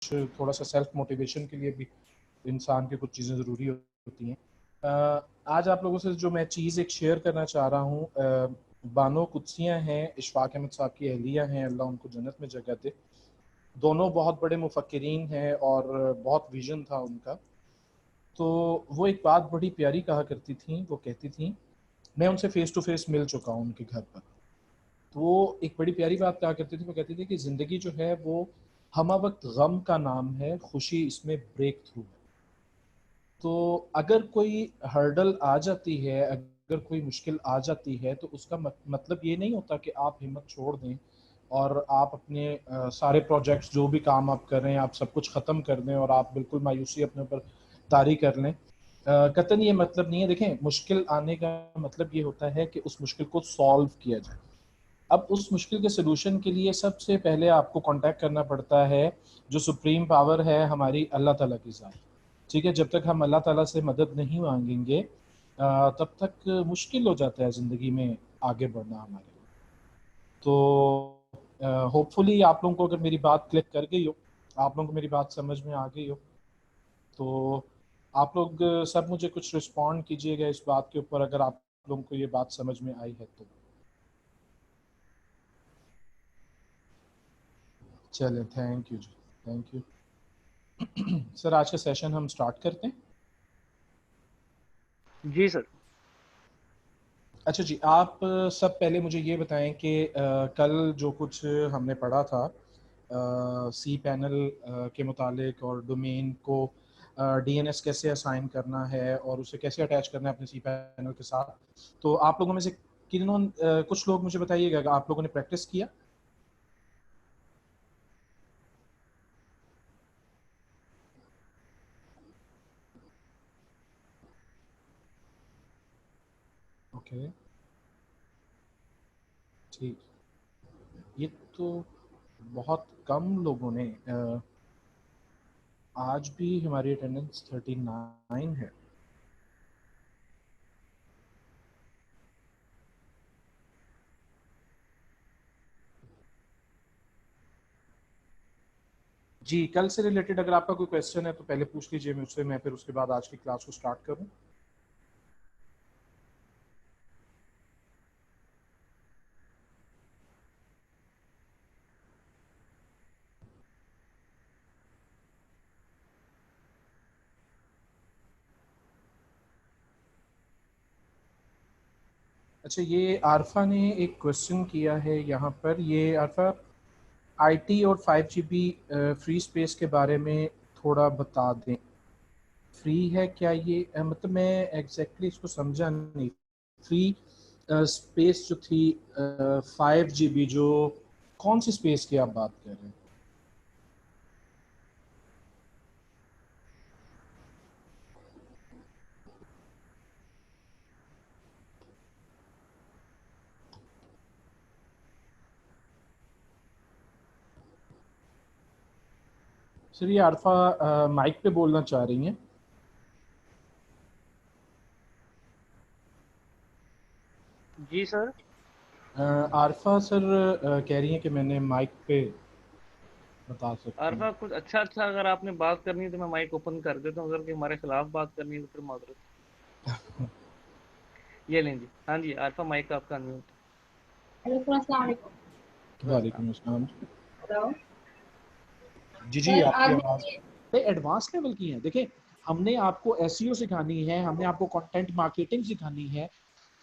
थोड़ा सा self motivation के लिए भी इंसान की कुछ चीज़ें ज़रूरी होती हैं। आज आप लोगों से जो मैं चीज़ एक शेयर करना चाह रहा हूँ, बानो कुद्सियाँ हैं, इशफाक अहमद साहब की अहलिया हैं, अल्लाह उनको जन्नत में जगह दे। दोनों बहुत बड़े मुफक्किरीन हैं और बहुत विजन था उनका। तो वो एक बात बड़ी प्यारी कहा करती थी, वो कहती थी, मैं उनसे फेस टू फेस मिल चुका हूँ उनके घर पर। तो वो एक बड़ी प्यारी बात कहा करती थी, वो कहती थी कि ज़िंदगी जो है वो हमा वक्त गम का नाम है, खुशी इसमें ब्रेक थ्रू है। तो अगर कोई हर्डल आ जाती है, अगर कोई मुश्किल आ जाती है, तो उसका मतलब ये नहीं होता कि आप हिम्मत छोड़ दें और आप अपने सारे प्रोजेक्ट्स जो भी काम आप कर रहे हैं आप सब कुछ ख़त्म कर दें और आप बिल्कुल मायूसी अपने ऊपर तारी कर लें। कतई ये मतलब नहीं है। देखें, मुश्किल आने का मतलब ये होता है कि उस मुश्किल को सॉल्व किया जाए। अब उस मुश्किल के सलूशन के लिए सबसे पहले आपको कांटेक्ट करना पड़ता है जो सुप्रीम पावर है हमारी, अल्लाह ताला के साथ। ठीक है, जब तक हम अल्लाह ताला से मदद नहीं मांगेंगे तब तक मुश्किल हो जाता है ज़िंदगी में आगे बढ़ना हमारे लिए। तो होपफुली आप लोगों को अगर मेरी बात क्लिक कर गई हो, आप लोगों को मेरी बात समझ में आ गई हो, तो आप लोग सब मुझे कुछ रिस्पॉन्ड कीजिएगा इस बात के ऊपर, अगर आप लोगों को ये बात समझ में आई है तो। चलें, थैंक यू जी, थैंक यू। सर, आज का सेशन हम स्टार्ट करते हैं। जी सर। अच्छा जी, आप सब पहले मुझे ये बताएं कि कल जो कुछ हमने पढ़ा था सी पैनल के मुतालिक, और डोमेन को डीएनएस कैसे असाइन करना है और उसे कैसे अटैच करना है अपने सी पैनल के साथ, तो आप लोगों में से कुछ लोग मुझे बताइएगा, आप लोगों ने प्रैक्टिस किया? ओके, ठीक। ये तो बहुत कम लोगों ने आज भी हमारी अटेंडेंस 39 है। जी, कल से रिलेटेड अगर आपका कोई क्वेश्चन है तो पहले पूछ लीजिए मुझसे, मैं फिर उसके बाद आज की क्लास को स्टार्ट करूं। अच्छा, ये आरफा ने एक क्वेश्चन किया है यहाँ पर। ये आरफा, आईटी और 5 GB फ्री स्पेस के बारे में थोड़ा बता दें। फ्री है क्या ये? मतलब मैं एग्जैक्टली इसको समझा नहीं। फ्री स्पेस जो थी 5 GB, जो कौन सी स्पेस की आप बात कर रहे हैं? सर, ये आरफा माइक पे बोलना चाह रही हैं। जी सर। आरफा सर कह रही हैं कि मैंने माइक पे बता सकती हूँ। आरफा, कुछ अच्छा अच्छा अगर आपने बात करनी है तो मैं माइक ओपन कर देता हूँ, अगर कि हमारे खिलाफ बात करनी है तो फिर माजरत। ये लें जी। हाँ जी, आरफा माइक आपका अनम्यूट। हेलो सर, अस्सलाम वालेकुम। वालेकुम अस्सलाम। हेलो जी जी, सर, आपकी आज आवाज़ एडवांस लेवल की है। देखिए, हमने आपको एसईओ सिखानी है, हमने आपको कंटेंट मार्केटिंग सिखानी है,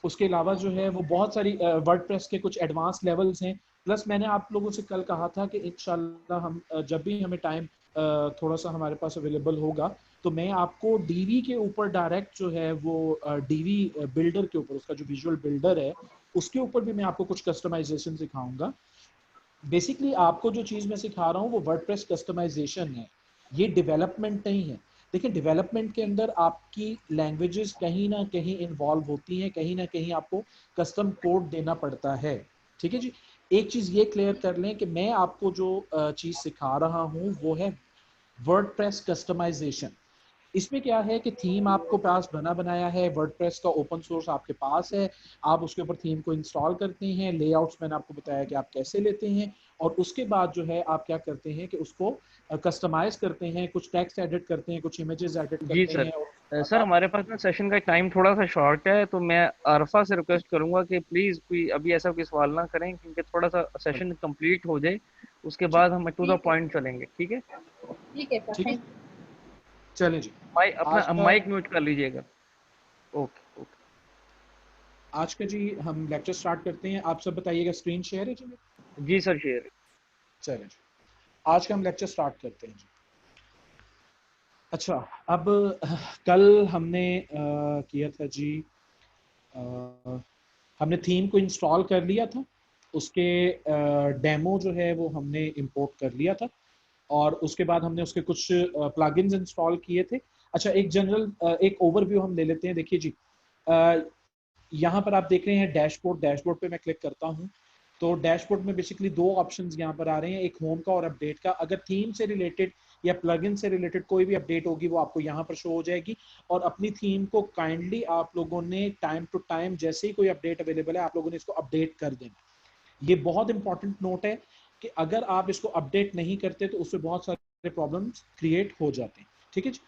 उसके अलावा जो है वो बहुत सारी वर्डप्रेस के कुछ एडवांस लेवल्स हैं। प्लस मैंने आप लोगों से कल कहा था कि इंशाल्लाह हम जब भी हमें टाइम थोड़ा सा हमारे पास अवेलेबल होगा, तो मैं आपको डीवी के ऊपर डायरेक्ट जो है वो डीवी बिल्डर के ऊपर, उसका जो विजुअल बिल्डर है उसके ऊपर भी मैं आपको कुछ कस्टमाइजेशन सिखाऊंगा। बेसिकली आपको जो चीज़ मैं सिखा रहा हूँ वो वर्डप्रेस कस्टमाइजेशन है, ये डेवलपमेंट नहीं है। देखिए, डेवलपमेंट के अंदर आपकी लैंग्वेजेस कहीं ना कहीं इन्वॉल्व होती हैं, कहीं ना कहीं आपको कस्टम कोड देना पड़ता है। ठीक है जी। एक चीज़ ये क्लियर कर लें कि मैं आपको जो चीज़ सिखा रहा हूँ वो है वर्डप्रेस कस्टमाइजेशन। इसमें क्या है कि थीम आपको पास बना बनाया है, वर्डप्रेस का ओपन सोर्स आपके पास है, आप उसके ऊपर थीम को इंस्टॉल करते हैं, लेआउट्स मैंने आपको बताया कि आप कैसे लेते हैं, और उसके बाद जो है आप क्या करते हैं कि उसको कस्टमाइज करते हैं, कुछ टेक्स्ट एडिट करते हैं, कुछ इमेजेस एडिट जी करते सर। हैं, और उसके बाद सर आप हमारे पास ना सेशन का टाइम थोड़ा सा शॉर्ट है, तो मैं अरफा से रिक्वेस्ट करूंगा कि प्लीज़ कोई अभी ऐसा कोई सवाल ना करें, क्योंकि थोड़ा सा सेशन कंप्लीट हो जाए, उसके जी बाद हम टू द ठीक है पॉइंट चलेंगे, ठीक है? ठीक है सर, ठीक है, थैंक चलें जी। माइक आज अपना का माइक म्यूट कर लीजिएगा। Okay okay. आज का जी हम लेक्चर स्टार्ट करते हैं। आप सब बताइएगा, स्क्रीन शेयर है जी मेरी? जी सर, शेयर। चलें जी, आज का हम लेक्चर स्टार्ट करते हैं जी। अच्छा, अब कल हमने किया था जी, अ, हमने थीम को इंस्टॉल कर लिया था, उसके डेमो जो है वो हमने इंपोर्ट कर लिया था, और उसके बाद हमने उसके कुछ प्लगइन्स इंस्टॉल किए थे। अच्छा, एक जनरल एक ओवरव्यू हम ले लेते हैं। देखिए जी, यहाँ पर आप देख रहे हैं डैशबोर्ड। डैशबोर्ड पे मैं क्लिक करता हूँ तो डैशबोर्ड में बेसिकली दो ऑप्शंस यहाँ पर आ रहे हैं, एक होम का और अपडेट का। अगर थीम से रिलेटेड या प्लगइन से रिलेटेड कोई भी अपडेट होगी वो आपको यहाँ पर शो हो जाएगी। और अपनी थीम को काइंडली आप लोगों ने टाइम टू टाइम, जैसे ही कोई अपडेट अवेलेबल है, आप लोगों ने इसको अपडेट कर देना। ये बहुत इंपॉर्टेंट नोट है कि अगर आप इसको अपडेट नहीं करते तो उससे बहुत सारे प्रॉब्लम्स क्रिएट हो जाते हैं। ठीक है जी,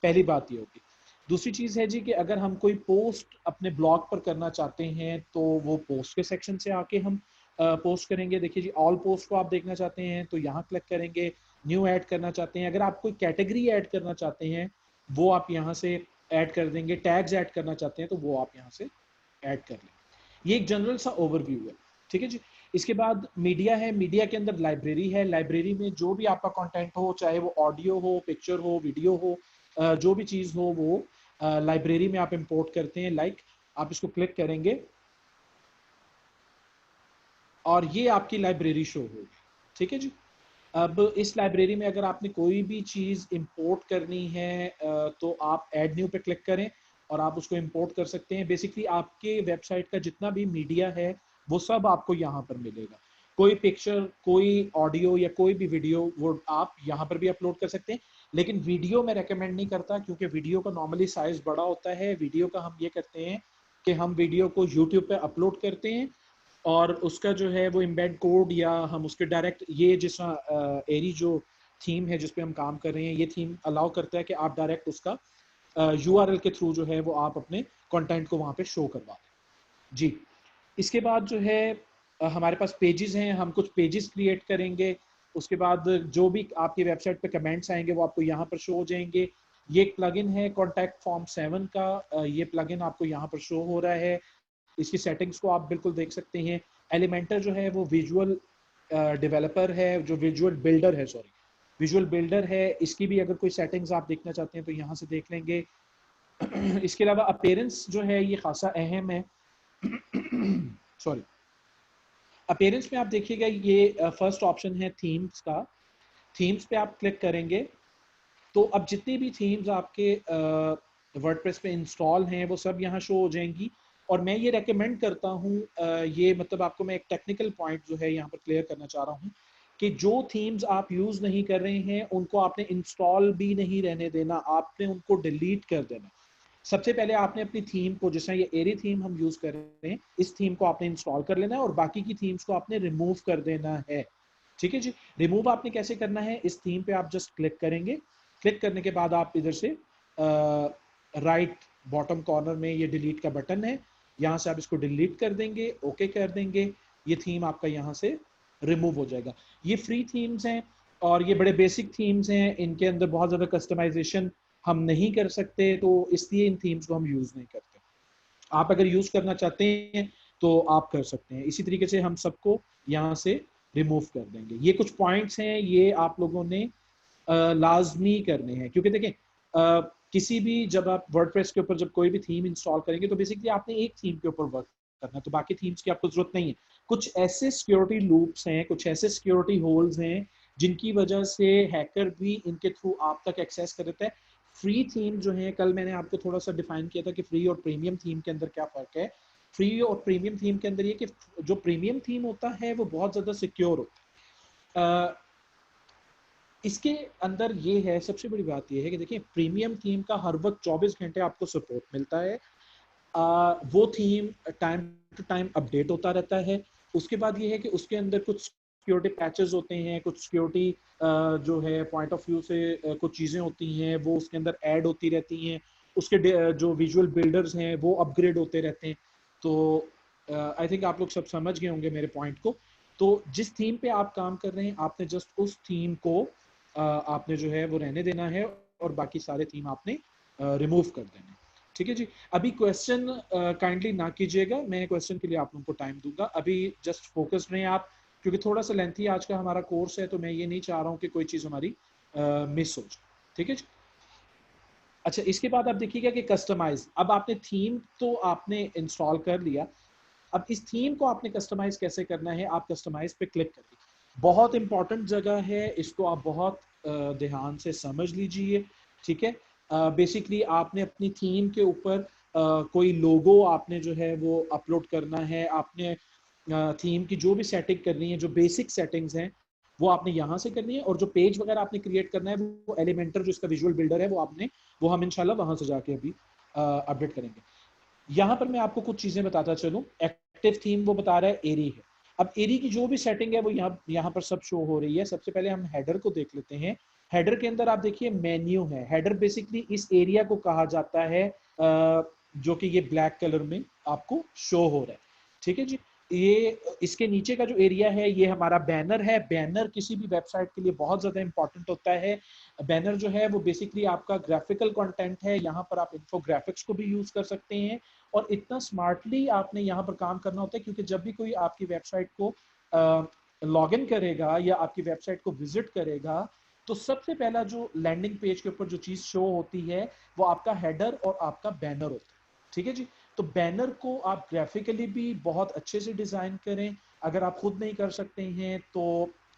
पहली बात ये होगी। दूसरी चीज है जी कि अगर हम कोई पोस्ट अपने ब्लॉग पर करना चाहते हैं तो वो पोस्ट के सेक्शन से आके हम पोस्ट करेंगे। देखिए जी, ऑल पोस्ट को आप देखना चाहते हैं तो यहाँ क्लिक करेंगे। न्यू ऐड करना चाहते हैं, अगर आप कोई कैटेगरी ऐड करना चाहते हैं वो आप यहाँ से ऐड कर देंगे। टैग्स ऐड करना चाहते हैं तो वो आप यहाँ से ऐड कर लेंगे। ये एक जनरल सा ओवरव्यू है। ठीक है जी, इसके बाद मीडिया है। मीडिया के अंदर लाइब्रेरी है। लाइब्रेरी में जो भी आपका कंटेंट हो, चाहे वो ऑडियो हो, पिक्चर हो, वीडियो हो, जो भी चीज़ हो वो लाइब्रेरी में आप इंपोर्ट करते हैं। लाइक आप इसको क्लिक करेंगे और ये आपकी लाइब्रेरी शो होगी। ठीक है जी, अब इस लाइब्रेरी में अगर आपने कोई भी चीज़ इंपोर्ट करनी है तो आप ऐड न्यू पे क्लिक करें और आप उसको इंपोर्ट कर सकते हैं। बेसिकली आपके वेबसाइट का जितना भी मीडिया है वो सब आपको यहाँ पर मिलेगा। कोई पिक्चर, कोई ऑडियो या कोई भी वीडियो वो आप यहाँ पर भी अपलोड कर सकते हैं। लेकिन वीडियो मैं रेकमेंड नहीं करता, क्योंकि वीडियो का नॉर्मली साइज बड़ा होता है। वीडियो का हम ये करते हैं कि हम वीडियो को यूट्यूब पे अपलोड करते हैं और उसका जो है वो एम्बेड कोड या हम उसके डायरेक्ट, ये जिस एरी जो थीम है जिस पे हम काम कर रहे हैं, ये थीम अलाउ करता है कि आप डायरेक्ट उसका यूआरएल के थ्रू जो है वो आप अपने कंटेंट को वहाँ पे शो करवा दें जी। इसके बाद जो है हमारे पास पेजेस हैं, हम कुछ पेजेस क्रिएट करेंगे। उसके बाद जो भी आपकी वेबसाइट पे कमेंट्स आएंगे वो आपको यहाँ पर शो हो जाएंगे। ये एक प्लगइन है कॉन्टैक्ट फॉर्म 7 का, ये प्लगइन आपको यहाँ पर शो हो रहा है। इसकी सेटिंग्स को आप बिल्कुल देख सकते हैं। एलिमेंटर जो है वो विजुअल डेवलपर है, जो विजुअल बिल्डर है, सॉरी, विजुअल बिल्डर है। इसकी भी अगर कोई सेटिंग्स आप देखना चाहते हैं तो यहाँ से देख लेंगे। इसके अलावा अपीयरेंस जो है ये खासा अहम है। सॉरी, अपीयरेंस में आप देखिएगा ये फर्स्ट ऑप्शन है थीम्स का। थीम्स पे आप क्लिक करेंगे तो अब जितनी भी थीम्स आपके वर्डप्रेस पे इंस्टॉल हैं वो सब यहाँ शो हो जाएंगी। और मैं ये रेकमेंड करता हूँ, ये मतलब आपको मैं एक टेक्निकल पॉइंट जो है यहाँ पर क्लियर करना चाह रहा हूँ कि जो थीम्स आप यूज़ नहीं कर रहे हैं उनको आपने इंस्टॉल भी नहीं रहने देना, आपने उनको डिलीट कर देना। सबसे पहले आपने अपनी थीम को, जैसे ये एरी थीम हम यूज़ कर रहे हैं, इस थीम को आपने इंस्टॉल कर लेना है और बाकी की थीम्स को आपने रिमूव कर देना है। ठीक है जी, रिमूव आपने कैसे करना है, इस थीम पे आप जस्ट क्लिक करेंगे। क्लिक करने के बाद आप इधर से राइट बॉटम कॉर्नर में ये डिलीट का बटन है, यहाँ से आप इसको डिलीट कर देंगे, ओके कर देंगे। ये थीम आपका यहाँ से रिमूव हो जाएगा। ये फ्री थीम्स हैं और ये बड़े बेसिक थीम्स हैं, इनके अंदर बहुत ज़्यादा कस्टमाइजेशन हम नहीं कर सकते, तो इसलिए इन थीम्स को हम यूज़ नहीं करते। आप अगर यूज़ करना चाहते हैं तो आप कर सकते हैं। इसी तरीके से हम सबको यहाँ से रिमूव कर देंगे। ये कुछ पॉइंट्स हैं, ये आप लोगों ने लाजमी करने हैं, क्योंकि देखें किसी भी, जब आप वर्डप्रेस के ऊपर जब कोई भी थीम इंस्टॉल करेंगे तो बेसिकली आपने एक थीम के ऊपर वर्क करना है, तो बाकी थीम्स की आपको जरूरत नहीं है। कुछ ऐसे सिक्योरिटी लूप्स हैं, कुछ ऐसे सिक्योरिटी होल्स हैं जिनकी वजह से हैकर भी इनके थ्रू आप तक एक्सेस कर देता है। फ्री थीम जो है, कल मैंने आपको थोड़ा सा डिफाइन किया था कि फ्री और प्रीमियम थीम के अंदर क्या फर्क है। फ्री और प्रीमियम थीम के अंदर ये कि जो प्रीमियम थीम होता है वो बहुत ज्यादा सिक्योर होता है। इसके अंदर ये है, सबसे बड़ी बात ये है कि देखिए प्रीमियम थीम का हर वक्त 24 घंटे आपको सपोर्ट मिलता है। वो theme time to time update होता रहता है। उसके बाद ये है कि उसके अंदर कुछ सिक्योरिटी पैचेस होते हैं, कुछ सिक्योरिटी जो है पॉइंट ऑफ व्यू से कुछ चीज़ें होती हैं वो उसके अंदर ऐड होती रहती हैं, उसके जो विजुअल बिल्डर्स हैं वो अपग्रेड होते रहते हैं। तो आई थिंक आप लोग सब समझ गए होंगे मेरे पॉइंट को। तो जिस थीम पे आप काम कर रहे हैं आपने जस्ट उस थीम को आपने जो है वो रहने देना है और बाकी सारे थीम आपने रिमूव कर देना है। ठीक है जी। अभी क्वेश्चन काइंडली ना कीजिएगा, मैं क्वेश्चन के लिए आप लोगों को टाइम दूंगा। अभी जस्ट फोकस्ड रहें आप, क्योंकि थोड़ा सा लेंथी आज का हमारा कोर्स है, तो मैं ये नहीं चाह रहा हूँ कि कोई चीज़ हमारी मिस हो जाए। ठीक है जी। अच्छा, इसके बाद आप देखिएगा कि कस्टमाइज, अब आपने थीम तो आपने इंस्टॉल कर लिया, अब इस थीम को आपने कस्टमाइज कैसे करना है। आप कस्टमाइज पे क्लिक करिए, बहुत इंपॉर्टेंट जगह है, इसको आप बहुत ध्यान से समझ लीजिए। ठीक है। बेसिकली आपने अपनी थीम के ऊपर कोई लोगो आपने जो है वो अपलोड करना है, आपने थीम की जो भी सेटिंग करनी है, जो बेसिक सेटिंग्स हैं वो आपने यहाँ से करनी है, और जो पेज वगैरह आपने क्रिएट करना है वो एलिमेंटर जो इसका विजुअल बिल्डर है वो हम इंशाल्लाह वहां से जाके अभी अपडेट करेंगे। यहाँ पर मैं आपको कुछ चीजें बताता चलूं। एक्टिव थीम वो बता रहा है एरी है। अब एरी की जो भी सेटिंग है वो यहाँ पर सब शो हो रही है। सबसे पहले हम हेडर को देख लेते हैं। हेडर के अंदर आप देखिए मेन्यू है। हेडर बेसिकली इस एरिया को कहा जाता है जो कि ये ब्लैक कलर में आपको शो हो रहा है। ठीक है जी। ये इसके नीचे का जो एरिया है ये हमारा बैनर है। बैनर किसी भी वेबसाइट के लिए बहुत ज्यादा इंपॉर्टेंट होता है। बैनर जो है वो बेसिकली आपका ग्राफिकल कंटेंट है। यहाँ पर आप इन्फोग्राफिक्स को भी यूज कर सकते हैं, और इतना स्मार्टली आपने यहाँ पर काम करना होता है, क्योंकि जब भी कोई आपकी वेबसाइट को लॉग इन करेगा या आपकी वेबसाइट को विजिट करेगा, तो सबसे पहला जो लैंडिंग पेज के ऊपर जो चीज शो होती है वो आपका हेडर और आपका बैनर होता है। ठीक है जी। तो बैनर को आप ग्राफिकली भी बहुत अच्छे से डिजाइन करें। अगर आप खुद नहीं कर सकते हैं तो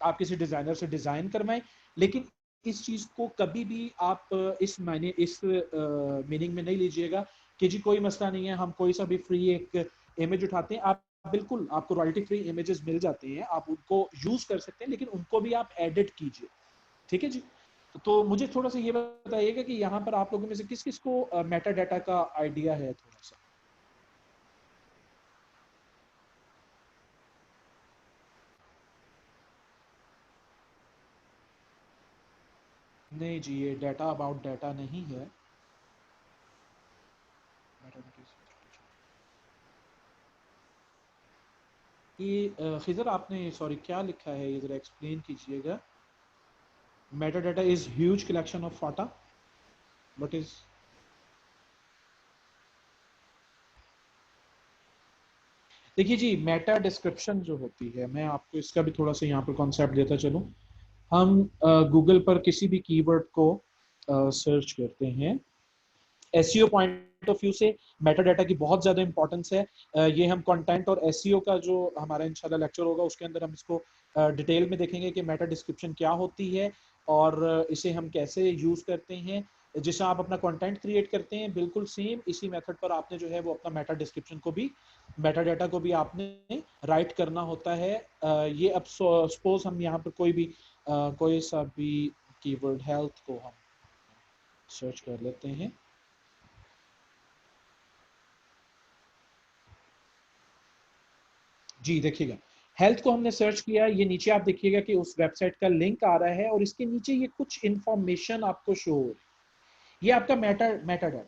आप किसी डिजाइनर से डिजाइन करवाएं, लेकिन इस चीज को कभी भी आप इस मीनिंग में नहीं लीजिएगा कि जी कोई मसला नहीं है, हम कोई सा भी फ्री एक इमेज उठाते हैं। आप बिल्कुल, आपको रॉयल्टी फ्री इमेजेस मिल जाते हैं, आप उनको यूज कर सकते हैं, लेकिन उनको भी आप एडिट कीजिए। ठीक है जी। तो मुझे थोड़ा सा ये बताइएगा कि यहाँ पर आप लोगों में से किस किस को मेटा डाटा का आइडिया है थोड़ा सा। नहीं जी, ये डाटा अबाउट डाटा नहीं है। ये खिजर आपने सॉरी क्या लिखा है ये जरा एक्सप्लेन कीजिएगा। Meta data is huge collection of Phata, what is. देखिए जी, मेटा डिस्क्रिप्शन जो होती है, मैं आपको इसका भी थोड़ा सा यहाँ पर कॉन्सेप्ट देता चलूँ। हम गूगल पर किसी भी कीवर्ड को सर्च करते हैं, एसईओ पॉइंट ऑफ व्यू से मेटा डाटा की बहुत ज्यादा इंपॉर्टेंस है। ये हम कंटेंट और एसईओ का जो हमारा इंशाल्लाह लेक्चर होगा उसके अंदर हम इसको डिटेल में देखेंगे कि मेटा डिस्क्रिप्शन क्या होती है और इसे हम कैसे यूज करते हैं। जिससे आप अपना कंटेंट क्रिएट करते हैं, बिल्कुल सेम इसी मेथड पर आपने जो है वो अपना मेटा डिस्क्रिप्शन को भी, मेटा डाटा को भी आपने राइट करना होता है। ये अब सपोज हम यहाँ पर कोई सा भी कीवर्ड हेल्थ को हम सर्च कर लेते हैं। जी देखिएगा, हेल्थ को हमने सर्च किया, ये नीचे आप देखिएगा कि उस वेबसाइट का लिंक आ रहा है और इसके नीचे ये कुछ इंफॉर्मेशन आपको शो हो रही है। ये आपका मेटा डाटा।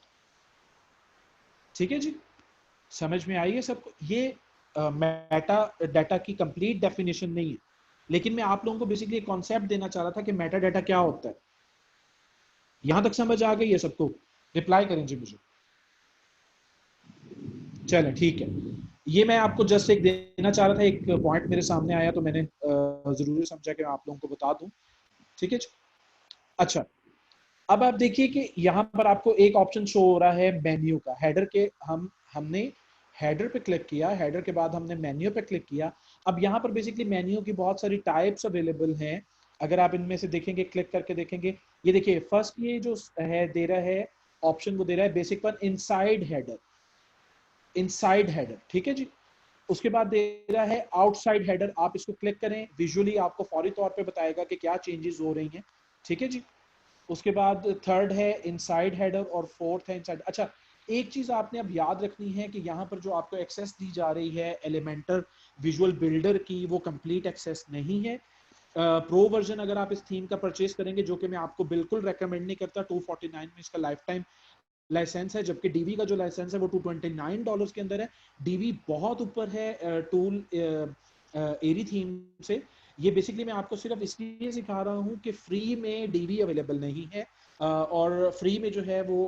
ठीक है जी, समझ में आई है सबको। ये मेटा डाटा की कंप्लीट डेफिनेशन नहीं है, लेकिन मैं आप लोगों को बेसिकली एक कॉन्सेप्ट देना चाह रहा था कि मेटा डाटा क्या होता है। यहां तक समझ आ गई है सबको? रिप्लाई करें जी मुझे। चलें ठीक है, ये मैं आपको जस्ट एक देना चाह रहा था, एक पॉइंट मेरे सामने आया तो मैंने जरूरी समझा कि मैं आप लोगों को बता दूं। ठीक है। अच्छा, अब आप देखिए कि यहाँ पर आपको एक ऑप्शन शो हो रहा है मेन्यू का। हेडर के हमने हेडर पे क्लिक किया, हेडर के बाद हमने मेन्यू पे क्लिक किया। अब यहाँ पर बेसिकली मेन्यू की बहुत सारी टाइप्स अवेलेबल हैं। अगर आप इनमें से देखेंगे, क्लिक करके देखेंगे, ये देखिए फर्स्ट ये जो है दे रहा है ऑप्शन, वो दे रहा है basic one inside header, inside header. ठीक है जी। उसके बाद दे रहा है आउटसाइड हेडर। आप इसको क्लिक करें, विजुअली आपको फौरी तौर पे बताएगा कि क्या चेंजेस हो रही हैं। ठीक है जी। उसके बाद थर्ड है इनसाइड हेडर और फोर्थ है इनसाइड। अच्छा, एक चीज आपने अब याद रखनी है कि यहाँ पर जो आपको एक्सेस दी जा रही है एलिमेंटर विजुअल बिल्डर की, वो कंप्लीट एक्सेस नहीं है। प्रो वर्जन अगर आप इस थीम का परचेज करेंगे, जो कि मैं आपको बिल्कुल रेकमेंड नहीं करता, 249 में इसका लाइफ टाइम लाइसेंस है, जबकि डीवी का जो लाइसेंस है वो $229 के अंदर है। डीवी बहुत ऊपर है टूल एरी थीम से। ये बेसिकली मैं आपको सिर्फ इसलिए सिखा रहा हूँ कि फ्री में डीवी अवेलेबल नहीं है, और फ्री में जो है वो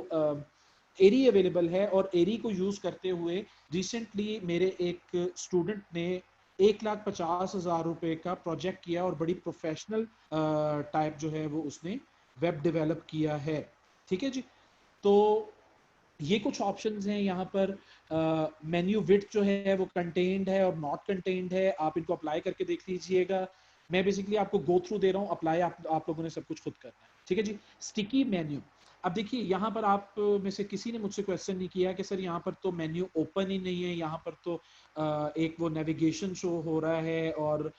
एरी अवेलेबल है। और एरी को यूज करते हुए रिसेंटली मेरे एक स्टूडेंट ने 1,50,000 का प्रोजेक्ट किया और बड़ी प्रोफेशनल टाइप जो है वो उसने वेब डेवलप किया है। ठीक है जी। तो ये कुछ ऑप्शंस हैं यहाँ पर। मेन्यू विड्थ जो है वो कंटेन्ड है और नॉट कंटेन्ड है, आप इनको अप्लाई करके देख लीजिएगा। मैं बेसिकली आपको गो थ्रू दे रहा हूँ, अप्लाई आप लोगों ने सब कुछ खुद करना है। ठीक है जी। स्टिकी मेन्यू, अब देखिए यहाँ पर आप में से किसी ने मुझसे क्वेश्चन नहीं किया कि सर यहाँ पर तो मेन्यू ओपन ही नहीं है, यहाँ पर तो एक वो नेविगेशन शो हो रहा है। और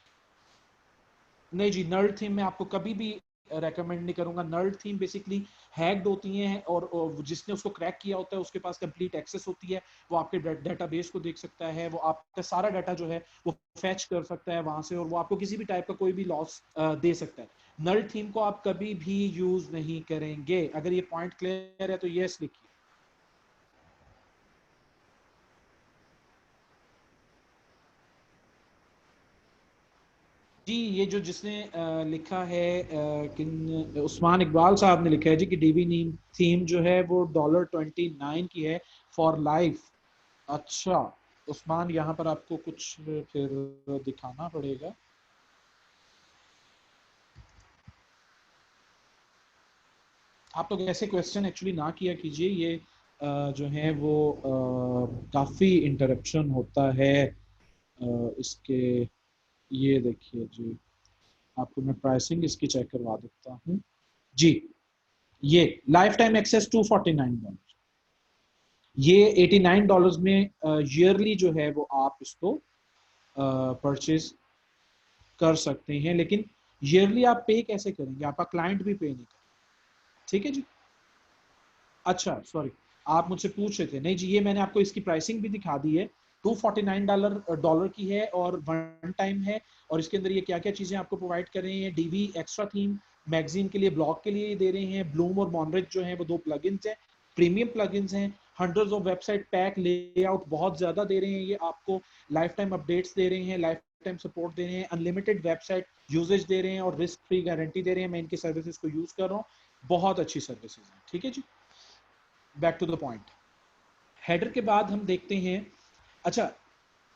नहीं जी, नर्ड थीम में आपको कभी भी रेकमेंड नहीं करूंगा। नर्ड थीम बेसिकली हैक्ड होती हैं, और जिसने उसको क्रैक किया होता है उसके पास कंप्लीट एक्सेस होती है, वो आपके डेटाबेस को देख सकता है, वो आपका सारा डाटा जो है वो फैच कर सकता है वहां से, और वो आपको किसी भी टाइप का कोई भी लॉस दे सकता है। नर्ड थीम को आप कभी भी यूज नहीं करेंगे। अगर ये पॉइंट क्लियर है तो यस लिखिए। जी, ये जो जिसने लिखा है किन उस्मान इकबाल साहब ने लिखा है जी कि डीबी नीम थीम जो है वो $29 की है फॉर लाइफ। अच्छा उस्मान, यहाँ पर आपको कुछ फिर दिखाना पड़ेगा। आप लोग ऐसे क्वेश्चन एक्चुअली ना किया कीजिए, ये जो है वो काफ़ी इंटरप्शन होता है इसके। ये देखिए जी, आपको मैं प्राइसिंग इसकी चेक करवा देता हूँ जी। ये लाइफ टाइम एक्सेस $249, ये $89 में ईयरली जो है वो आप इसको परचेज कर सकते हैं। लेकिन ईयरली आप पे कैसे करेंगे, आपका क्लाइंट भी पे नहीं करेगा। ठीक है जी। अच्छा सॉरी, आप मुझसे पूछ रहे थे, नहीं जी ये मैंने आपको इसकी प्राइसिंग भी दिखा दी है। $249 की है और वन टाइम है। और इसके अंदर ये क्या क्या चीजें आपको प्रोवाइड कर रहे हैं, डीवी एक्स्ट्रा थीम मैगजीन के लिए, ब्लॉग के लिए दे रहे हैं, ब्लूम और मॉनरिच जो है वो 2 प्लगइन्स हैं, प्रीमियम प्लगइन्स हैं, hundreds of website pack layout बहुत ज्यादा दे रहे हैं, ये आपको लाइफ टाइम अपडेट्स दे रहे हैं, लाइफ टाइम सपोर्ट दे रहे हैं, अनलिमिटेड वेबसाइट यूजेज दे रहे हैं और रिस्क फ्री गारंटी दे रहे हैं। मैं इनकी सर्विसेज को यूज कर रहा हूँ, बहुत अच्छी सर्विसेज हैं। ठीक है जी, back to the point. Header के बाद हम देखते हैं, अच्छा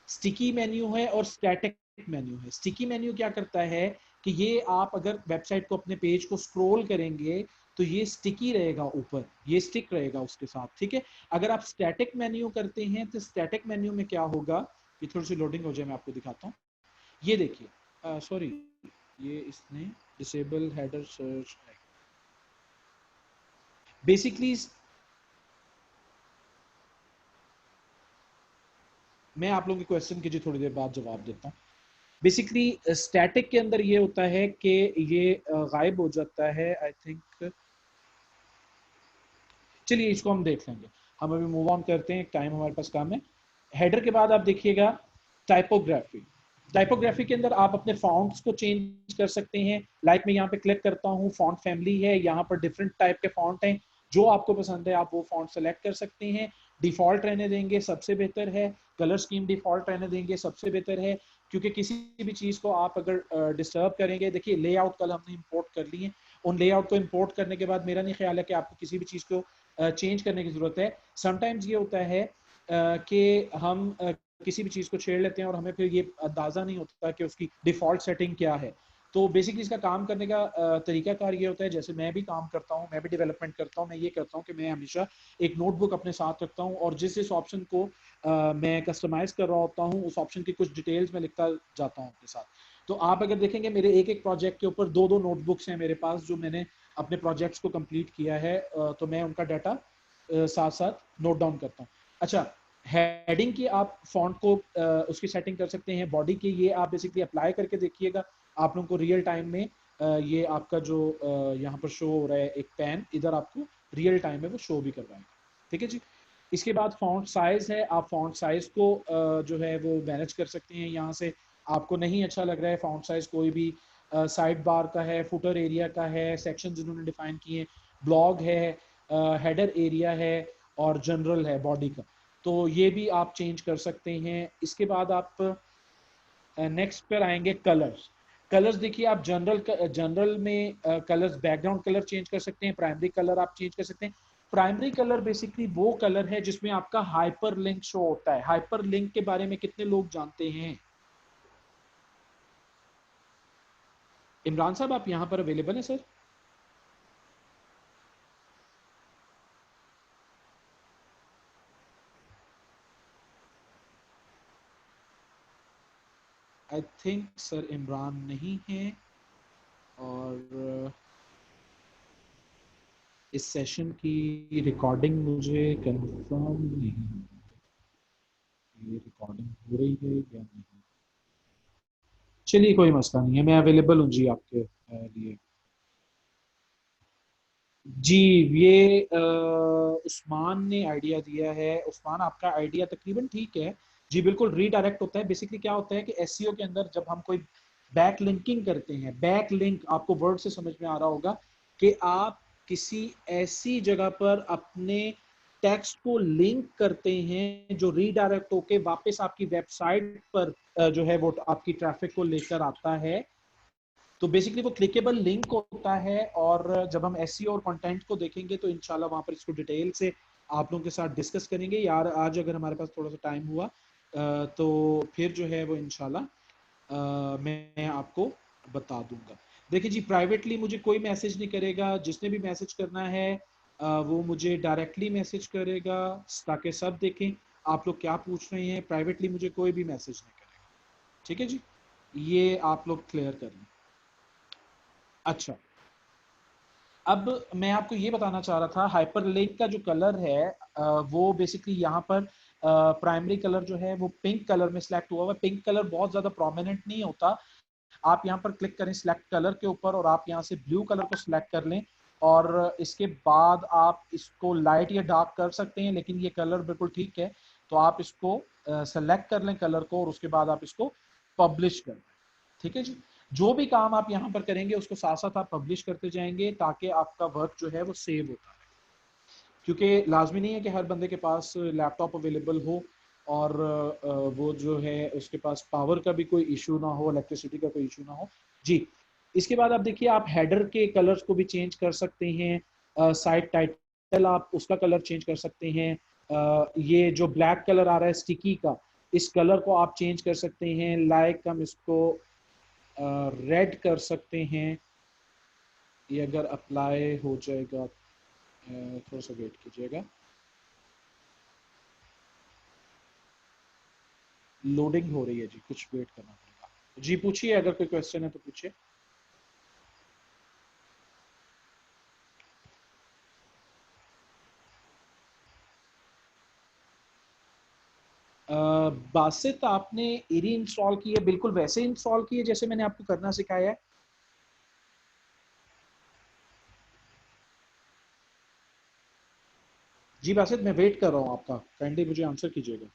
स्टिकी मेन्यू है और स्टैटिक मेन्यू है। स्टिकी मेन्यू क्या करता है कि ये आप अगर वेबसाइट को अपने पेज को स्क्रॉल करेंगे तो ये स्टिकी रहेगा, ऊपर ये स्टिक रहेगा उसके साथ। ठीक है। अगर आप स्टैटिक मेन्यू करते हैं तो स्टैटिक मेन्यू में क्या होगा, ये थोड़ी सी लोडिंग हो जाए मैं आपको दिखाता हूँ। ये देखिए, सॉरी ये इसने डिसेबल हेडर सर्च बेसिकली। मैं आप लोगों के क्वेश्चन की जी थोड़ी देर बाद जवाब देता हूँ। बेसिकली स्टैटिक के अंदर ये होता है कि ये गायब हो जाता है, आई थिंक। चलिए इसको हम देख लेंगे, हम अभी मूव ऑन करते हैं, टाइम हमारे पास कम है। हेडर के बाद आप देखिएगा टाइपोग्राफी। टाइपोग्राफी के अंदर आप अपने फॉन्ट्स को चेंज कर सकते हैं। लाइक मैं यहाँ पे क्लिक करता हूँ, फॉन्ट फैमिली है, यहाँ पर डिफरेंट टाइप के फॉन्ट हैं, जो आपको पसंद है आप वो फॉन्ट सेलेक्ट कर सकते हैं। डिफॉल्ट रहने देंगे सबसे बेहतर है, कलर स्कीम डिफॉल्ट रहने देंगे सबसे बेहतर है, क्योंकि किसी भी चीज को आप अगर डिस्टर्ब करेंगे, देखिए लेआउट कल हमने इंपोर्ट कर लिए, उन लेआउट को इंपोर्ट करने के बाद मेरा नहीं ख्याल है कि आपको किसी भी चीज को चेंज करने की जरूरत है। समटाइम्स ये होता है कि हम किसी भी चीज को छेड़ लेते हैं और हमें फिर ये अंदाजा नहीं होता कि उसकी डिफॉल्ट सेटिंग क्या है। तो बेसिकली इसका काम करने का तरीकाकार ये होता है, जैसे मैं भी काम करता हूँ, मैं भी डेवलपमेंट करता हूँ, मैं ये करता हूँ कि मैं हमेशा एक नोटबुक अपने साथ रखता हूँ और जिस ऑप्शन को मैं कस्टमाइज कर रहा होता हूँ उस ऑप्शन की कुछ डिटेल्स में लिखता जाता हूँ अपने साथ। तो आप अगर देखेंगे मेरे एक एक प्रोजेक्ट के ऊपर 2-2 नोटबुक्स हैं मेरे पास, जो मैंने अपने प्रोजेक्ट्स को कंप्लीट किया है, तो मैं उनका डाटा साथ साथ नोट डाउन करता हूँ। अच्छा, हेडिंग की आप फॉन्ट को उसकी सेटिंग कर सकते हैं, बॉडी की ये आप बेसिकली अप्लाई करके देखिएगा, आप लोगों को रियल टाइम में ये आपका जो यहाँ पर शो हो रहा है एक पेन, इधर आपको रियल टाइम में वो शो भी करवाएगा। ठीक है जी। इसके बाद फॉन्ट साइज है, आप फॉन्ट साइज को जो है वो मैनेज कर सकते हैं यहाँ से। आपको नहीं अच्छा लग रहा है फॉन्ट साइज कोई भी, साइड बार का है, फुटर एरिया का है, सेक्शन जिन्होंने डिफाइन किए, ब्लॉग है, हेडर एरिया है और जनरल है बॉडी का, तो ये भी आप चेंज कर सकते हैं। इसके बाद आप नेक्स्ट पर आएंगे कलर्स। कलर्स देखिए, आप जनरल में कलर्स, बैकग्राउंड कलर चेंज कर सकते हैं, प्राइमरी कलर आप चेंज कर सकते हैं। प्राइमरी कलर बेसिकली वो कलर है जिसमें आपका हाइपर लिंक शो होता है। हाइपर लिंक के बारे में कितने लोग जानते हैं? इमरान साहब आप यहां पर अवेलेबल हैं sir? I think sir Imran नहीं है, और इस सेशन की रिकॉर्डिंग मुझे कंफर्म नहीं है, ये रिकॉर्डिंग हो रही है या नहीं। चलिए कोई मसला नहीं है, मैं अवेलेबल हूँ जी आपके लिए। जी, ये उस्मान ने आइडिया दिया है। उस्मान, आपका आइडिया तकरीबन ठीक है जी, बिल्कुल रीडायरेक्ट होता है। बेसिकली क्या होता है कि एसईओ के अंदर जब हम कोई बैक लिंकिंग करते हैं, बैक लिंक आपको वर्ड से समझ में आ रहा होगा कि आप किसी ऐसी जगह पर अपने टेक्स्ट को लिंक करते हैं जो रीडायरेक्ट होके वापस आपकी वेबसाइट पर जो है वो आपकी ट्रैफिक को लेकर आता है। तो बेसिकली वो क्लिकेबल लिंक होता है, और जब हम एसईओ और कंटेंट को देखेंगे तो इंशाल्लाह वहां पर इसको डिटेल से आप लोगों के साथ डिस्कस करेंगे। यार आज अगर हमारे पास थोड़ा सा टाइम हुआ तो फिर जो है वो इंशाल्लाह मैं आपको बता दूंगा। देखिए जी, प्राइवेटली मुझे कोई मैसेज नहीं करेगा, जिसने भी मैसेज करना है वो मुझे डायरेक्टली मैसेज करेगा ताकि सब देखें आप लोग क्या पूछ रहे हैं। प्राइवेटली मुझे कोई भी मैसेज नहीं करेगा, ठीक है जी, ये आप लोग क्लियर कर लें। अच्छा, अब मैं आपको ये बताना चाह रहा था, हाइपरलिंक का जो कलर है वो बेसिकली यहाँ पर प्राइमरी कलर जो है वो पिंक कलर में सिलेक्ट हुआ हुआ है। पिंक कलर बहुत ज्यादा प्रोमिनेंट नहीं होता। आप यहाँ पर क्लिक करें सिलेक्ट कलर के ऊपर, और आप यहाँ से ब्लू कलर को सिलेक्ट कर लें, और इसके बाद आप इसको लाइट या डार्क कर सकते हैं, लेकिन ये कलर बिल्कुल ठीक है। तो आप इसको सेलेक्ट कर लें कलर को, और उसके बाद आप इसको पब्लिश कर दें, ठीक है जी। जो भी काम आप यहाँ पर करेंगे उसको साथ साथ आप पब्लिश करते जाएंगे ताकि आपका वर्क जो है वो सेव होता है, क्योंकि लाजमी नहीं है कि हर बंदे के पास लैपटॉप अवेलेबल हो, और वो जो है उसके पास पावर का भी कोई इशू ना हो, इलेक्ट्रिसिटी का कोई इशू ना हो जी। इसके बाद आप देखिए, आप हेडर के कलर्स को भी चेंज कर सकते हैं। साइट टाइटल आप उसका कलर चेंज कर सकते हैं। ये जो ब्लैक कलर आ रहा है स्टिकी का, इस कलर को आप चेंज कर सकते हैं। लाइक हम इसको रेड कर सकते हैं। ये अगर अप्लाई हो जाएगा, थोड़ा सा वेट कीजिएगा, लोडिंग हो रही है जी, कुछ वेट करना पड़ेगा जी। पूछिए, अगर कोई क्वेश्चन है तो पूछिए। बासित, आपने इरी इंस्टॉल की है, बिल्कुल वैसे इंस्टॉल की है जैसे मैंने आपको करना सिखाया है। जी बासित, मैं वेट कर रहा हूँ आपका, काइंडली मुझे आंसर कीजिएगा।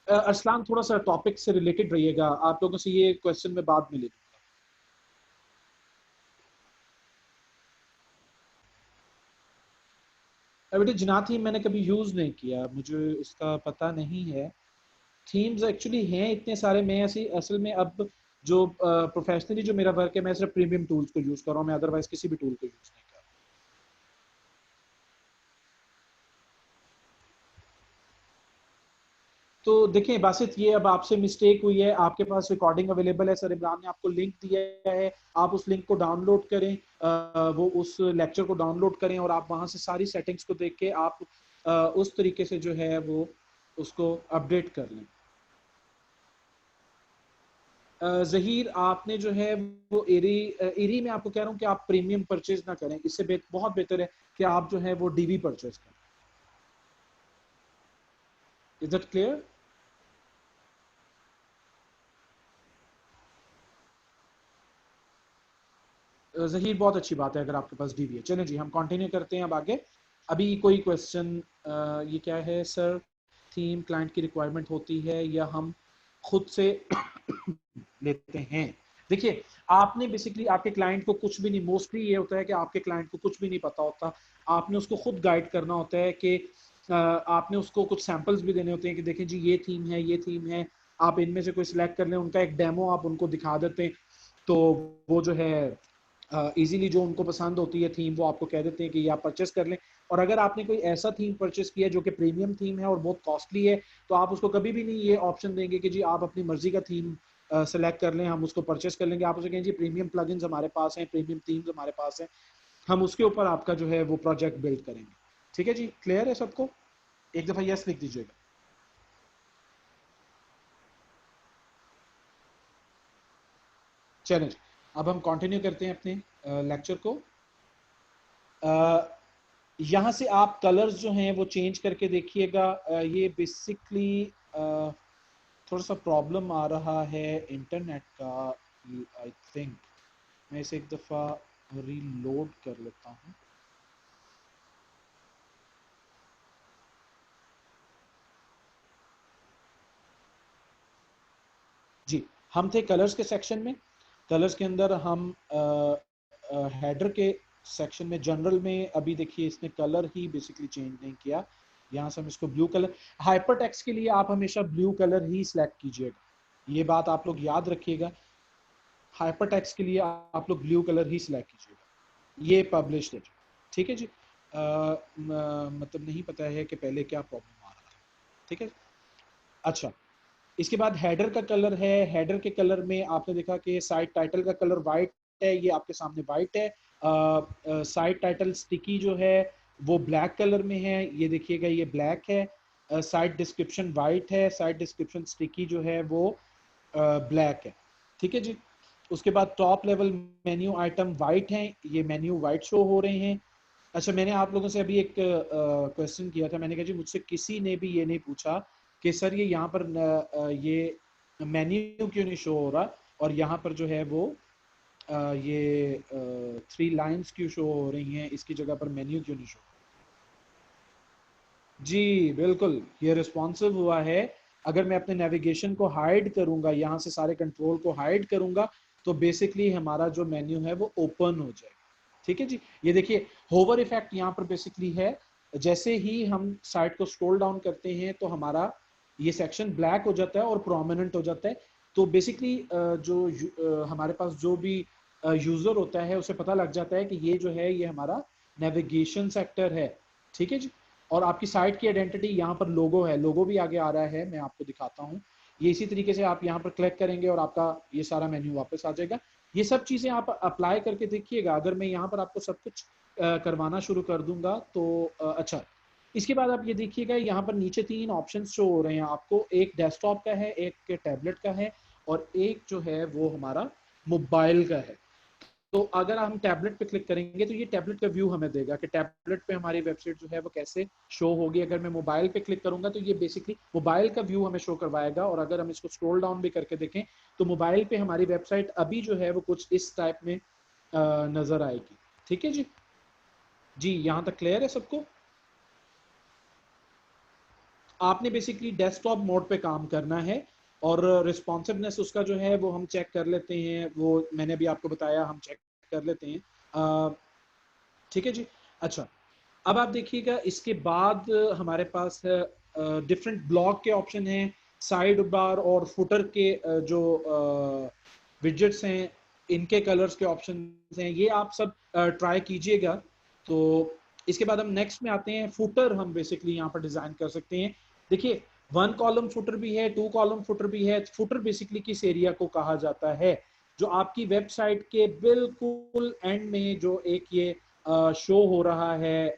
अरसलान, थोड़ा सा टॉपिक से रिलेटेड रहिएगा, आप लोगों से ये क्वेश्चन में बाद में ले लूंगा। बेटे जनाथी मैंने कभी यूज नहीं किया, मुझे इसका पता नहीं है। थीम्स एक्चुअली हैं इतने सारे, मैं ऐसी असल में अब जो प्रोफेशनली जो मेरा वर्क है, मैं सिर्फ प्रीमियम टूल्स को यूज कर रहा हूँ, मैं अदरवाइज किसी भी टूल को यूज नहीं कर रहा। तो देखें बासित, ये अब आपसे मिस्टेक हुई है, आपके पास रिकॉर्डिंग अवेलेबल है, सर इमरान ने आपको लिंक दिया है, आप उस लिंक को डाउनलोड करें, वो उस लेक्चर को डाउनलोड करें, और आप वहां से सारी सेटिंग्स को देख के आप उस तरीके से जो है वो उसको अपडेट कर लें। जहीर, आपने जो है वो एरी में आपको कह रहा हूँ कि आप प्रीमियम परचेज ना करें, इससे बहुत बेहतर है कि आप जो है वो डीवी परचेज करें। Is that clear? जहीर बहुत अच्छी बात है अगर आपके पास डीवी है। चलें जी हम कंटिन्यू करते हैं अब आगे। अभी कोई क्वेश्चन, ये क्या है सर, थीम क्लाइंट की रिक्वायरमेंट होती है या हम खुद से लेते हैं? देखिए आपने बेसिकली आपके क्लाइंट को कुछ भी नहीं, मोस्टली ये होता है कि आपके क्लाइंट को कुछ भी नहीं पता होता, आपने उसको खुद गाइड करना होता है कि आपने उसको कुछ सैंपल्स भी देने होते हैं कि देखें जी ये थीम है, ये थीम है, आप इनमें से कोई सिलेक्ट कर लें, उनका एक डेमो आप उनको दिखा देते हैं, तो वो जो है इजीली जो उनको पसंद होती है थीम वो आपको कह देते हैं कि ये आप परचेस कर लें। और अगर आपने कोई ऐसा थीम परचेस किया जो कि प्रीमियम थीम है और बहुत कॉस्टली है, तो आप उसको कभी भी नहीं ये ऑप्शन देंगे कि जी आप अपनी मर्जी का थीम सेलेक्ट कर लें, हम उसको परचेस कर लेंगे। आप उसे कहें जी प्रीमियम प्लगइन्स हमारे पास हैं, प्रीमियम थीम्स हमारे पास हैं, हम उसके ऊपर आपका जो है वो प्रोजेक्ट बिल्ड करेंगे। ठीक है जी, क्लियर है सबको? एक दफा यस लिख दीजिएगा। चलें अब हम कंटिन्यू करते हैं अपने लेक्चर को। यहाँ से आप कलर्स जो हैं वो चेंज करके देखिएगा। ये बेसिकली थोड़ा सा प्रॉब्लम आ रहा है इंटरनेट का, आई थिंक मैं इसे एक दफ़ा रीलोड कर लेता हूँ। जी हम थे कलर्स के सेक्शन में। कलर्स के अंदर हम हेडर के सेक्शन में जनरल में, अभी देखिए इसने कलर ही बेसिकली चेंज नहीं किया। यहाँ से हम इसको ब्लू कलर, हाइपर टेक्स्ट के लिए आप हमेशा ब्लू कलर ही सिलेक्ट कीजिएगा, ये बात आप लोग याद रखिएगा। हाइपर टेक्स्ट के लिए आप लोग ब्लू कलर ही सिलेक्ट कीजिएगा। ये पब्लिश है, ठीक है जी। मतलब नहीं पता है कि पहले क्या प्रॉब्लम आ रहा है, ठीक है। अच्छा इसके बाद हेडर का कलर है। हेडर के कलर में आपने देखा कि साइड टाइटल का कलर वाइट है, ये आपके सामने वाइट है। साइड टाइटल स्टिकी जो है वो ब्लैक कलर में है, ये देखिएगा ये ब्लैक है। साइड डिस्क्रिप्शन वाइट है, साइड डिस्क्रिप्शन स्टिकी जो है वो ब्लैक है, ठीक है जी। उसके बाद top level menu item white हैं, ये मेन्यू वाइट शो हो रहे हैं। अच्छा मैंने आप लोगों से अभी एक क्वेश्चन किया था, मैंने कहा जी मुझसे किसी ने भी ये नहीं पूछा कि सर ये यहाँ पर ये मेन्यू क्यों नहीं शो हो रहा और यहाँ पर जो है वो ये 3 लाइंस क्यों शो हो रही हैं, इसकी जगह पर मेन्यू क्यों नहीं शो। जी बिल्कुल ये रिस्पॉन्सिव हुआ है। अगर मैं अपने नेविगेशन को हाइड करूंगा, यहाँ से सारे कंट्रोल को हाइड करूंगा, तो बेसिकली हमारा जो मेन्यू है वो ओपन हो जाएगा, ठीक है जी। ये देखिए होवर इफेक्ट यहाँ पर बेसिकली है, जैसे ही हम साइट को स्क्रॉल डाउन करते हैं तो हमारा ये सेक्शन ब्लैक हो जाता है और प्रोमिनेंट हो जाता है। तो बेसिकली जो हमारे पास जो भी यूजर होता है उसे पता लग जाता है कि ये जो है ये हमारा नेविगेशन सेक्टर है, ठीक है जी। और आपकी साइट की आइडेंटिटी यहाँ पर लोगो है, लोगो भी आगे आ रहा है, मैं आपको दिखाता हूँ। ये इसी तरीके से आप यहाँ पर क्लिक करेंगे और आपका ये सारा मेन्यू वापस आ जाएगा। ये सब चीजें आप अप्लाई करके देखिएगा। अगर मैं यहाँ पर आपको सब कुछ करवाना शुरू कर दूंगा तो अच्छा इसके बाद आप ये देखिएगा यहाँ पर नीचे 3 ऑप्शन शो हो रहे हैं आपको, एक डेस्कटॉप का है, एक टैबलेट का है और एक जो है वो हमारा मोबाइल का है। तो अगर हम टैबलेट पे क्लिक करेंगे तो ये टैबलेट का व्यू हमें देगा कि टैबलेट पे हमारी वेबसाइट जो है वो कैसे शो होगी। अगर मैं मोबाइल पे क्लिक करूंगा तो ये बेसिकली मोबाइल का व्यू हमें शो करवाएगा। और अगर हम इसको स्क्रॉल डाउन भी करके देखें तो मोबाइल पे हमारी वेबसाइट अभी जो है वो कुछ इस टाइप में नजर आएगी, ठीक है जी। जी यहाँ तक क्लियर है सबको? आपने बेसिकली डेस्कटॉप मोड पे काम करना है और रिस्पॉन्सिवनेस उसका जो है वो हम चेक कर लेते हैं, वो मैंने भी आपको बताया हम चेक कर लेते हैं, ठीक है जी। अच्छा अब आप देखिएगा इसके बाद हमारे पास है डिफरेंट ब्लॉक के ऑप्शन हैं, साइड बार और फुटर के जो विजेट्स हैं इनके कलर्स के ऑप्शन हैं, ये आप सब ट्राई कीजिएगा। तो इसके बाद हम नेक्स्ट में आते हैं, फुटर हम बेसिकली यहाँ पर डिजाइन कर सकते हैं। देखिए 1 कॉलम फुटर भी है, 2 कॉलम फुटर भी है। फुटर बेसिकली किस एरिया को कहा जाता है, जो आपकी वेबसाइट के बिल्कुल एंड में जो एक ये शो हो रहा है,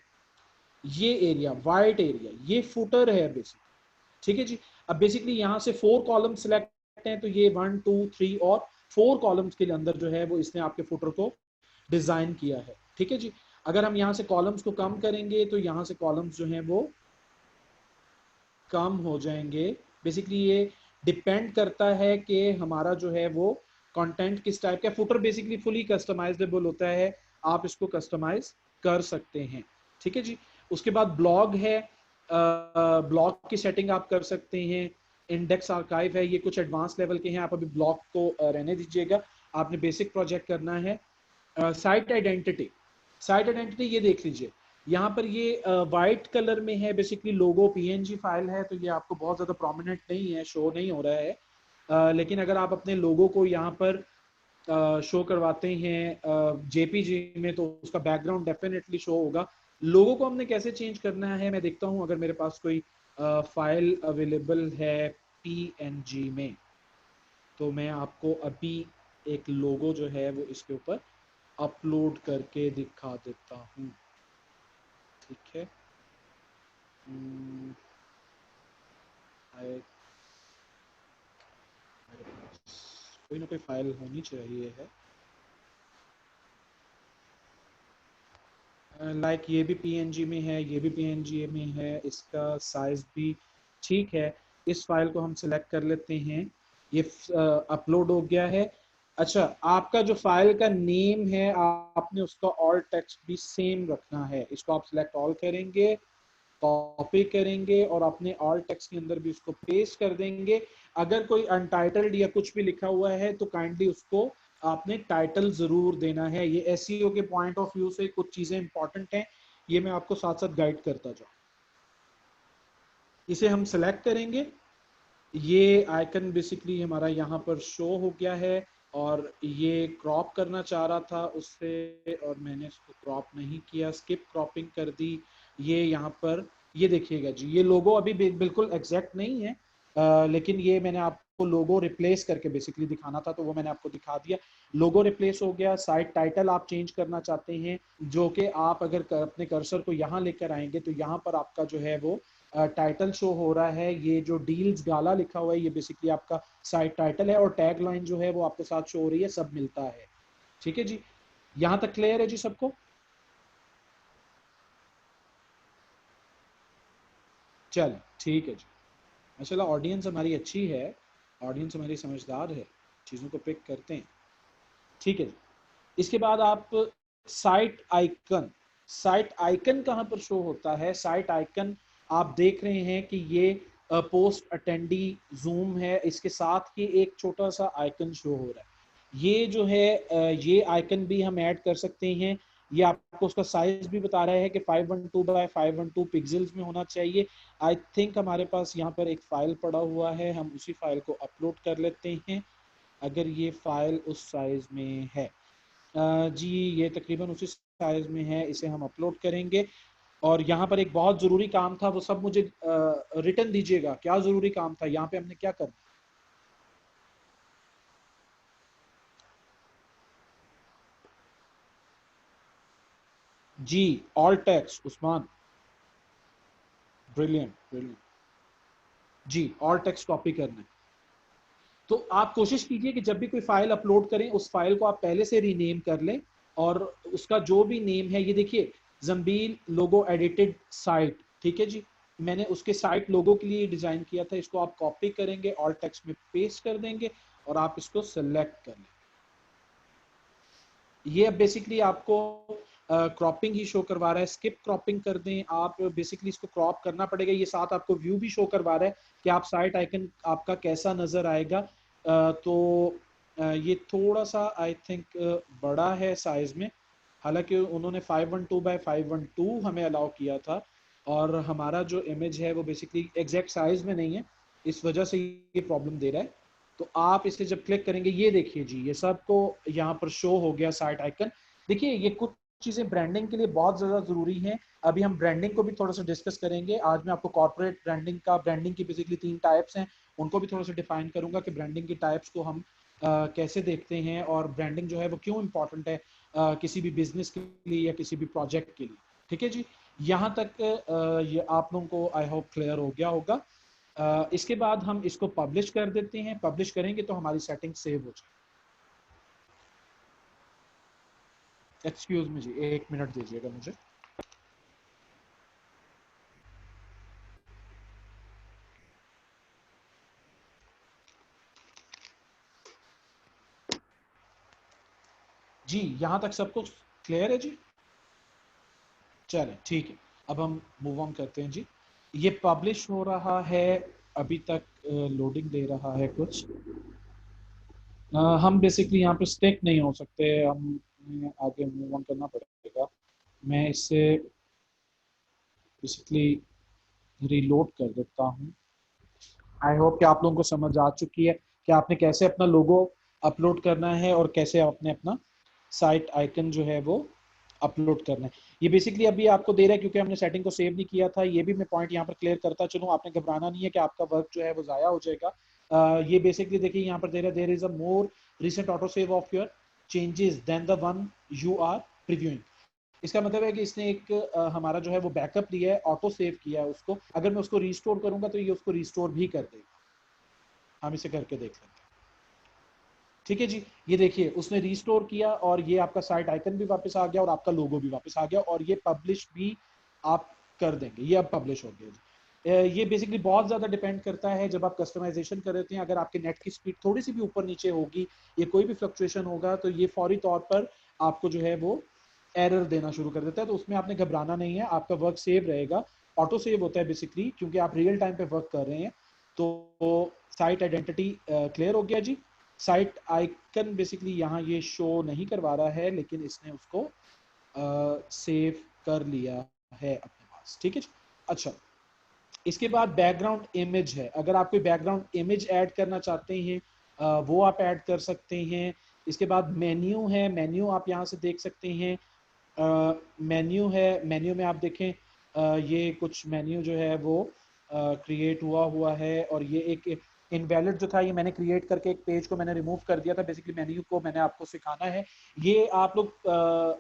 ये एरिया वाइट एरिया ये फुटर है बेसिकली, ठीक है जी। अब बेसिकली यहाँ से 4 कॉलम सिलेक्ट हैं, तो ये 1 2 3 और 4 कॉलम्स के अंदर जो है वो इसने आपके फुटर को डिजाइन किया है, ठीक है जी। अगर हम यहाँ से कॉलम्स को कम करेंगे तो यहाँ से कॉलम्स जो हैं वो कम हो जाएंगे। बेसिकली ये डिपेंड करता है कि हमारा जो है वो कंटेंट किस टाइप का। फुटर बेसिकली फुली कस्टमाइजेबल होता है, आप इसको कस्टमाइज कर सकते हैं, ठीक है जी। उसके बाद ब्लॉग है, ब्लॉग की सेटिंग आप कर सकते हैं। इंडेक्स आर्काइव है, ये कुछ एडवांस लेवल के हैं, आप अभी ब्लॉग को रहने दीजिएगा, आपने बेसिक प्रोजेक्ट करना है। साइट आइडेंटिटी, साइट आइडेंटिटी ये देख लीजिए, यहाँ पर ये वाइट कलर में है, बेसिकली लोगो पीएनजी फाइल है, तो ये आपको बहुत ज़्यादा प्रोमिनेंट नहीं है, शो नहीं हो रहा है। लेकिन अगर आप अपने लोगो को यहाँ पर शो करवाते हैं जेपीजी में, तो उसका बैकग्राउंड डेफिनेटली शो होगा। लोगो को हमने कैसे चेंज करना है, मैं देखता हूँ अगर मेरे पास कोई फाइल अवेलेबल है पीएनजी में, तो मैं आपको अभी एक लोगो जो है वो इसके ऊपर अपलोड करके दिखा देता हूँ, ठीक है। कोई ना कोई फाइल होनी चाहिए है, लाइक ये भी पीएनजी में है, ये भी पीएनजी में है, इसका साइज भी ठीक है। इस फाइल को हम सिलेक्ट कर लेते हैं, ये अपलोड हो गया है। अच्छा, आपका जो फाइल का नेम है, आपने उसका ऑल टेक्स्ट भी सेम रखना है, इसको आप सिलेक्ट ऑल करेंगे, कॉपी करेंगे और अपने ऑल टेक्स्ट के अंदर भी उसको पेस्ट कर देंगे। अगर कोई अनटाइटल्ड या कुछ भी लिखा हुआ है तो काइंडली उसको आपने टाइटल जरूर देना है। ये एसईओ के पॉइंट ऑफ व्यू से कुछ चीजें इंपॉर्टेंट हैं, ये मैं आपको साथ साथ गाइड करता जाऊं। इसे हम सेलेक्ट करेंगे, ये आइकन बेसिकली हमारा यहाँ पर शो हो गया है, और ये क्रॉप करना चाह रहा था उससे, और मैंने इसको क्रॉप नहीं किया, स्किप क्रॉपिंग कर दी। ये यहाँ पर ये देखिएगा जी, ये लोगो अभी बिल्कुल एग्जैक्ट नहीं है, लेकिन ये मैंने आपको लोगो रिप्लेस करके बेसिकली दिखाना था, तो वो मैंने आपको दिखा दिया। लोगो रिप्लेस हो गया। साइट टाइटल आप चेंज करना चाहते हैं, जो कि आप अगर अपने कर्सर को यहाँ लेकर आएंगे तो यहाँ पर आपका जो है वो टाइटल शो हो रहा है। ये जो डील्स गाला लिखा हुआ है, ये बेसिकली आपका साइट टाइटल है, और टैग लाइन जो है वो आपके साथ शो हो रही है, सब मिलता है, ठीक है जी। यहां तक क्लियर है जी सबको? चल ठीक है जी, माशाल्लाह ऑडियंस हमारी अच्छी है, ऑडियंस हमारी समझदार है, चीज़ों को पिक करते हैं, ठीक है जी। इसके बाद आप साइट आइकन, साइट आइकन कहां पर शो होता है? साइट आइकन आप देख रहे हैं कि ये पोस्ट अटेंडी जूम है, इसके साथ ही एक छोटा सा आइकन शो हो रहा है। ये जो है ये आइकन भी हम ऐड कर सकते हैं। ये आपको उसका साइज भी बता रहा है कि 512 बाय 512 पिक्सल्स में होना चाहिए। आई थिंक हमारे पास यहाँ पर एक फाइल पड़ा हुआ है, हम उसी फाइल को अपलोड कर लेते हैं, अगर ये फाइल उस साइज में है। जी ये तकरीबन उसी साइज में है, इसे हम अपलोड करेंगे। और यहाँ पर एक बहुत ज़रूरी काम था, वो सब मुझे रिटर्न दीजिएगा, क्या ज़रूरी काम था यहाँ पे, हमने क्या करना? जी all text Usman, brilliant brilliant जी, ऑल टेक्स्ट कॉपी करना है। तो आप कोशिश कीजिए कि जब भी कोई फाइल अपलोड करें, उस फाइल को आप पहले से रीनेम कर लें, और उसका जो भी नेम है, ये देखिए जंबील लोगो एडिटेड साइट, ठीक है जी, मैंने उसके साइट लोगो के लिए डिजाइन किया था। इसको आप कॉपी करेंगे, ऑल टेक्स्ट में पेस्ट कर देंगे, और आप इसको सेलेक्ट कर लें। ये अब बेसिकली आपको क्रॉपिंग ही शो करवा रहा है, स्किप क्रॉपिंग कर दें आप, बेसिकली इसको क्रॉप करना पड़ेगा। ये साथ आपको व्यू भी शो करवा रहा है कि आप साइट आइकन आपका कैसा नजर आएगा। तो ये थोड़ा सा आई थिंक बड़ा है साइज में, हालांकि उन्होंने 512 बाय 512 हमें अलाउ किया था, और हमारा जो इमेज है वो बेसिकली एग्जैक्ट साइज में नहीं है, इस वजह से ये प्रॉब्लम दे रहा है। तो आप इसे जब क्लिक करेंगे, ये देखिए जी, ये सबको यहाँ पर शो हो गया साइट आइकन। देखिए ये कुछ चीजें ब्रांडिंग के लिए बहुत ज्यादा जरूरी हैं। अभी हम ब्रांडिंग को भी थोड़ा सा डिस्कस करेंगे। आज मैं आपको कॉर्पोरेट ब्रांडिंग का, ब्रांडिंग की बेसिकली 3 टाइप्स हैं, उनको भी थोड़ा सा डिफाइन करूंगा कि ब्रांडिंग की टाइप्स को हम कैसे देखते हैं, और ब्रांडिंग जो है वो क्यों इंपॉर्टेंट है किसी भी बिजनेस के लिए या किसी भी प्रोजेक्ट के लिए, ठीक है जी। यहाँ तक ये आप लोगों को आई होप क्लियर हो गया होगा। इसके बाद हम इसको पब्लिश कर देते हैं, पब्लिश करेंगे तो हमारी सेटिंग सेव हो जाए। एक्सक्यूज मी जी, 1 मिनट दीजिएगा मुझे। जी यहाँ तक सबको क्लियर है जी? चलें ठीक है, अब हम मूव ऑन करते हैं जी। ये पब्लिश हो रहा है, अभी तक लोडिंग दे रहा है कुछ। हम बेसिकली यहाँ पे स्टेक नहीं हो सकते, हम आगे मूव ऑन करना पड़ेगा। मैं इससे बेसिकली रीलोड कर देता हूँ। आई होप कि आप लोगों को समझ आ चुकी है कि आपने कैसे अपना लोगो अपलोड करना है और कैसे आपने अपना साइट आइकन जो है वो अपलोड करना है। ये बेसिकली अभी आपको दे रहा है क्योंकि हमने सेटिंग को सेव नहीं किया था। ये भी मैं पॉइंट यहाँ पर क्लियर करता चलूँ, आपने घबराना नहीं है कि आपका वर्क जो है वो ज़ाया हो जाएगा। ये बेसिकली देखिए यहाँ पर दे रहा है, there is a more recent auto save of your changes than the one you are previewing. इसका मतलब है कि इसने एक हमारा जो है वो बैकअप लिया है, ऑटो सेव किया है उसको। अगर मैं उसको रिस्टोर करूंगा तो ये उसको रिस्टोर भी कर देगा। हम इसे करके देख लेंगे। ठीक है जी, ये देखिए उसने रिस्टोर किया और ये आपका साइट आइकन भी वापस आ गया और आपका लोगो भी वापस आ गया और ये पब्लिश भी आप कर देंगे। ये अब पब्लिश हो गया जी। ये बेसिकली बहुत ज़्यादा डिपेंड करता है जब आप कस्टमाइजेशन कर रहे हैं। अगर आपके नेट की स्पीड थोड़ी सी भी ऊपर नीचे होगी, ये कोई भी फ्लक्चुएशन होगा तो ये फौरी तौर पर आपको जो है वो एरर देना शुरू कर देता है। तो उसमें आपने घबराना नहीं है, आपका वर्क सेव रहेगा। ऑटो सेव होता है बेसिकली क्योंकि आप रियल टाइम पे वर्क कर रहे हैं। तो साइट आइडेंटिटी क्लियर हो गया जी। साइट आइकन बेसिकली यहाँ ये शो नहीं करवा रहा है, लेकिन इसने उसको सेव कर लिया है अपने पास। ठीक है जी। अच्छा, इसके बाद बैकग्राउंड इमेज है। अगर आप कोई बैकग्राउंड इमेज ऐड करना चाहते हैं वो आप ऐड कर सकते हैं। इसके बाद मेन्यू है, मेन्यू आप यहाँ से देख सकते हैं। मेन्यू है, मेन्यू में आप देखें ये कुछ मेन्यू जो है वो क्रिएट हुआ है और ये एक इनवैलिड जो था ये मैंने क्रिएट करके एक पेज को मैंने रिमूव कर दिया था। बेसिकली मेन्यू को मैंने आपको सिखाना है। ये आप लोग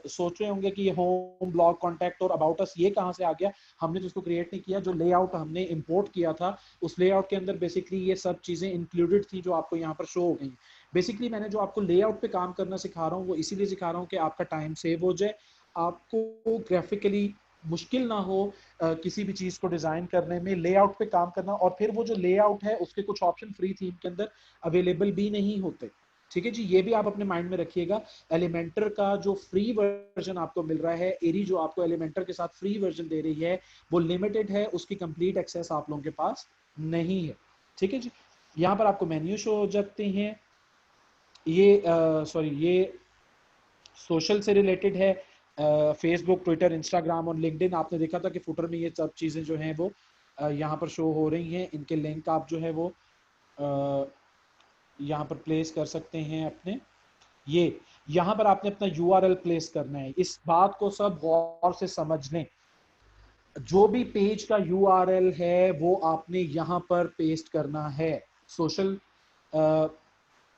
सोच रहे होंगे कि ये होम, ब्लॉग, कॉन्टैक्ट और अबाउट अस ये कहाँ से आ गया। हमने तो इसको क्रिएट नहीं किया, जो लेआउट हमने इंपोर्ट किया था उस लेआउट के अंदर बेसिकली ये सब चीज़ें इंक्लूडेड थी जो आपको यहाँ पर शो हो गई। बेसिकली मैंने जो आपको लेआउट पे काम करना सिखा रहा हूँ वो इसीलिए सिखा रहा हूँ कि आपका टाइम सेव हो जाए, आपको ग्राफिकली मुश्किल ना हो किसी भी चीज को डिजाइन करने में, लेआउट पे काम करना। और फिर वो जो लेआउट है उसके कुछ ऑप्शन फ्री थीम के अंदर अवेलेबल भी नहीं होते। ठीक है जी, ये भी आप अपने माइंड में रखिएगा। एलिमेंटर का जो फ्री वर्जन आपको मिल रहा है, एरी जो आपको एलिमेंटर के साथ फ्री वर्जन दे रही है वो लिमिटेड है, उसकी कंप्लीट एक्सेस आप लोगों के पास नहीं है। ठीक है जी, यहाँ पर आपको मेन्यू शो हो जाते हैं। ये सॉरी ये सोशल से रिलेटेड है, फेसबुक, ट्विटर, इंस्टाग्राम और लिंक्डइन। आपने देखा था कि फुटर में ये सब चीज़ें जो हैं वो यहाँ पर शो हो रही हैं। इनके लिंक आप जो है वो यहाँ पर प्लेस कर सकते हैं अपने। ये यहाँ पर आपने अपना यूआरएल प्लेस करना है। इस बात को सब गौर से समझ लें, जो भी पेज का यूआरएल है वो आपने यहाँ पर पेस्ट करना है। सोशल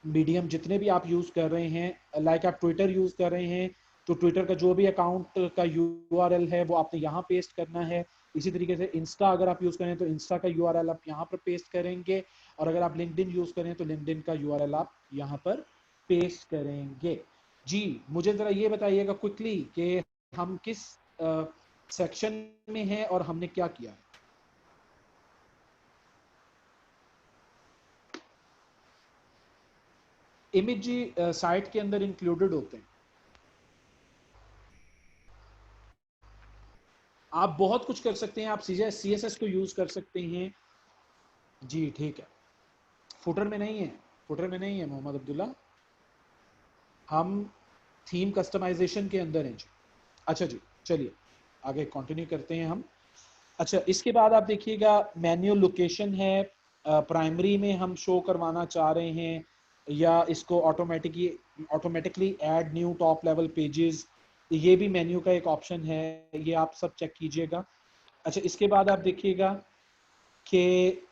मीडियम जितने भी आप यूज कर रहे हैं, लाइक आप ट्विटर यूज कर रहे हैं तो ट्विटर का जो भी अकाउंट का यूआरएल है वो आपने यहाँ पेस्ट करना है। इसी तरीके से इंस्टा अगर आप यूज करें तो इंस्टा का यूआरएल आप यहाँ पर पेस्ट करेंगे और अगर आप लिंक्डइन यूज करें तो लिंक्डइन का यूआरएल आप यहाँ पर पेस्ट करेंगे। जी मुझे जरा ये बताइएगा क्विकली कि हम किस सेक्शन में हैं और हमने क्या किया है। इमेज साइट के अंदर इंक्लूडेड होते हैं। आप बहुत कुछ कर सकते हैं, आप CSS को यूज कर सकते हैं। जी ठीक है, फुटर में नहीं है, फुटर में नहीं है मोहम्मद अब्दुल्ला, हम थीम कस्टमाइजेशन के अंदर हैं जी। अच्छा जी, चलिए आगे कंटिन्यू करते हैं हम। अच्छा, इसके बाद आप देखिएगा मैन्युअल लोकेशन है। प्राइमरी में हम शो करवाना चाह रहे हैं या इसको automatically add new top level pages, ये भी मेन्यू का एक ऑप्शन है, ये आप सब चेक कीजिएगा। अच्छा, इसके बाद आप देखिएगा कि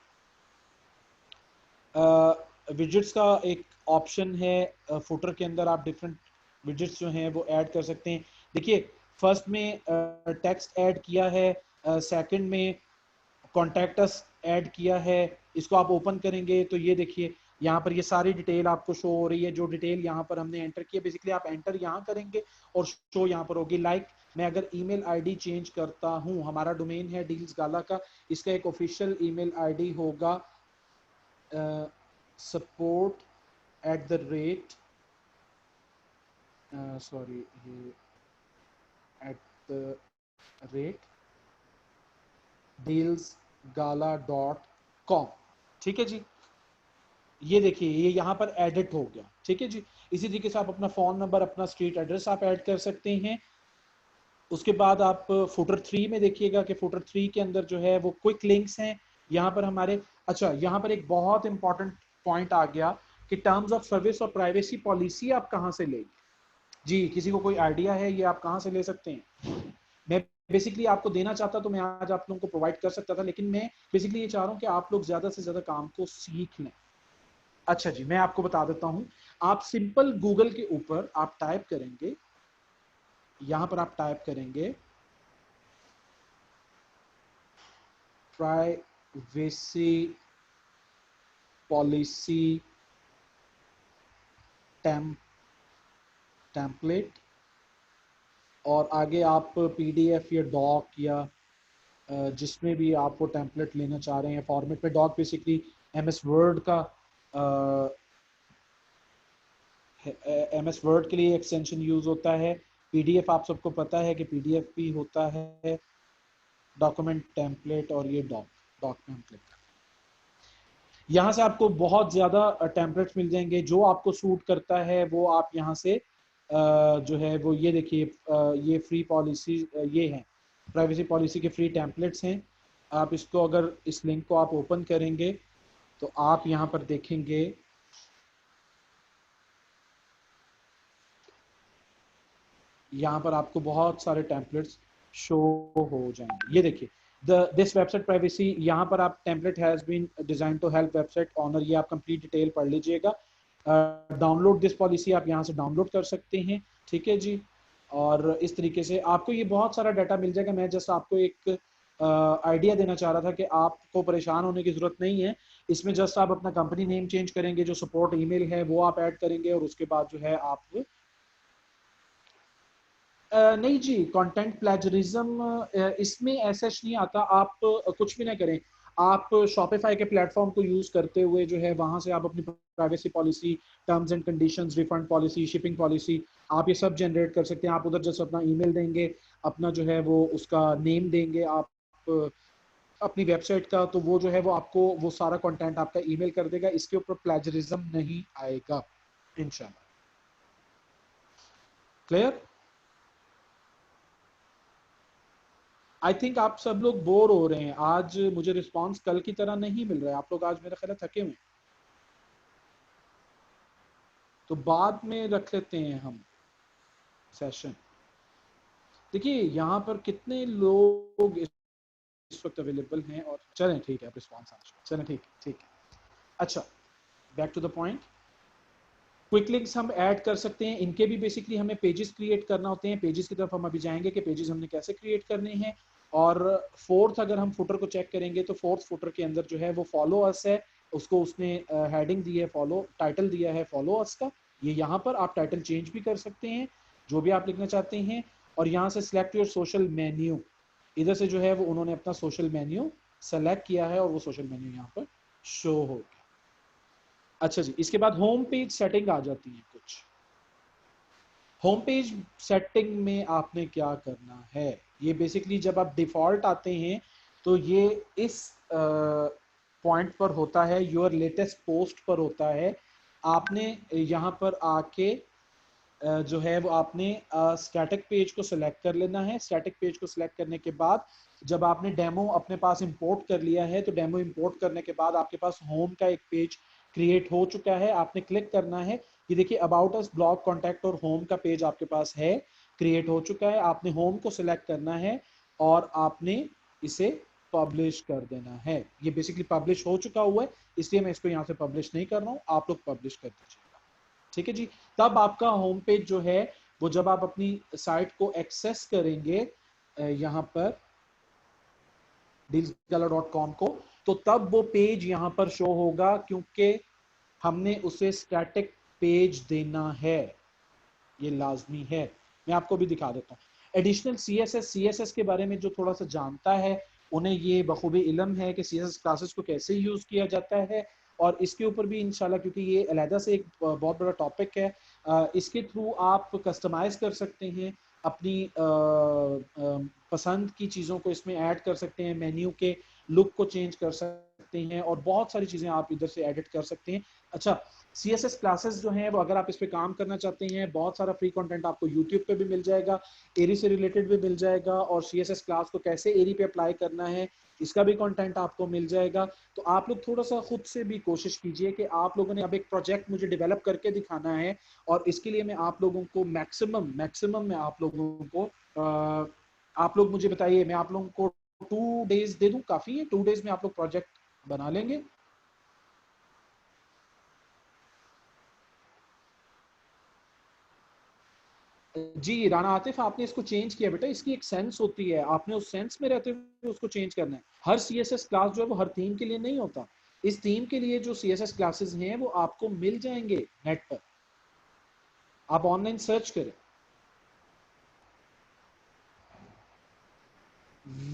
विजेट्स का एक ऑप्शन है। फुटर के अंदर आप डिफरेंट विजेट्स जो हैं वो ऐड कर सकते हैं। देखिए फर्स्ट में टेक्स्ट ऐड किया है, सेकंड में कॉन्टैक्ट अस ऐड किया है। इसको आप ओपन करेंगे तो ये देखिए यहाँ पर ये सारी डिटेल आपको शो हो रही है। जो डिटेल यहाँ पर हमने एंटर किया, बेसिकली आप एंटर यहाँ करेंगे और शो यहाँ पर होगी। लाइक मैं अगर ईमेल आईडी चेंज करता हूँ, हमारा डोमेन है डील्स गाला का, इसका एक ऑफिशियल ईमेल आईडी होगा support@, सॉरी, ये @dealsgala.com, ठीक है जी। ये देखिए ये यहाँ पर एडिट हो गया, ठीक है जी। इसी तरीके से आप अपना फोन नंबर, अपना स्ट्रीट एड्रेस आप ऐड कर सकते हैं। उसके बाद आप फुटर 3 में देखिएगा कि फुटर 3 के अंदर जो है वो क्विक लिंक्स हैं यहाँ पर हमारे। अच्छा, यहाँ पर एक बहुत इंपॉर्टेंट पॉइंट आ गया कि टर्म्स ऑफ सर्विस और प्राइवेसी पॉलिसी आप कहाँ से लेंगे। जी, किसी को कोई आइडिया है ये आप कहाँ से ले सकते हैं? मैं बेसिकली आपको देना चाहता तो मैं आज आप लोगों को प्रोवाइड कर सकता था, लेकिन मैं बेसिकली ये चाह रहा हूँ कि आप लोग ज्यादा से ज्यादा काम को सीख लें। अच्छा जी, मैं आपको बता देता हूँ। आप सिंपल गूगल के ऊपर आप टाइप करेंगे, यहां पर आप टाइप करेंगे प्राइवेसी पॉलिसी टेम्पलेट, और आगे आप पीडीएफ या डॉक या जिसमें भी आप वो टेम्पलेट लेना चाह रहे हैं फॉर्मेट में। डॉक बेसिकली एमएस वर्ड का, एमएस वर्ड के लिए एक्सटेंशन यूज होता है। पीडीएफ आप सबको पता है कि पीडीएफ भी होता है, डॉक्यूमेंट टेम्पलेट, और ये डॉक टेम्पलेट। यहाँ से आपको बहुत ज्यादा टेम्पलेट्स मिल जाएंगे, जो आपको सूट करता है वो आप यहाँ से जो है वो ये देखिए, ये फ्री पॉलिसी, ये है प्राइवेसी पॉलिसी के फ्री टेम्पलेट्स हैं। आप इसको, अगर इस लिंक को आप ओपन करेंगे तो आप यहाँ पर देखेंगे यहाँ पर आपको बहुत सारे टेम्पलेट्स शो हो जाएंगे। ये देखिए दिस वेबसाइट प्राइवेसी, यहाँ पर आप template has been design to help website owner, ये आप कंप्लीट डिटेल पढ़ लीजिएगा। डाउनलोड दिस पॉलिसी आप यहाँ से डाउनलोड कर सकते हैं, ठीक है जी। और इस तरीके से आपको ये बहुत सारा डाटा मिल जाएगा। मैं जस्ट आपको एक आइडिया देना चाह रहा था कि आपको परेशान होने की जरूरत नहीं है। इसमें जस्ट आप अपना कंपनी नेम चेंज करेंगे, जो सपोर्ट ईमेल है वो आप ऐड करेंगे, और उसके बाद जो है आप नहीं जी, कंटेंट प्लेजरिज्म इसमें ऐसा नहीं आता। आप कुछ भी ना करें, आप शॉपिफाई के प्लेटफॉर्म को यूज करते हुए जो है वहां से आप अपनी privacy policy, terms and conditions, refund policy, shipping policy, आप ये सब जनरेट कर सकते हैं। आप उधर जस्ट अपना ईमेल देंगे, अपना जो है वो उसका नेम देंगे आप अपनी वेबसाइट का, तो वो जो है वो आपको वो सारा कंटेंट आपका ईमेल कर देगा। इसके ऊपर प्लेजरिज्म नहीं आएगा इंशाल्लाह। क्लियर? आई थिंक आप सब लोग बोर हो रहे हैं आज, मुझे रिस्पांस कल की तरह नहीं मिल रहा है। आप लोग आज मेरा ख्याल है थके हुए, तो बाद में रख लेते हैं हम सेशन। देखिए यहाँ पर कितने लोग इस वक्त अवेलेबल हैं, और चलें ठीक है, आप रिस्पांस आना, चलें ठीक ठीक है। अच्छा, back to the point. Quick links हम ऐड कर सकते हैं, इनके भी बेसिकली हमें पेजेस क्रिएट करना होते हैं। पेजेस की तरफ हम अभी जाएंगे कि पेजेस हमने कैसे क्रिएट करने हैं। और फोर्थ, अगर हम फुटर को चेक करेंगे तो फोर्थ फुटर के अंदर जो है वो फॉलो अस है, उसको उसने हेडिंग दी है फॉलो, टाइटल दिया है फॉलो अस का। ये यहाँ पर आप टाइटल चेंज भी कर सकते हैं, जो भी आप लिखना चाहते हैं। और यहाँ से सिलेक्ट योर सोशल मेन्यू, इधर से जो है वो उन्होंने अपना सोशल मेन्यू सेलेक्ट किया है, और वो सोशल मेन्यू यहाँ पर शो हो गया। अच्छा जी, इसके बाद होम पेज सेटिंग आ जाती है कुछ। होम पेज सेटिंग में आपने क्या करना है, ये बेसिकली जब आप डिफॉल्ट आते हैं तो ये इस पॉइंट पर होता है, योर लेटेस्ट पोस्ट पर होता है। आपने यहाँ पर आके जो है वो आपने स्टैटिक पेज को सिलेक्ट कर लेना है। स्टैटिक पेज को सिलेक्ट करने के बाद जब आपने डेमो अपने पास इंपोर्ट कर लिया है, तो डेमो इंपोर्ट करने के बाद आपके पास होम का एक पेज क्रिएट हो चुका है। आपने क्लिक करना है, ये देखिए अबाउट अस, ब्लॉग, कॉन्टैक्ट और होम का पेज आपके पास है, क्रिएट हो चुका है। आपने होम को सिलेक्ट करना है और आपने इसे पब्लिश कर देना है। ये बेसिकली पब्लिश हो चुका हुआ है, इसलिए मैं इसको यहाँ से पब्लिश नहीं कर रहा हूँ, आप लोग पब्लिश कर दीजिएगा, ठीक है जी। तब आपका होम पेज जो है वो जब आप अपनी साइट को एक्सेस करेंगे यहाँ पर dealsgala.com को, तो तब वो पेज यहाँ पर शो होगा, क्योंकि हमने उसे स्टैटिक पेज देना है, ये लाजमी है। मैं आपको भी दिखा देता हूँ एडिशनल सीएसएस के बारे में। जो थोड़ा सा जानता है उन्हें ये बखूबी इल्म है कि सीएसएस क्लासेस को कैसे यूज किया जाता है, और इसके ऊपर भी इंशाल्लाह, क्योंकि ये अलहदा से एक बहुत बड़ा टॉपिक है, इसके थ्रू आप कस्टमाइज कर सकते हैं, अपनी पसंद की चीज़ों को इसमें ऐड कर सकते हैं, मेन्यू के लुक को चेंज कर सकते हैं और बहुत सारी चीज़ें आप इधर से एडिट कर सकते हैं। अच्छा, CSS क्लासेस जो हैं वो अगर आप इस पे काम करना चाहते हैं, बहुत सारा फ्री कंटेंट आपको YouTube पे भी मिल जाएगा, एरी से रिलेटेड भी मिल जाएगा, और CSS क्लास को कैसे एरी पे अप्लाई करना है इसका भी कंटेंट आपको मिल जाएगा। तो आप लोग थोड़ा सा खुद से भी कोशिश कीजिए कि आप लोगों ने अब एक प्रोजेक्ट मुझे डेवलप करके दिखाना है, और इसके लिए मैं आप लोगों को मैक्सिमम में आप लोगों को आप लोग मुझे बताइए, मैं आप लोगों को 2 डेज दे दूं, काफी है? 2 डेज में आप लोग प्रोजेक्ट बना लेंगे? जी राना आतिफ, आपने इसको चेंज किया बेटा, इसकी एक सेंस होती है, आपने उस सेंस में रहते हुए उसको चेंज करना है। हर CSS क्लास जो है वो हर थीम के लिए नहीं होता। इस थीम के लिए जो CSS क्लासेस हैं वो आपको मिल जाएंगे नेट पर, आप ऑनलाइन सर्च करें।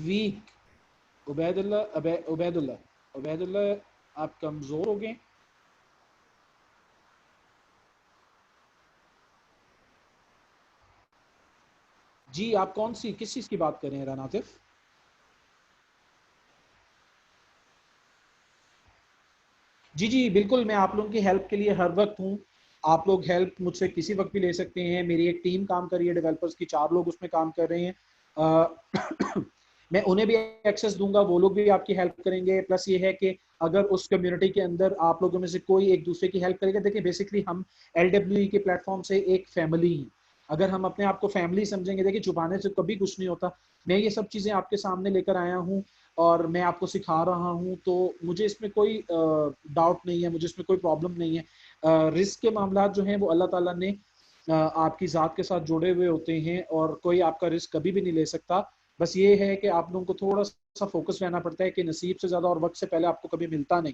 वीक उबैदुल्ला आप कमजोर हो गए। जी आप किस चीज की बात कर रहे हैं राना आतिफ? जी जी बिल्कुल, मैं आप लोगों की हेल्प के लिए हर वक्त हूँ। आप लोग हेल्प मुझसे किसी वक्त भी ले सकते हैं। मेरी एक टीम काम कर रही है डेवलपर्स की, 4 लोग उसमें काम कर रहे हैं। मैं उन्हें भी एक्सेस दूंगा, वो लोग भी आपकी हेल्प करेंगे। प्लस ये है कि अगर उस कम्युनिटी के अंदर आप लोगों में से कोई एक दूसरे की हेल्प करेगा, देखिए बेसिकली हम LWE के प्लेटफॉर्म से एक फैमिली हैं। अगर हम अपने आप को फैमिली समझेंगे, देखिए छुपाने से कभी कुछ नहीं होता। मैं ये सब चीज़ें आपके सामने लेकर आया हूँ और मैं आपको सिखा रहा हूँ, तो मुझे इसमें कोई डाउट नहीं है, मुझे इसमें कोई प्रॉब्लम नहीं है। रिस्क के मामला जो हैं वो अल्लाह ताला ने आपकी ज़ात के साथ जुड़े हुए होते हैं, और कोई आपका रिस्क कभी भी नहीं ले सकता। बस ये है कि आप लोगों को थोड़ा सा फोकस रहना पड़ता है कि नसीब से ज़्यादा और वक्त से पहले आपको कभी मिलता नहीं।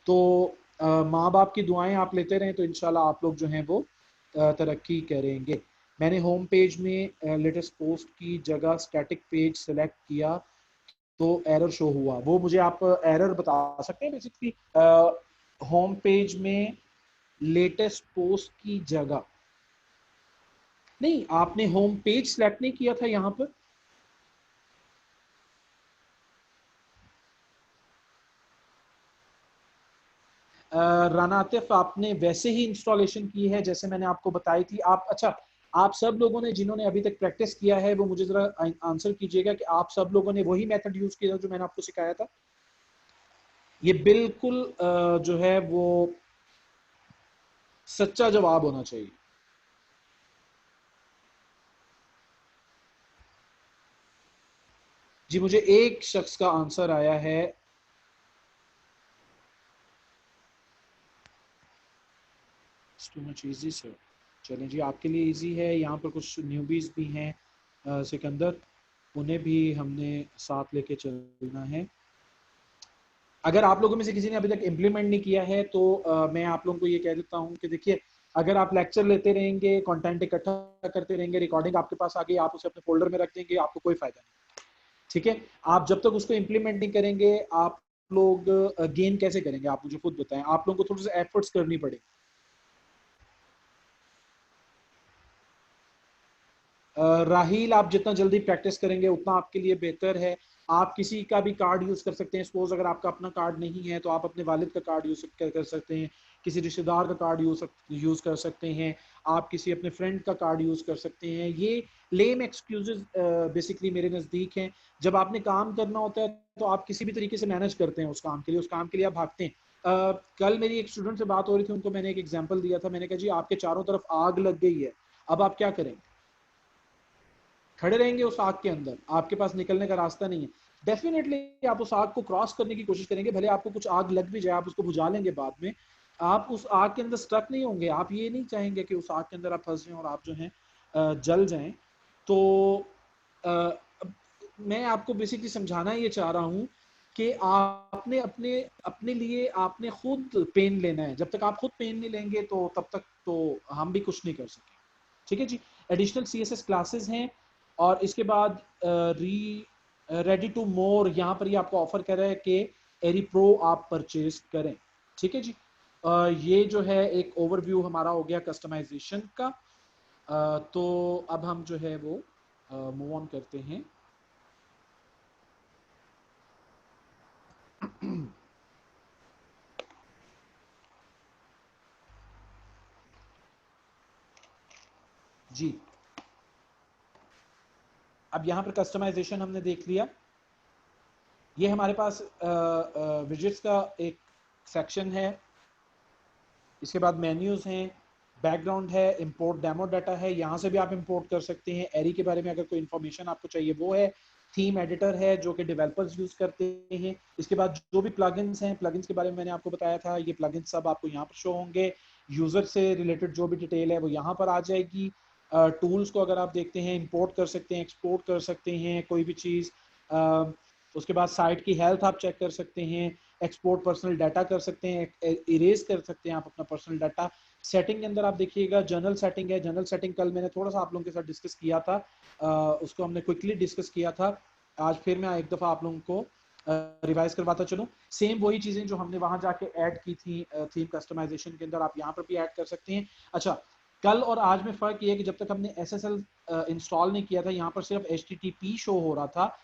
तो माँ बाप की दुआएं आप लेते रहें तो इंशाल्लाह आप लोग जो हैं वो तरक्की करेंगे। मैंने होम पेज में लेटेस्ट पोस्ट की जगह स्टैटिक पेज सेलेक्ट किया तो एरर शो हुआ। वो मुझे आप एरर बता सकते हैं? बेसिकली होम पेज में लेटेस्ट पोस्ट की जगह नहीं, आपने होम पेज सेलेक्ट नहीं किया था यहाँ पर? राना आतिफ, आपने वैसे ही इंस्टॉलेशन की है जैसे मैंने आपको बताई थी। आप अच्छा, आप सब लोगों ने जिन्होंने अभी तक प्रैक्टिस किया है वो मुझे जरा आंसर कीजिएगा कि आप सब लोगों ने वही मेथड यूज किया जो मैंने आपको सिखाया था? ये बिल्कुल जो है वो सच्चा जवाब होना चाहिए। जी मुझे एक शख्स का आंसर आया है। Too much easy sir. चलें जी, आपके लिए इजी है। यहाँ पर कुछ न्यूबीज भी हैं सिकंदर, उन्हें भी हमने साथ लेके चलना है। अगर आप लोगों में से किसी ने अभी तक इम्प्लीमेंट नहीं किया है तो मैं आप लोगों को ये कह देता हूँ कि देखिए, अगर आप लेक्चर लेते रहेंगे, कंटेंट इकट्ठा करते रहेंगे, रिकॉर्डिंग आपके पास आ गई, आप उसे अपने फोल्डर में रख देंगे, आपको कोई फायदा नहीं। ठीक है, आप जब तक उसको इम्प्लीमेंट नहीं करेंगे, आप लोग गेन कैसे करेंगे? आप मुझे खुद बताएं। आप लोगों को थोड़ी सी एफर्ट्स करनी पड़ेगी। राहील, आप जितना जल्दी प्रैक्टिस करेंगे उतना आपके लिए बेहतर है। आप किसी का भी कार्ड यूज कर सकते हैं। सपोज अगर आपका अपना कार्ड नहीं है तो आप अपने वालिद का कार्ड यूज कर सकते हैं, किसी रिश्तेदार का कार्ड यूज कर सकते हैं, आप किसी अपने फ्रेंड का कार्ड यूज कर सकते हैं। ये लेम एक्सक्यूजेस बेसिकली मेरे नज़दीक हैं। जब आपने काम करना होता है तो आप किसी भी तरीके से मैनेज करते हैं उस काम के लिए, उस काम के लिए आप भागते हैं। कल मेरी एक स्टूडेंट से बात हो रही थी, उनको मैंने एक एग्जाम्पल दिया था। मैंने कहा जी आपके चारों तरफ आग लग गई है, अब आप क्या करेंगे? खड़े रहेंगे उस आग के अंदर, आपके पास निकलने का रास्ता नहीं है। डेफिनेटली आप उस आग को क्रॉस करने की कोशिश करेंगे, भले आपको कुछ आग लग भी जाए, आप उसको बुझा लेंगे बाद में। आप उस आग के अंदर स्टक नहीं होंगे। आप ये नहीं चाहेंगे कि उस आग के अंदर आप फंस जाएं और आप जो है जल जाएं। तो आ, मैं आपको बेसिकली समझाना ये चाह रहा हूँ कि आपने अपने अपने लिए आपने खुद पेन लेना है। जब तक आप खुद पेन नहीं लेंगे तो तब तक तो हम भी कुछ नहीं कर सकेंगे। ठीक है जी। एडिशनल CSS क्लासेस हैं, और इसके बाद रेडी टू मोर, यहाँ पर ये आपको ऑफर कर रहा है कि एरी प्रो आप परचेज करें। ठीक है जी। ये जो है एक ओवरव्यू हमारा हो गया कस्टमाइजेशन का। तो अब हम जो है वो मूव ऑन करते हैं। जी, अब यहाँ पर कस्टमाइजेशन हमने देख लिया। ये हमारे पास विजेट्स का एक सेक्शन है, इसके बाद मेन्यूज हैं, बैकग्राउंड है, इंपोर्ट डेमो डाटा है, यहाँ से भी आप इंपोर्ट कर सकते हैं। एरी के बारे में अगर कोई इन्फॉर्मेशन आपको चाहिए वो है। थीम एडिटर है जो कि डेवलपर्स यूज करते हैं। इसके बाद जो भी प्लगइन्स हैं, प्लगइन्स के बारे में मैंने आपको बताया था, ये प्लगइन्स सब आपको यहाँ पर शो होंगे। यूजर से रिलेटेड जो भी डिटेल है वो यहाँ पर आ जाएगी। टूल्स को अगर आप देखते हैं, इंपोर्ट कर सकते हैं, एक्सपोर्ट कर सकते हैं कोई भी चीज़। उसके बाद साइट की हेल्थ आप चेक कर सकते हैं, एक्सपोर्ट पर्सनल डाटा कर सकते हैं, इरेज कर सकते हैं आप अपना पर्सनल डाटा। सेटिंग के अंदर आप देखिएगा जनरल सेटिंग है। जनरल सेटिंग कल मैंने थोड़ा सा आप लोगों के साथ डिस्कस किया था, उसको हमने क्विकली डिस्कस किया था। आज फिर मैं एक दफ़ा आप लोगों को रिवाइज करवाता चलूं। सेम वही चीज़ें जो हमने वहां जाके ऐड की थी थीम कस्टमाइजेशन के अंदर, आप यहाँ पर भी ऐड कर सकते हैं। अच्छा, कल और आज में फ़र्क ये है कि जब तक हमने SSL इंस्टॉल नहीं किया था, यहाँ पर सिर्फ HTTP शो हो रहा था।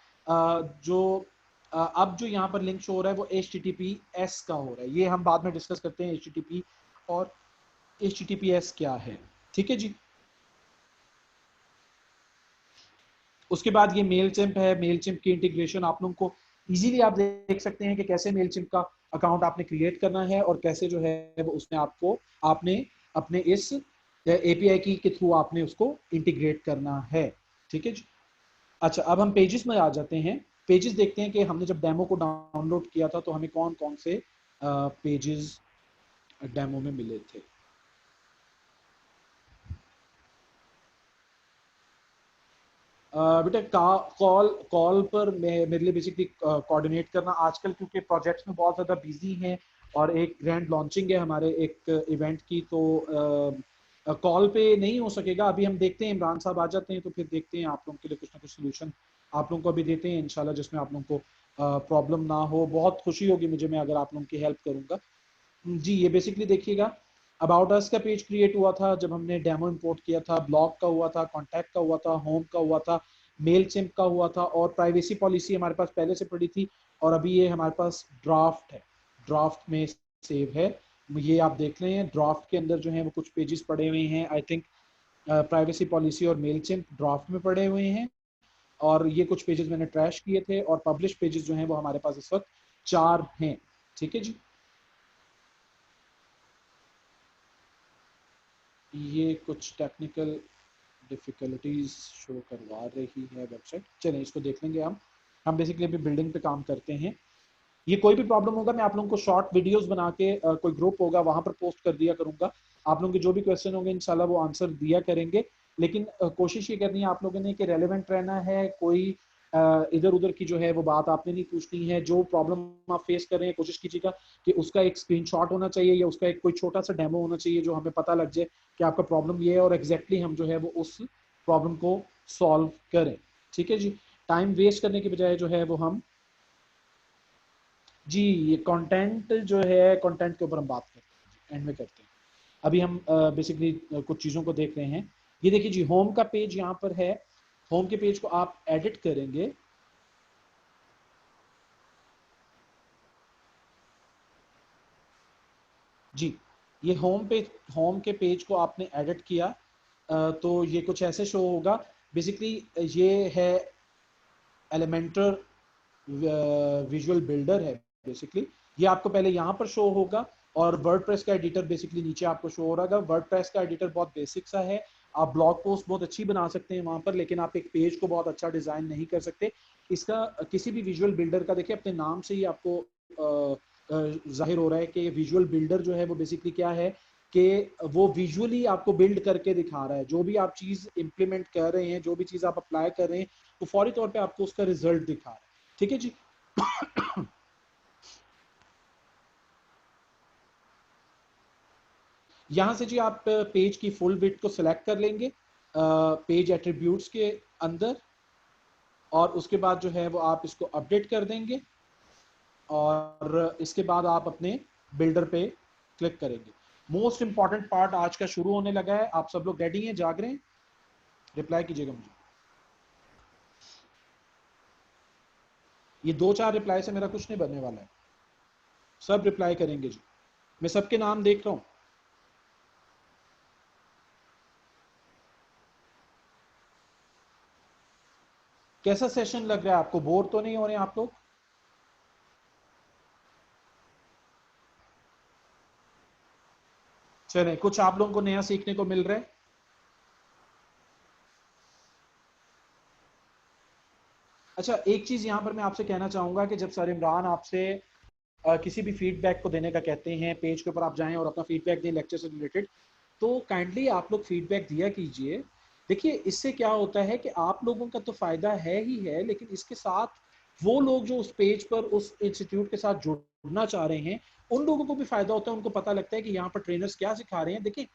जो अब जो यहाँ पर लिंक शो हो रहा है वो HTTPS का हो रहा है। ये हम बाद में डिस्कस करते हैं HTTP और HTTPS क्या है। ठीक है जी। उसके बाद ये मेलचिम्प है। मेलचिम्प की इंटीग्रेशन आप लोगों को इजीली आप देख सकते हैं कि कैसे मेलचिम्प का अकाउंट आपने क्रिएट करना है और कैसे जो है वो उसमें आपने अपने इस API की के थ्रू आपने उसको इंटीग्रेट करना है। ठीक है जी। अच्छा, अब हम पेजेस में आ जाते हैं। पेजेस देखते हैं कि हमने जब डेमो को डाउनलोड किया था तो हमें कौन कौन से पेजेस डेमो में मिले थे। बेटा कॉल पर मेरे लिए बेसिकली कोऑर्डिनेट करना आजकल, क्योंकि प्रोजेक्ट्स में बहुत ज़्यादा बिजी हैं और एक ग्रैंड लॉन्चिंग है हमारे एक इवेंट की, तो कॉल पे नहीं हो सकेगा। अभी हम देखते हैं, इमरान साहब आ जाते हैं तो फिर देखते हैं, आप लोगों के लिए कुछ ना कुछ सोल्यूशन आप लोगों को अभी देते हैं इंशाल्लाह, जिसमें आप लोगों को प्रॉब्लम ना हो। बहुत खुशी होगी मुझे, मैं अगर आप लोगों की हेल्प करूँगा। जी, ये बेसिकली देखिएगा, अबाउट अस का पेज क्रिएट हुआ था जब हमने डेमो इंपोर्ट किया था, ब्लॉग का हुआ था, कॉन्टैक्ट का हुआ था, होम का हुआ था, मेल चिम्प का हुआ था, और प्राइवेसी पॉलिसी हमारे पास पहले से पड़ी थी। और अभी ये हमारे पास ड्राफ्ट है, ड्राफ्ट में सेव है। ये आप देख लें, ड्राफ्ट के अंदर जो है वो कुछ पेजेस पड़े हुए हैं। आई थिंक प्राइवेसी पॉलिसी और मेल चिम्प ड्राफ्ट में पड़े हुए हैं, और ये कुछ पेजेस मैंने ट्रैश किए थे, और पब्लिश पेजेस जो हैं वो हमारे पास इस वक्त 4 हैं। ठीक है जी। ये कुछ टेक्निकल डिफिकल्टीज शो करवा रही है वेबसाइट। चलें, इसको देख लेंगे हम बेसिकली अभी बिल्डिंग पे काम करते हैं। ये कोई भी प्रॉब्लम होगा मैं आप लोगों को शॉर्ट वीडियोस बना के कोई ग्रुप होगा वहां पर पोस्ट कर दिया करूंगा। आप लोगों के जो भी क्वेश्चन होंगे इंशाल्लाह वो आंसर दिया करेंगे। लेकिन कोशिश ये करनी है आप लोगों ने कि रेलेवेंट रहना है। कोई इधर उधर की जो है वो बात आपने नहीं पूछनी है। जो प्रॉब्लम आप फेस कर रहे हैं कोशिश कीजिएगा कि उसका एक स्क्रीनशॉट होना चाहिए या उसका एक कोई छोटा सा डेमो होना चाहिए, जो हमें पता लग जाए कि आपका प्रॉब्लम ये है, और एग्जैक्टली हम जो है वो उस प्रॉब्लम को सॉल्व करें। ठीक है जी। टाइम वेस्ट करने के बजाय जो है वो हम जी, ये कंटेंट जो है, कंटेंट के ऊपर हम बात करते हैं, एंड में करते हैं। अभी हम बेसिकली कुछ चीज़ों को देख रहे हैं। ये देखिए जी, होम का पेज यहाँ पर है। होम के पेज को आप एडिट करेंगे। जी, ये होम के पेज को आपने एडिट किया, तो ये कुछ ऐसे शो होगा। बेसिकली ये है एलिमेंटर विजुअल बिल्डर है। बेसिकली ये आपको पहले यहाँ पर शो होगा, और वर्डप्रेस का एडिटर बेसिकली नीचे आपको शो हो रहा है। वर्डप्रेस का एडिटर बहुत बेसिक सा है। आप ब्लॉग पोस्ट बहुत अच्छी बना सकते हैं वहां पर, लेकिन आप एक पेज को बहुत अच्छा डिजाइन नहीं कर सकते। इसका किसी भी विजुअल बिल्डर का देखिए, अपने नाम से ही आपको जाहिर हो रहा है कि विजुअल बिल्डर जो है वो बेसिकली क्या है कि वो विजुअली आपको बिल्ड करके दिखा रहा है। जो भी आप चीज इंप्लीमेंट कर रहे हैं, जो भी चीज आप अप्लाई कर रहे हैं, तो फौरी तौर पे आपको उसका रिजल्ट दिखा रहा है। ठीक है जी। यहां से जी आप पेज की फुल विड्थ को सिलेक्ट कर लेंगे पेज एट्रीब्यूट्स के अंदर, और उसके बाद जो है वो आप इसको अपडेट कर देंगे, और इसके बाद आप अपने बिल्डर पे क्लिक करेंगे। मोस्ट इंपॉर्टेंट पार्ट आज का शुरू होने लगा है। आप सब लोग रेडी हैं, जाग रहे हैं? रिप्लाई कीजिएगा मुझे। ये 2-4 रिप्लाई से मेरा कुछ नहीं बनने वाला है, सब रिप्लाई करेंगे जी। मैं सबके नाम देख रहा हूं। कैसा सेशन लग रहा है आपको? बोर तो नहीं हो रहे आप लोग? चलें, कुछ आप लोगों को नया सीखने को मिल रहा है। अच्छा, एक चीज यहां पर मैं आपसे कहना चाहूंगा कि जब सर इमरान आपसे किसी भी फीडबैक को देने का कहते हैं, पेज के ऊपर आप जाएं और अपना फीडबैक दें लेक्चर से रिलेटेड, तो काइंडली आप लोग फीडबैक दिया कीजिए। देखिए, इससे क्या होता है कि आप लोगों का तो फायदा है ही है, लेकिन इसके साथ वो लोग जो उस पेज पर उस इंस्टीट्यूट के साथ जुड़ना चाह रहे हैं, उन लोगों को भी फायदा होता है। उनको पता लगता है कि यहाँ पर ट्रेनर्स क्या सिखा रहे हैं। देखिए,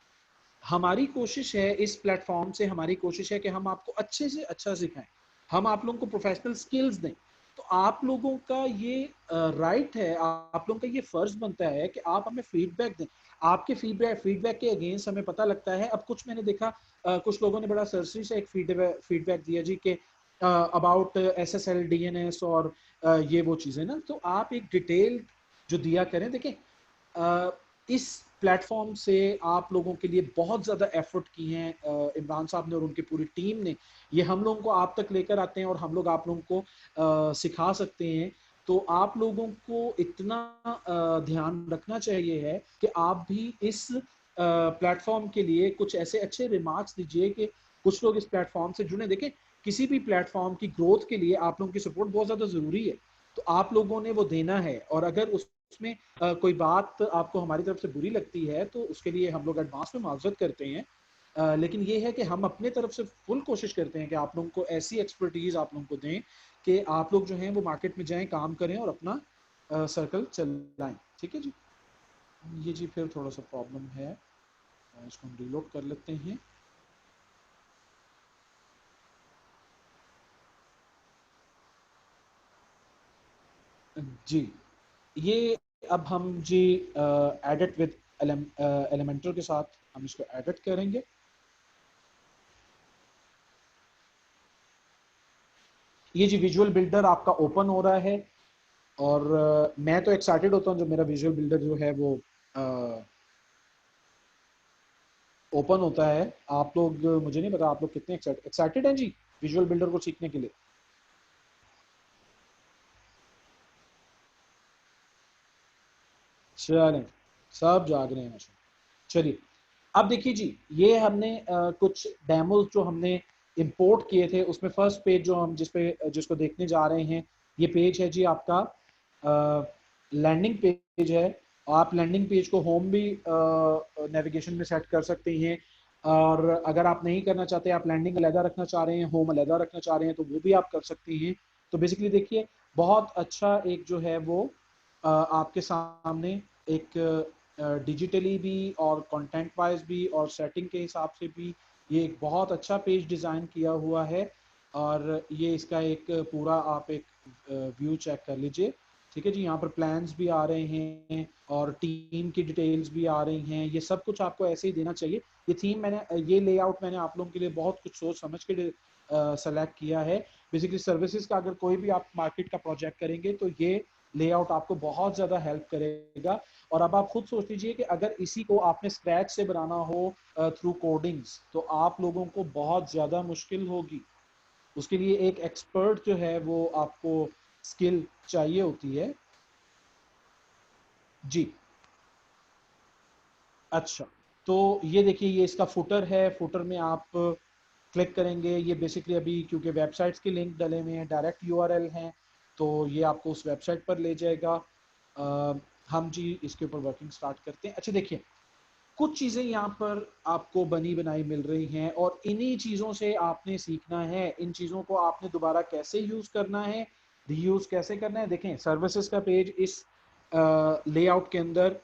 हमारी कोशिश है इस प्लेटफॉर्म से, हमारी कोशिश है कि हम आपको अच्छे से अच्छा सिखाएं, हम आप लोगों को प्रोफेशनल स्किल्स दें। तो आप लोगों का ये राइट है, आप लोगों का ये फर्ज बनता है कि आप हमें फीडबैक दें। आपके फीडबैक के अगेंस्ट हमें पता लगता है। अब कुछ मैंने देखा, कुछ लोगों ने बड़ा सरसरी से एक फीडबैक दिया जी कि अबाउट SSL DNS और ये वो चीज़ें ना, तो आप एक डिटेल जो दिया करें। देखिए, इस प्लेटफॉर्म से आप लोगों के लिए बहुत ज़्यादा एफर्ट की हैं इमरान साहब ने और उनकी पूरी टीम ने। ये हम लोगों को आप तक लेकर आते हैं और हम लोग आप लोगों को सिखा सकते हैं। तो आप लोगों को इतना ध्यान रखना चाहिए है कि आप भी इस प्लेटफॉर्म के लिए कुछ ऐसे अच्छे रिमार्क्स दीजिए कि कुछ लोग इस प्लेटफॉर्म से जुड़े। देखें, किसी भी प्लेटफॉर्म की ग्रोथ के लिए आप लोगों की सपोर्ट बहुत ज़्यादा ज़रूरी है, तो आप लोगों ने वो देना है। और अगर उसमें कोई बात आपको हमारी तरफ से बुरी लगती है तो उसके लिए हम लोग एडवांस में माजरत करते हैं। लेकिन ये है कि हम अपने तरफ से फुल कोशिश करते हैं कि आप लोगों को ऐसी एक्सपर्टीज आप लोगों को दें कि आप लोग जो हैं वो मार्केट में जाएं, काम करें और अपना सर्कल चलाएं। ठीक है जी। ये जी फिर थोड़ा सा प्रॉब्लम है, इसको हम रीलोड कर लेते हैं। जी, ये अब हम जी एडिट विद एलिमेंटर के साथ हम इसको एडिट करेंगे। ये जी विजुअल बिल्डर आपका ओपन हो रहा है और मैं तो एक्साइटेड होता हूँ जब मेरा विजुअल बिल्डर जो है वो ओपन होता है। आप लोग, मुझे नहीं पता आप लोग कितने एक्साइटेड हैं जी विजुअल बिल्डर को सीखने के लिए। चलें, सब जाग रहे हैं। चलिए, अब देखिए जी, ये हमने कुछ डेमोज जो हमने इंपोर्ट किए थे, उसमें फर्स्ट पेज जो हम जिसको देखने जा रहे हैं, ये पेज है जी आपका लैंडिंग पेज है। आप लैंडिंग पेज को होम भी नेविगेशन में सेट कर सकते हैं, और अगर आप नहीं करना चाहते, आप लैंडिंग अलहदा रखना चाह रहे हैं, होम अलहदा रखना चाह रहे हैं, तो वो भी आप कर सकते हैं। तो बेसिकली देखिए, बहुत अच्छा एक जो है वो आपके सामने एक डिजिटली भी और कंटेंट वाइज भी और सेटिंग के हिसाब से भी ये एक बहुत अच्छा पेज डिज़ाइन किया हुआ है। और ये इसका एक पूरा आप एक व्यू चेक कर लीजिए। ठीक है जी, यहाँ पर प्लान्स भी आ रहे हैं और टीम की डिटेल्स भी आ रही हैं। ये सब कुछ आपको ऐसे ही देना चाहिए। ये थीम मैंने, ये लेआउट मैंने आप लोगों के लिए बहुत कुछ सोच समझ के सेलेक्ट किया है। बेसिकली सर्विसेज का अगर कोई भी आप मार्केट का प्रोजेक्ट करेंगे तो ये लेआउट आपको बहुत ज़्यादा हेल्प करेगा। और अब आप खुद सोच लीजिए कि अगर इसी को आपने स्क्रैच से बनाना हो थ्रू कोडिंग्स, तो आप लोगों को बहुत ज़्यादा मुश्किल होगी। उसके लिए एक एक्सपर्ट जो है वो आपको स्किल चाहिए होती है जी। अच्छा, तो ये देखिए, ये इसका फुटर है। फुटर में आप क्लिक करेंगे, ये बेसिकली अभी क्योंकि वेबसाइट्स के लिंक डले हुए हैं, डायरेक्ट URL हैं, तो ये आपको उस वेबसाइट पर ले जाएगा। हम जी इसके ऊपर वर्किंग स्टार्ट करते हैं। अच्छा देखिए, कुछ चीज़ें यहाँ पर आपको बनी बनाई मिल रही हैं और इन्हीं चीज़ों से आपने सीखना है। इन चीज़ों को आपने दोबारा कैसे यूज़ करना है, रीयूज़ कैसे करना है। देखें, सर्विसेज का पेज इस लेआउट के अंदर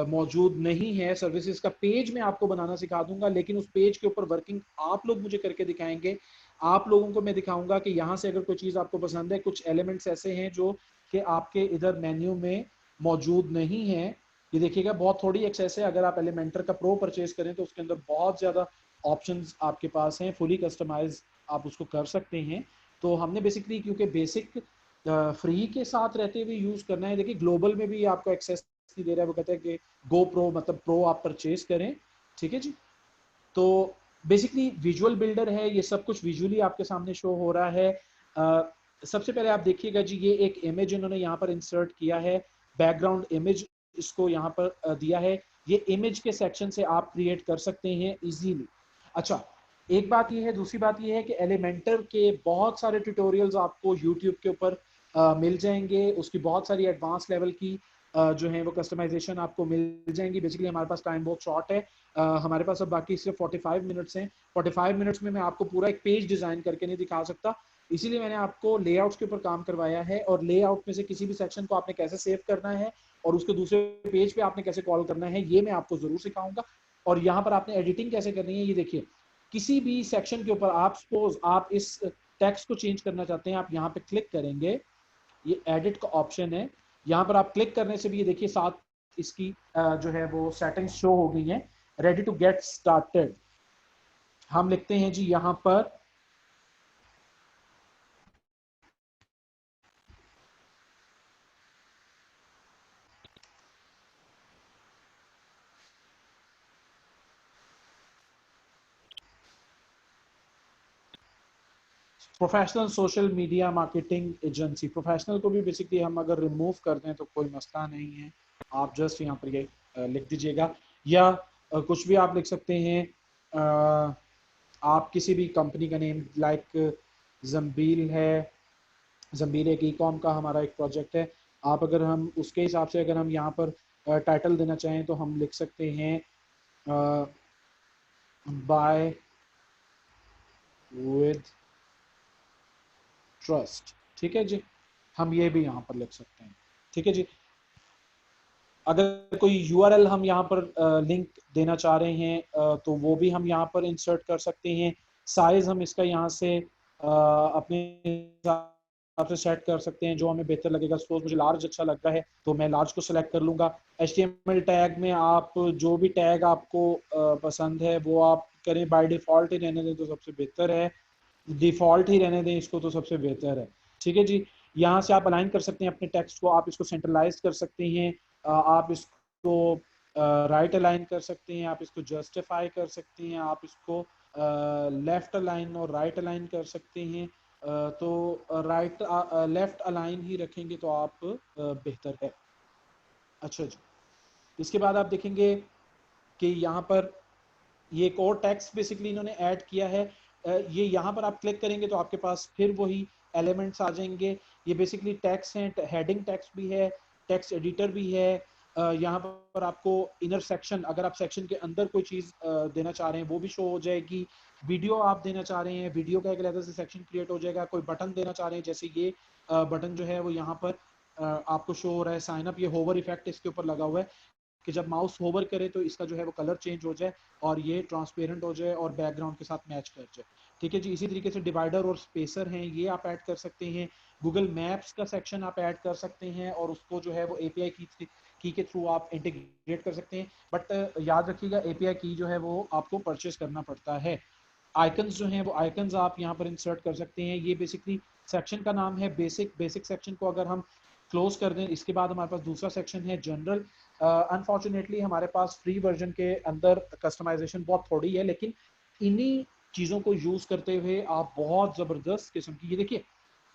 मौजूद नहीं है। सर्विसेज का पेज मैं आपको बनाना सिखा दूंगा, लेकिन उस पेज के ऊपर वर्किंग आप लोग मुझे करके दिखाएंगे। आप लोगों को मैं दिखाऊंगा कि यहाँ से अगर कोई चीज़ आपको पसंद है, कुछ एलिमेंट्स ऐसे हैं जो कि आपके इधर मेन्यू में मौजूद नहीं है, ये देखिएगा बहुत थोड़ी एक्सेस है। अगर आप एलिमेंटर का प्रो परचेज करें तो उसके अंदर बहुत ज़्यादा ऑप्शंस आपके पास हैं, फुली कस्टमाइज आप उसको कर सकते हैं। तो हमने बेसिकली क्योंकि बेसिक फ्री के साथ रहते हुए यूज़ करना है, देखिए ग्लोबल में भी आपको एक्सेस नहीं दे रहा है, वो कहते हैं कि गो प्रो मतलब प्रो आप परचेज करें, ठीक है जी। तो बेसिकली विजुअल बिल्डर है, ये सब कुछ विजुअली आपके सामने शो हो रहा है। सबसे पहले आप देखिएगा जी, ये एक इमेज इन्होंने यहाँ पर इंसर्ट किया है, बैकग्राउंड इमेज इसको यहाँ पर दिया है। ये इमेज के सेक्शन से आप क्रिएट कर सकते हैं इजीली। अच्छा, एक बात ये है, दूसरी बात ये है कि एलिमेंटर के बहुत सारे ट्यूटोरियल्स आपको यूट्यूब के ऊपर मिल जाएंगे, उसकी बहुत सारी एडवांस लेवल की जो है वो कस्टमाइजेशन आपको मिल जाएंगी। बेसिकली हमारे पास टाइम बहुत शॉर्ट है, हमारे पास अब बाकी सिर्फ 45 मिनट्स हैं। 45 मिनट्स में मैं आपको पूरा एक पेज डिजाइन करके नहीं दिखा सकता, इसीलिए मैंने आपको लेआउट्स के ऊपर काम करवाया है। और लेआउट में से किसी भी सेक्शन को आपने कैसे सेव करना है और उसके दूसरे पेज पे आपने कैसे कॉल करना है, ये मैं आपको जरूर सिखाऊंगा। और यहाँ पर आपने एडिटिंग कैसे करनी है, ये देखिए, किसी भी सेक्शन के ऊपर आप सपोज आप इस टेक्स्ट को चेंज करना चाहते हैं, आप यहाँ पे क्लिक करेंगे, ये एडिट का ऑप्शन है, यहाँ पर आप क्लिक करने से भी ये देखिए साथ इसकी जो है वो सेटिंग्स शो हो गई हैं। रेडी टू गेट स्टार्टेड हम लिखते हैं जी यहाँ पर, professional social media marketing agency. Professional को भी बेसिकली हम अगर रिमूव कर दें तो कोई मसला नहीं है, आप जस्ट यहाँ पर ये लिख दीजिएगा, या कुछ भी आप लिख सकते हैं। आप किसी भी कंपनी का नेम, लाइक जम्बील है, जम्बील एक ई कॉम का हमारा एक प्रोजेक्ट है, आप अगर हम उसके हिसाब से अगर हम यहाँ पर टाइटल देना चाहें तो हम लिख सकते हैं बाय विद ट्रस्ट, ठीक है जी, हम ये भी यहाँ पर लिख सकते हैं, ठीक है जी। अगर कोई यूआरएल हम यहाँ पर लिंक देना चाह रहे हैं तो वो भी हम यहाँ पर इंसर्ट कर सकते हैं। साइज हम इसका यहाँ से अपने हिसाब से सेट कर सकते हैं, जो हमें बेहतर लगेगा। सपोज मुझे लार्ज अच्छा लग रहा है तो मैं लार्ज को सिलेक्ट कर लूँगा। HTML टैग में आप जो भी टैग आपको पसंद है वो आप करें, बाय डिफ़ॉल्ट ही रहने दें तो सबसे बेहतर है, डिफ़ॉल्ट ही रहने दें इसको तो सबसे बेहतर है, ठीक है जी। यहाँ से आप अलाइन कर सकते हैं अपने टेक्स्ट को, आप इसको सेंट्रलाइज कर सकते हैं, आप इसको राइट अलाइन कर सकते हैं, आप इसको जस्टिफाई कर सकते हैं, आप इसको लेफ्ट अलाइन और राइट अलाइन कर सकते हैं। तो राइट लेफ्ट अलाइन ही रखेंगे तो आप बेहतर है। अच्छा जी, इसके बाद आप देखेंगे कि यहाँ पर ये एक और टेक्स्ट बेसिकली इन्होंने ऐड किया है। ये यहाँ पर आप क्लिक करेंगे तो आपके पास फिर वही एलिमेंट्स आ जाएंगे। ये बेसिकली टेक्स्ट हैं, हेडिंग टेक्स्ट भी है, टेक्स्ट एडिटर भी है। यहाँ पर आपको इनर सेक्शन, अगर आप सेक्शन के अंदर कोई चीज़ देना चाह रहे हैं वो भी शो हो जाएगी। वीडियो आप देना चाह रहे हैं, वीडियो का एक अलग से सेक्शन क्रिएट हो जाएगा। कोई बटन देना चाह रहे हैं, जैसे ये बटन जो है वो यहाँ पर आपको शो हो रहा है, साइन अप, ये होवर इफेक्ट इसके ऊपर लगा हुआ है कि जब माउस होवर करे तो इसका जो है वो कलर चेंज हो जाए और ये ट्रांसपेरेंट हो जाए और बैकग्राउंड के साथ मैच कर जाए, ठीक है जी। इसी तरीके से डिवाइडर और स्पेसर हैं, ये आप ऐड कर सकते हैं। गूगल मैप्स का सेक्शन आप ऐड कर सकते हैं और उसको जो है वो API की के थ्रू आप इंटीग्रेट कर सकते हैं। बट याद रखिएगा API की जो है वो आपको परचेज करना पड़ता है। आइकन्स जो हैं वो आइकन्स आप यहाँ पर इंसर्ट कर सकते हैं। ये बेसिकली सेक्शन का नाम है बेसिक। बेसिक सेक्शन को अगर हम क्लोज कर दें, इसके बाद हमारे पास दूसरा सेक्शन है जनरल। अनफॉर्चुनेटली हमारे पास फ्री वर्जन के अंदर कस्टमाइजेशन बहुत थोड़ी है, लेकिन इन्हीं चीज़ों को यूज़ करते हुए आप बहुत ज़बरदस्त किस्म की, ये देखिए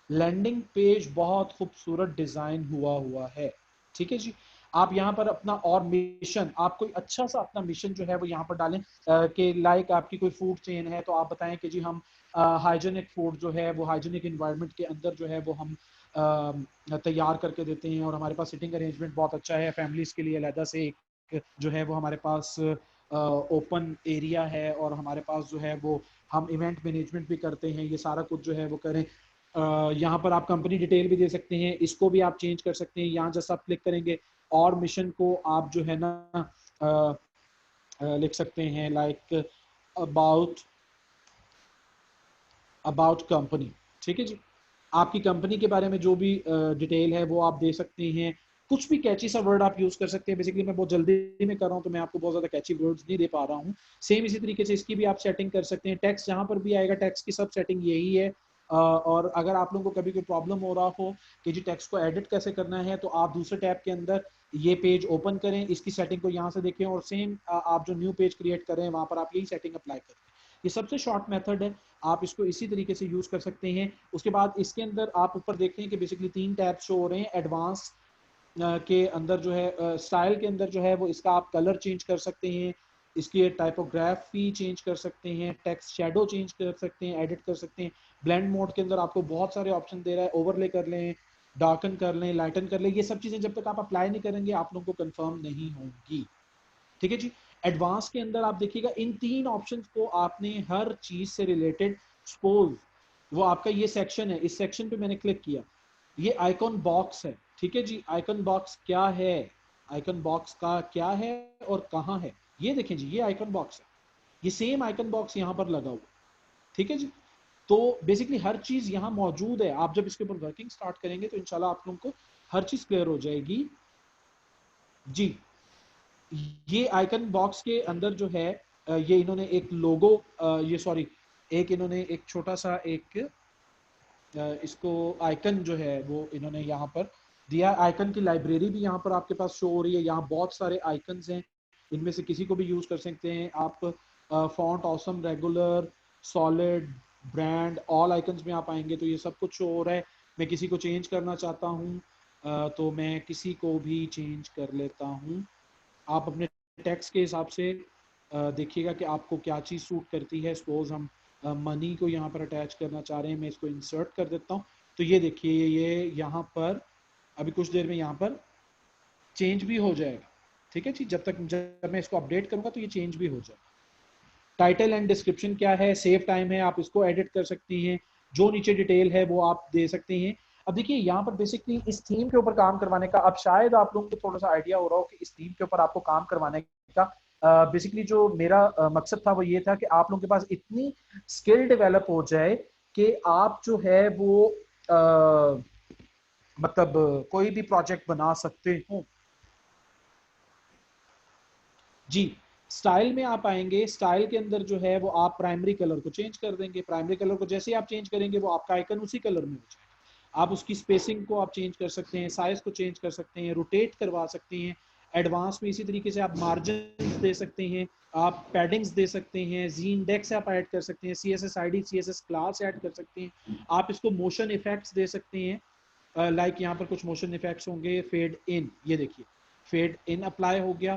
लैंडिंग पेज बहुत खूबसूरत डिज़ाइन हुआ है, ठीक है जी। आप यहाँ पर अपना और मिशन, आप कोई अच्छा सा अपना मिशन जो है वो यहाँ पर डालें कि लाइक आपकी कोई फूड चेन है तो आप बताएं कि जी हम हाइजीनिक फूड जो है वो हाइजीनिक इन्वायरमेंट के अंदर जो है वो हम तैयार करके देते हैं और हमारे पास सिटिंग अरेंजमेंट बहुत अच्छा है। फैमिलीज के लिए अलहदा से एक जो है वो हमारे पास ओपन एरिया है और हमारे पास जो है वो हम इवेंट मैनेजमेंट भी करते हैं, ये सारा कुछ जो है वो करें। यहाँ पर आप कंपनी डिटेल भी दे सकते हैं, इसको भी आप चेंज कर सकते हैं। यहाँ जैसा आप क्लिक करेंगे और मिशन को आप जो है ना लिख सकते हैं, लाइक अबाउट कंपनी, ठीक है जी। आपकी कंपनी के बारे में जो भी डिटेल है वो आप दे सकते हैं। कुछ भी कैची सा वर्ड आप यूज कर सकते हैं। बेसिकली मैं बहुत जल्दी में कर रहा हूँ तो मैं आपको बहुत ज्यादा कैची वर्ड्स नहीं दे पा रहा हूँ। सेम इसी तरीके से इसकी भी आप सेटिंग कर सकते हैं। टेक्स्ट जहां पर भी आएगा टेक्स्ट की सब सेटिंग यही है। और अगर आप लोगों को कभी कोई प्रॉब्लम हो रहा हो कि जी टेक्स्ट को एडिट कैसे करना है, तो आप दूसरे टैब के अंदर ये पेज ओपन करें, इसकी सेटिंग को यहाँ से देखें और सेम आप जो न्यू पेज क्रिएट करें वहां पर आप यही सेटिंग अप्लाई करें। ये सबसे शॉर्ट मेथड है, आप इसको इसी तरीके से यूज कर सकते हैं। उसके बाद इसके अंदर आप ऊपर देखते हैं कि बेसिकली 3 टैब शो हो रहे हैं। एडवांस के अंदर जो है स्टाइल के अंदर जो है वो इसका आप कलर चेंज कर सकते हैं, इसकी टाइपोग्राफी चेंज कर सकते हैं, टेक्स्ट शेडो चेंज कर सकते हैं, एडिट कर सकते हैं। ब्लेंड मोड के अंदर आपको बहुत सारे ऑप्शन दे रहा है, ओवरले कर लें, डार्कन कर लें, लाइटन कर लें। ये सब चीजें जब तक आप अप्लाई नहीं करेंगे आप लोगों को कंफर्म नहीं होंगी। ठीक है जी। एडवांस के अंदर आप देखिएगा इन 3 ऑप्शंस को आपने हर चीज से रिलेटेड, सपोज वो आपका ये सेक्शन है, इस सेक्शन पे मैंने क्लिक किया, ये आइकॉन बॉक्स है। ठीक है जी, आइकन बॉक्स क्या है, आइकन बॉक्स का क्या है और कहाँ है, ये देखें जी, ये आइकन बॉक्स है, ये सेम आइकन बॉक्स यहाँ पर लगा हुआ। ठीक है जी, तो बेसिकली हर चीज यहाँ मौजूद है। आप जब इसके ऊपर वर्किंग स्टार्ट करेंगे तो इंशाल्लाह आप लोगों को हर चीज क्लियर हो जाएगी जी। ये आइकन बॉक्स के अंदर जो है ये इन्होंने एक लोगो, ये सॉरी, एक इन्होंने एक छोटा सा एक इसको आइकन जो है वो इन्होंने यहाँ पर दिया। आइकन की लाइब्रेरी भी यहाँ पर आपके पास शो हो रही है। यहाँ बहुत सारे आइकन्स हैं, इनमें से किसी को भी यूज कर सकते हैं आप। Font, awesome, regular, solid, brand, all icons में आप आएंगे तो ये सब कुछ शो हो रहा है। मैं किसी को चेंज करना चाहता हूँ तो मैं किसी को भी चेंज कर लेता हूँ। आप अपने टेक्स्ट के हिसाब से देखिएगा कि आपको क्या चीज़ सूट करती है। सपोज हम मनी को यहाँ पर अटैच करना चाह रहे हैं, मैं इसको इंसर्ट कर देता हूँ तो ये देखिए ये यहाँ पर अभी कुछ देर में यहाँ पर चेंज भी हो जाएगा। ठीक है जी, जब मैं इसको अपडेट करूंगा तो ये चेंज भी हो जाएगा। टाइटल एंड डिस्क्रिप्शन क्या है, सेव टाइम है, आप इसको एडिट कर सकती हैं। जो नीचे डिटेल है वो आप दे सकते हैं। अब देखिए यहाँ पर बेसिकली इस थीम के ऊपर काम करवाने का, अब शायद आप लोगों को थोड़ा सा आइडिया हो रहा हो कि इस थीम के ऊपर आपको काम करवाने का बेसिकली जो मेरा मकसद था वो ये था कि आप लोगों के पास इतनी स्किल डेवलप हो जाए कि आप जो है वो मतलब कोई भी प्रोजेक्ट बना सकते हो जी। स्टाइल में आप आएंगे, स्टाइल के अंदर जो है वो आप प्राइमरी कलर को चेंज कर देंगे। प्राइमरी कलर को जैसे आप चेंज करेंगे वो आपका आइकन उसी कलर में हो जाएगा। आप उसकी स्पेसिंग को आप चेंज कर सकते हैं, साइज को चेंज कर सकते हैं, रोटेट करवा सकते हैं। एडवांस में इसी तरीके से आप मार्जिन दे सकते हैं, आप पैडिंग्स दे सकते हैं, जी इंडेक्स आप ऐड कर सकते हैं, CSS ID, CSS class add कर सकते हैं। आप इसको मोशन इफेक्ट्स दे सकते हैं, लाइक यहाँ पर कुछ मोशन इफेक्ट्स होंगे। फेड इन, ये देखिए फेड इन अप्लाई हो गया,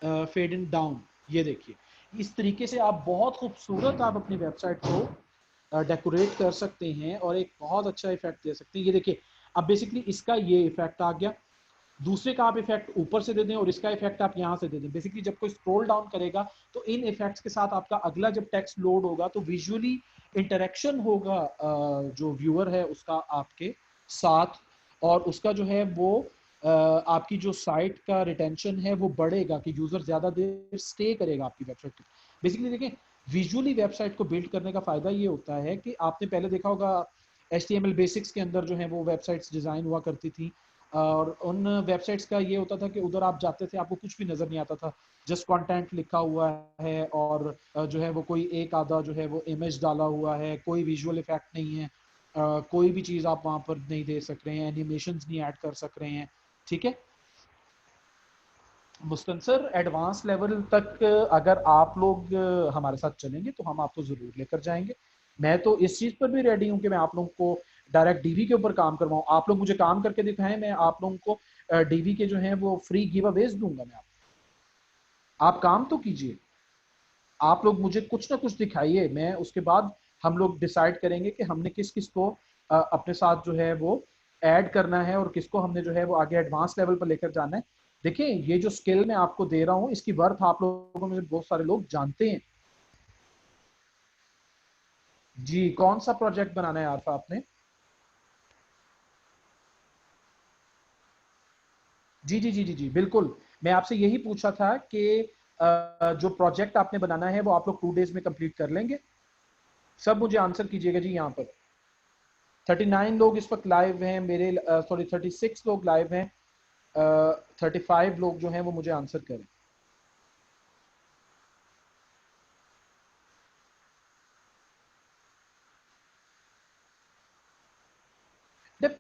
फेड इन डाउन, ये देखिए। इस तरीके से आप बहुत खूबसूरत आप अपनी वेबसाइट को डेकोरेट कर सकते हैं और एक बहुत अच्छा इफेक्ट दे सकते हैं। ये देखिए अब बेसिकली इसका ये इफेक्ट आ गया, दूसरे का आप इफेक्ट ऊपर से दे दें और इसका इफेक्ट आप यहाँ से दे दें। बेसिकली जब कोई स्क्रॉल डाउन करेगा तो इन इफेक्ट्स के साथ आपका अगला जब टेक्स्ट लोड होगा तो विजुअली इंटरेक्शन होगा जो व्यूअर है उसका आपके साथ, और उसका जो है वो आपकी जो साइट का रिटेंशन है वो बढ़ेगा कि यूजर ज्यादा देर स्टे करेगा आपकी वेबसाइट पे। बेसिकली देखें विजुअली वेबसाइट को बिल्ड करने का फायदा ये होता है कि आपने पहले देखा होगा HTML बेसिक्स के अंदर जो है वो वेबसाइट्स डिजाइन हुआ करती थी और उन वेबसाइट्स का ये होता था कि उधर आप जाते थे आपको कुछ भी नजर नहीं आता था, जस्ट कंटेंट लिखा हुआ है और जो है वो कोई एक आधा जो है वो इमेज डाला हुआ है, कोई विजुअल इफेक्ट नहीं है, कोई भी चीज आप वहां पर नहीं दे सक रहे हैं, एनिमेशंस नहीं ऐड कर सक रहे हैं। ठीक है, मुस्तनसर एडवांस लेवल तक अगर आप लोग हमारे साथ चलेंगे तो हम आपको जरूर लेकर जाएंगे। मैं तो इस चीज पर भी रेडी हूं कि मैं आप लोगों को डायरेक्ट डीवी के ऊपर काम करवाऊं। आप लोग मुझे काम करके दिखाएं, मैं आप लोगों को डीवी के जो है वो फ्री गिव अवेज दूंगा। मैं आप काम तो कीजिए, आप लोग मुझे कुछ ना कुछ दिखाइए, मैं उसके बाद हम लोग डिसाइड करेंगे कि हमने किस किस को अपने साथ जो है वो ऐड करना है और किसको हमने जो है वो आगे एडवांस लेवल पर लेकर जाना है। देखिए ये जो स्किल मैं आपको दे रहा हूं इसकी वर्थ आप लोगों में से बहुत सारे लोग जानते हैं। जी कौन सा प्रोजेक्ट बनाना है आरफा आपने? जी जी जी जी जी बिल्कुल, मैं आपसे यही पूछा था कि जो प्रोजेक्ट आपने बनाना है वो आप लोग 2 डेज में कंप्लीट कर लेंगे? सब मुझे आंसर कीजिएगा जी। यहाँ पर 39 लोग इस वक्त लाइव हैं मेरे, सॉरी 36 लोग लाइव हैं। 35 लोग जो हैं वो मुझे आंसर करें।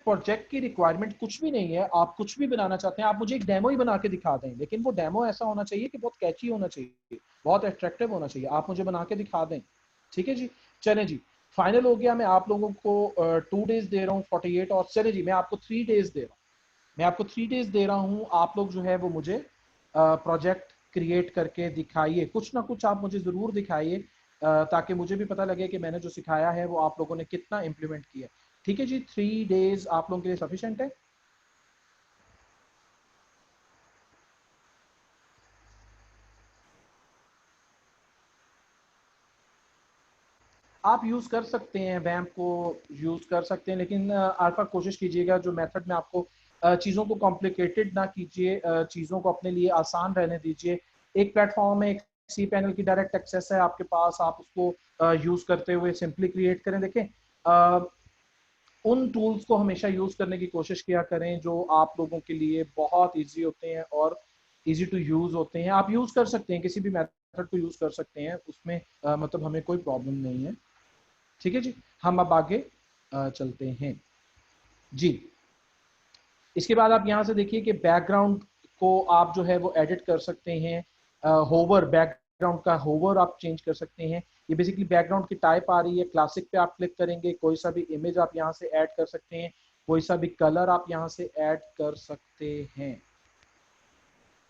प्रोजेक्ट की रिक्वायरमेंट कुछ भी नहीं है, आप कुछ भी बनाना चाहते हैं, आप मुझे एक डेमो ही बना के दिखा दें, लेकिन वो डेमो ऐसा होना चाहिए कि बहुत कैची होना चाहिए, बहुत अट्रैक्टिव होना चाहिए, आप मुझे बना के दिखा दें। ठीक है जी, चलें जी, फाइनल हो गया। मैं आप लोगों को 2 डेज दे रहा हूँ, 48, और चले जी मैं आपको 3 डेज दे रहा हूँ, मैं आपको 3 डेज दे रहा हूँ। आप लोग जो है वो मुझे प्रोजेक्ट क्रिएट करके दिखाइए, कुछ ना कुछ आप मुझे ज़रूर दिखाइए, ताकि मुझे भी पता लगे कि मैंने जो सिखाया है वो आप लोगों ने कितना इम्प्लीमेंट किया। ठीक है जी, 3 डेज आप लोगों के लिए सफिशिएंट है। आप यूज कर सकते हैं वैम्प को, यूज कर सकते हैं, लेकिन अल्फा कोशिश कीजिएगा जो मेथड में आपको चीज़ों को कॉम्प्लिकेटेड ना कीजिए, चीज़ों को अपने लिए आसान रहने दीजिए। एक प्लेटफॉर्म है, एक सी पैनल की डायरेक्ट एक्सेस है आपके पास, आप उसको यूज करते हुए सिंपली क्रिएट करें। देखें, उन टूल्स को हमेशा यूज करने की कोशिश किया करें जो आप लोगों के लिए बहुत ईजी होते हैं और ईजी टू यूज होते हैं। आप यूज कर सकते हैं, किसी भी मेथड को यूज कर सकते हैं, उसमें मतलब हमें कोई प्रॉब्लम नहीं है। ठीक है जी, हम अब आगे चलते हैं जी। इसके बाद आप यहाँ से देखिए कि बैकग्राउंड को आप जो है वो एडिट कर सकते हैं, होवर, बैकग्राउंड का होवर आप चेंज कर सकते हैं। ये बेसिकली बैकग्राउंड की टाइप आ रही है, क्लासिक पे आप क्लिक करेंगे, कोई सा भी इमेज आप यहाँ से ऐड कर सकते हैं, कोई सा भी कलर आप यहाँ से ऐड कर सकते हैं।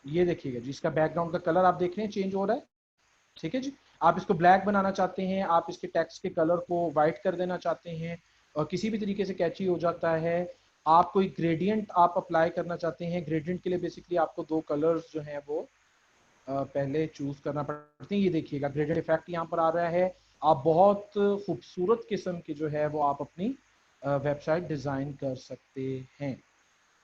ये देखिएगा जी, इसका बैकग्राउंड का कलर आप देख रहे हैं चेंज हो रहा है। ठीक है जी, आप इसको ब्लैक बनाना चाहते हैं, आप इसके टेक्स्ट के कलर को वाइट कर देना चाहते हैं, और किसी भी तरीके से कैची हो जाता है। आप कोई ग्रेडियंट आप अप्लाई करना चाहते हैं, ग्रेडियंट के लिए बेसिकली आपको 2 कलर्स जो हैं वो पहले चूज करना पड़ते हैं। ये देखिएगा ग्रेडियंट इफेक्ट यहाँ पर आ रहा है। आप बहुत खूबसूरत किस्म की जो है वो आप अपनी वेबसाइट डिजाइन कर सकते हैं।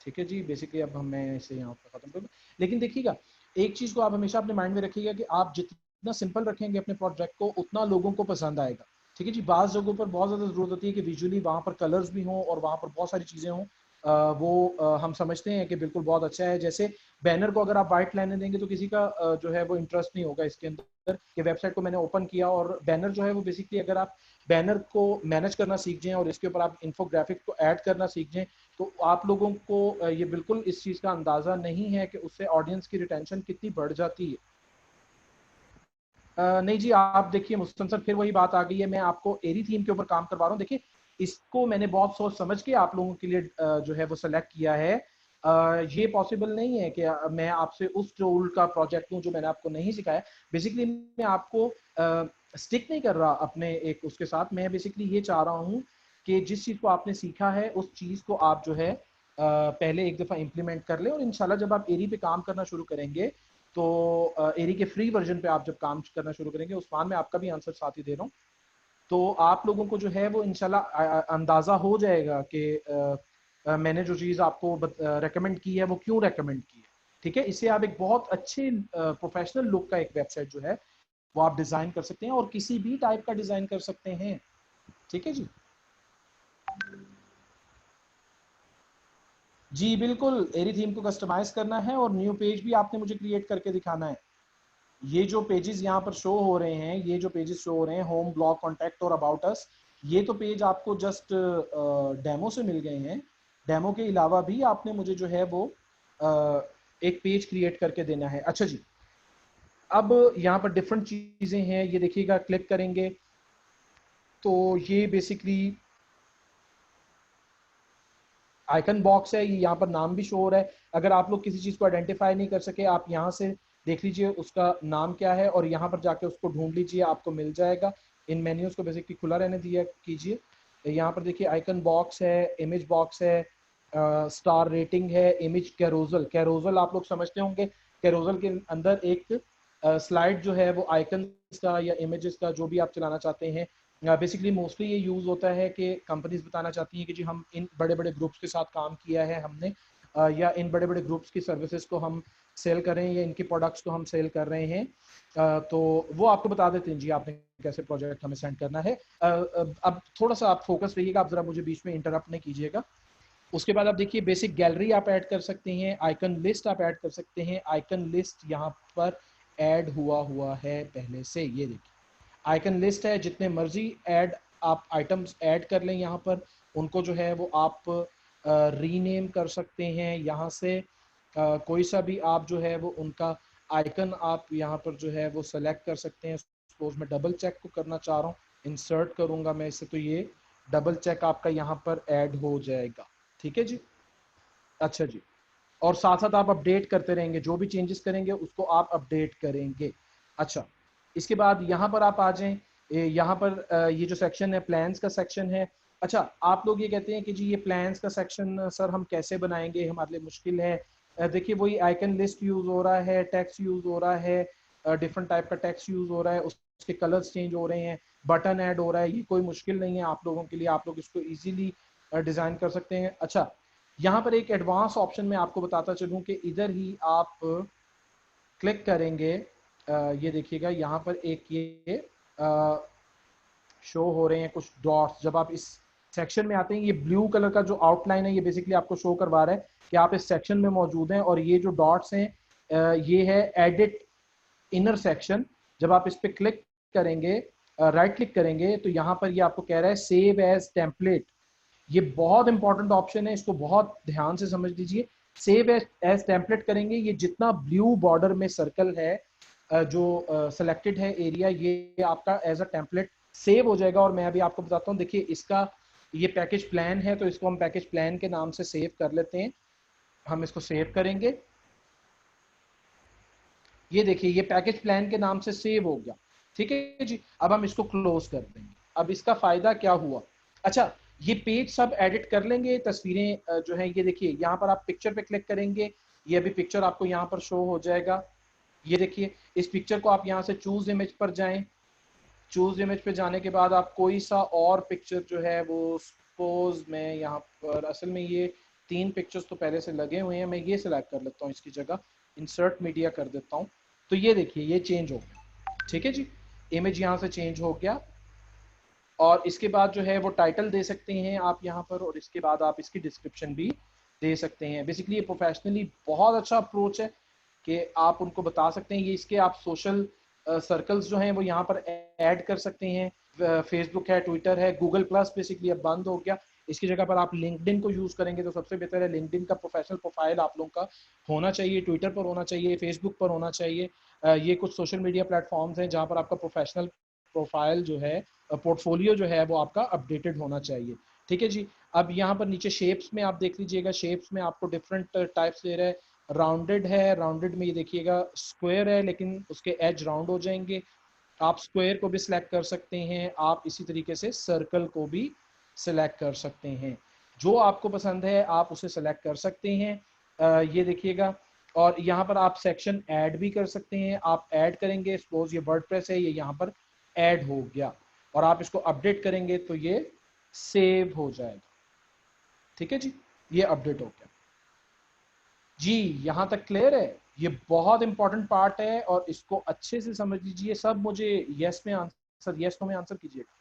ठीक है जी, बेसिकली अब मैं इसे यहाँ पर खत्म करूँ, लेकिन देखिएगा एक चीज को आप हमेशा अपने माइंड में रखिएगा कि आप जितना सिंपल रखेंगे अपने प्रोजेक्ट को, उतना लोगों को पसंद आएगा। ठीक है जी, बाज़ जगहों पर बहुत ज़्यादा ज़रूरत होती है कि विजुअली वहाँ पर कलर्स भी हों और वहाँ पर बहुत सारी चीज़ें हों, हम समझते हैं कि बिल्कुल बहुत अच्छा है। जैसे बैनर को अगर आप वाइट लाइनें देंगे तो किसी का जो है वो इंटरेस्ट नहीं होगा इसके अंदर। ये वेबसाइट को मैंने ओपन किया और बैनर जो है वो बेसिकली अगर आप बैनर को मैनेज करना सीख जाएं और इसके ऊपर आप इन्फोग्राफिक को ऐड करना सीख जाएं, तो आप लोगों को ये बिल्कुल इस चीज़ का अंदाज़ा नहीं है कि उससे ऑडियंस की रिटेंशन कितनी बढ़ जाती है। नहीं जी, आप देखिए मुस्तंसर फिर वही बात आ गई है, मैं आपको एरी थीम के ऊपर काम करवा रहा हूँ। देखिए, इसको मैंने बहुत सोच समझ के आप लोगों के लिए जो है वो सेलेक्ट किया है। ये पॉसिबल नहीं है कि मैं आपसे उस टूल का प्रोजेक्ट लूँ जो मैंने आपको नहीं सिखाया। बेसिकली मैं आपको स्टिक नहीं कर रहा अपने एक उसके साथ, मैं बेसिकली ये चाह रहा हूँ कि जिस चीज़ को आपने सीखा है उस चीज़ को आप जो है पहले एक दफ़ा इम्प्लीमेंट कर ले, और इंशाल्लाह जब आप एरी पे काम करना शुरू करेंगे तो एरी के फ्री वर्जन पे आप जब काम करना शुरू करेंगे, उस्मान मैं आपका भी आंसर साथ ही दे रहा हूँ, तो आप लोगों को जो है वो इंशाल्लाह अंदाजा हो जाएगा कि मैंने जो चीज़ आपको रेकमेंड की है वो क्यों रेकमेंड की है। ठीक है, इससे आप एक बहुत अच्छे प्रोफेशनल लुक का एक वेबसाइट जो है वो आप डिजाइन कर सकते हैं, और किसी भी टाइप का डिजाइन कर सकते हैं। ठीक है जी, जी बिल्कुल, एरी थीम को कस्टमाइज करना है और न्यू पेज भी आपने मुझे क्रिएट करके दिखाना है। ये जो पेजेस यहाँ पर शो हो रहे हैं, ये जो पेजेस शो हो रहे हैं, होम, ब्लॉग, कॉन्टैक्ट और अबाउट अस, ये तो पेज आपको जस्ट डेमो से मिल गए हैं। डेमो के अलावा भी आपने मुझे जो है वो एक पेज क्रिएट करके देना है। अच्छा जी, अब यहाँ पर डिफरेंट चीज़ें हैं, ये देखिएगा, क्लिक करेंगे तो ये बेसिकली आइकन बॉक्स है, ये यहाँ पर नाम भी शो हो रहा है। अगर आप लोग किसी चीज़ को आइडेंटिफाई नहीं कर सके, आप यहाँ से देख लीजिए उसका नाम क्या है और यहाँ पर जाके उसको ढूंढ लीजिए, आपको मिल जाएगा। इन मेन्यूज को बेसिकली खुला रहने दिया कीजिए। यहाँ पर देखिए आइकन बॉक्स है, इमेज बॉक्स है, स्टार रेटिंग है, इमेज कैरोजल। कैरोजल आप लोग समझते होंगे, कैरोजल के अंदर एक स्लाइड जो है वो आइकन का या इमेजेस का जो भी आप चलाना चाहते हैं। बेसिकली मोस्टली ये यूज़ होता है कि कंपनीज बताना चाहती हैं कि जी हम इन बड़े बड़े ग्रुप्स के साथ काम किया है हमने, या इन बड़े बड़े ग्रुप्स की सर्विसेज को हम सेल कर रहे हैं या इनके प्रोडक्ट्स को हम सेल कर रहे हैं। तो वो आपको बता देते हैं जी आपने कैसे प्रोजेक्ट हमें सेंड करना है। अब थोड़ा सा आप फोकस रहिएगा, आप ज़रा मुझे बीच में इंटरप्ट नहीं कीजिएगा। उसके बाद आप देखिए बेसिक गैलरी आप ऐड कर सकते हैं, आइकन लिस्ट आप ऐड कर सकते हैं। आइकन लिस्ट यहाँ पर ऐड हुआ है पहले से, ये देखिए आइकन लिस्ट है, जितने मर्जी ऐड आप आइटम्स ऐड कर लें यहाँ पर, उनको जो है वो आप रीनेम कर सकते हैं यहाँ से। कोई सा भी आप जो है वो उनका आइकन आप यहाँ पर जो है वो सेलेक्ट कर सकते हैं। सपोज मैं डबल चेक को करना चाह रहा हूँ, इंसर्ट करूँगा मैं इसे, तो ये डबल चेक आपका यहाँ पर ऐड हो जाएगा। ठीक है जी, अच्छा जी। और साथ साथ आप अपडेट करते रहेंगे, जो भी चेंजेस करेंगे उसको आप अपडेट करेंगे। अच्छा, इसके बाद यहाँ पर आप आ जाएं, यहाँ पर ये जो सेक्शन है प्लान्स का सेक्शन है। अच्छा, आप लोग ये कहते हैं कि जी ये प्लान्स का सेक्शन सर हम कैसे बनाएंगे, हमारे लिए मुश्किल है। देखिए वही आइकन लिस्ट यूज हो रहा है, टेक्स्ट यूज हो रहा है, डिफरेंट टाइप का टेक्स्ट यूज हो रहा है, उसके कलर्स चेंज हो रहे हैं, बटन ऐड हो रहा है, ये कोई मुश्किल नहीं है आप लोगों के लिए, आप लोग इसको ईजिली डिजाइन कर सकते हैं। अच्छा, यहाँ पर एक एडवांस ऑप्शन में आपको बताता चलूं कि इधर ही आप क्लिक करेंगे, ये देखिएगा यहाँ पर एक ये शो हो रहे हैं कुछ डॉट्स। जब आप इस सेक्शन में आते हैं, ये ब्लू कलर का जो आउटलाइन है ये बेसिकली आपको शो करवा रहा है कि आप इस सेक्शन में मौजूद हैं, और ये जो डॉट्स हैं ये है एडिट इनर सेक्शन। जब आप इस पर क्लिक करेंगे, राइट क्लिक करेंगे, तो यहाँ पर ये आपको कह रहा है सेव एज टेम्पलेट। ये बहुत इंपॉर्टेंट ऑप्शन है, इसको बहुत ध्यान से समझ लीजिए। सेव एज टेम्पलेट करेंगे, ये जितना ब्लू बॉर्डर में सर्कल है जो सिलेक्टेड है एरिया, ये आपका एज अ टेम्पलेट सेव हो जाएगा। और मैं अभी आपको बताता हूँ, देखिए इसका ये पैकेज प्लान है, तो इसको हम पैकेज प्लान के नाम से सेव कर लेते हैं। हम इसको सेव करेंगे, ये देखिए ये पैकेज प्लान के नाम से सेव हो गया। ठीक है जी, अब हम इसको क्लोज कर देंगे। अब इसका फायदा क्या हुआ, अच्छा ये पेज सब एडिट कर लेंगे, तस्वीरें जो है ये देखिए यहाँ पर आप पिक्चर पे क्लिक करेंगे, ये अभी पिक्चर आपको यहाँ पर शो हो जाएगा। ये देखिए इस पिक्चर को आप यहाँ से चूज इमेज पर जाएं, चूज इमेज पे जाने के बाद आप कोई सा और पिक्चर जो है वो, सपोज मैं यहाँ पर, असल में ये 3 पिक्चर्स तो पहले से लगे हुए हैं, मैं ये सिलेक्ट कर लेता हूँ, इसकी जगह इंसर्ट मीडिया कर देता हूँ। तो ये देखिए ये चेंज हो गया। ठीक है जी, इमेज यहाँ से चेंज हो गया। और इसके बाद जो है वो टाइटल दे सकते हैं आप यहाँ पर, और इसके बाद आप इसकी डिस्क्रिप्शन भी दे सकते हैं। बेसिकली ये प्रोफेशनली बहुत अच्छा अप्रोच है कि आप उनको बता सकते हैं। ये इसके आप सोशल सर्कल्स जो हैं वो यहाँ पर ऐड कर सकते हैं। फेसबुक है, ट्विटर है, गूगल प्लस बेसिकली अब बंद हो गया, इसकी जगह पर आप लिंक्डइन को यूज करेंगे तो सबसे बेहतर है। लिंक्डइन का प्रोफेशनल प्रोफाइल आप लोगों का होना चाहिए, ट्विटर पर होना चाहिए, फेसबुक पर होना चाहिए। ये कुछ सोशल मीडिया प्लेटफॉर्म्स हैं जहाँ पर आपका प्रोफेशनल प्रोफाइल जो है, पोर्टफोलियो जो है वो आपका अपडेटेड होना चाहिए। ठीक है जी, अब यहाँ पर नीचे शेप्स में आप देख लीजिएगा, शेप्स में आपको डिफरेंट टाइप्स दे रहा है। राउंडेड है, राउंडेड में ये देखिएगा स्क्वायर है लेकिन उसके एज राउंड हो जाएंगे, आप स्क्वायर को भी सिलेक्ट कर सकते हैं। आप इसी तरीके से सर्कल को भी सिलेक्ट कर सकते हैं, जो आपको पसंद है आप उसे सिलेक्ट कर सकते हैं। ये देखिएगा, और यहाँ पर आप सेक्शन ऐड भी कर सकते हैं। आप ऐड करेंगे, सपोज ये वर्डप्रेस है, ये यहाँ पर ऐड हो गया, और आप इसको अपडेट करेंगे तो ये सेव हो जाएगा। ठीक है जी, ये अपडेट हो गया जी। यहाँ तक क्लियर है, ये बहुत इंपॉर्टेंट पार्ट है और इसको अच्छे से समझ लीजिए। सब मुझे यस में आंसर, यस नो में आंसर कीजिएगा,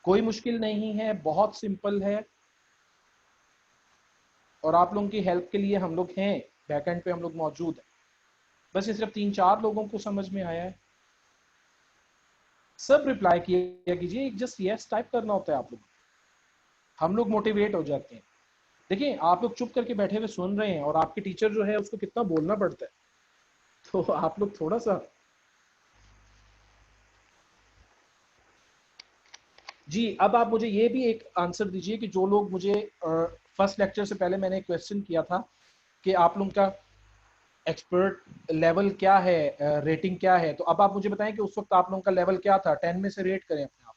कोई मुश्किल नहीं है, बहुत सिंपल है। और आप लोगों की हेल्प के लिए हम लोग हैं, बैकएंड पे हम लोग मौजूद हैं। बस ये सिर्फ 3-4 लोगों को समझ में आया है। सब रिप्लाई किया कीजिए, जस्ट यस टाइप करना होता है आप लोग, हम लोग मोटिवेट हो जाते हैं। देखिए आप लोग चुप करके बैठे हुए सुन रहे हैं और आपके टीचर जो है उसको कितना बोलना पड़ता है, तो आप लोग थोड़ा सा जी। अब आप मुझे ये भी एक आंसर दीजिए कि जो लोग मुझे फर्स्ट लेक्चर से पहले मैंने एक क्वेश्चन किया था कि आप लोगों का एक्सपर्ट लेवल क्या है, रेटिंग क्या है, तो अब आप मुझे बताएं कि उस वक्त आप लोगों का लेवल क्या था, 10 में से रेट करें अपने आप।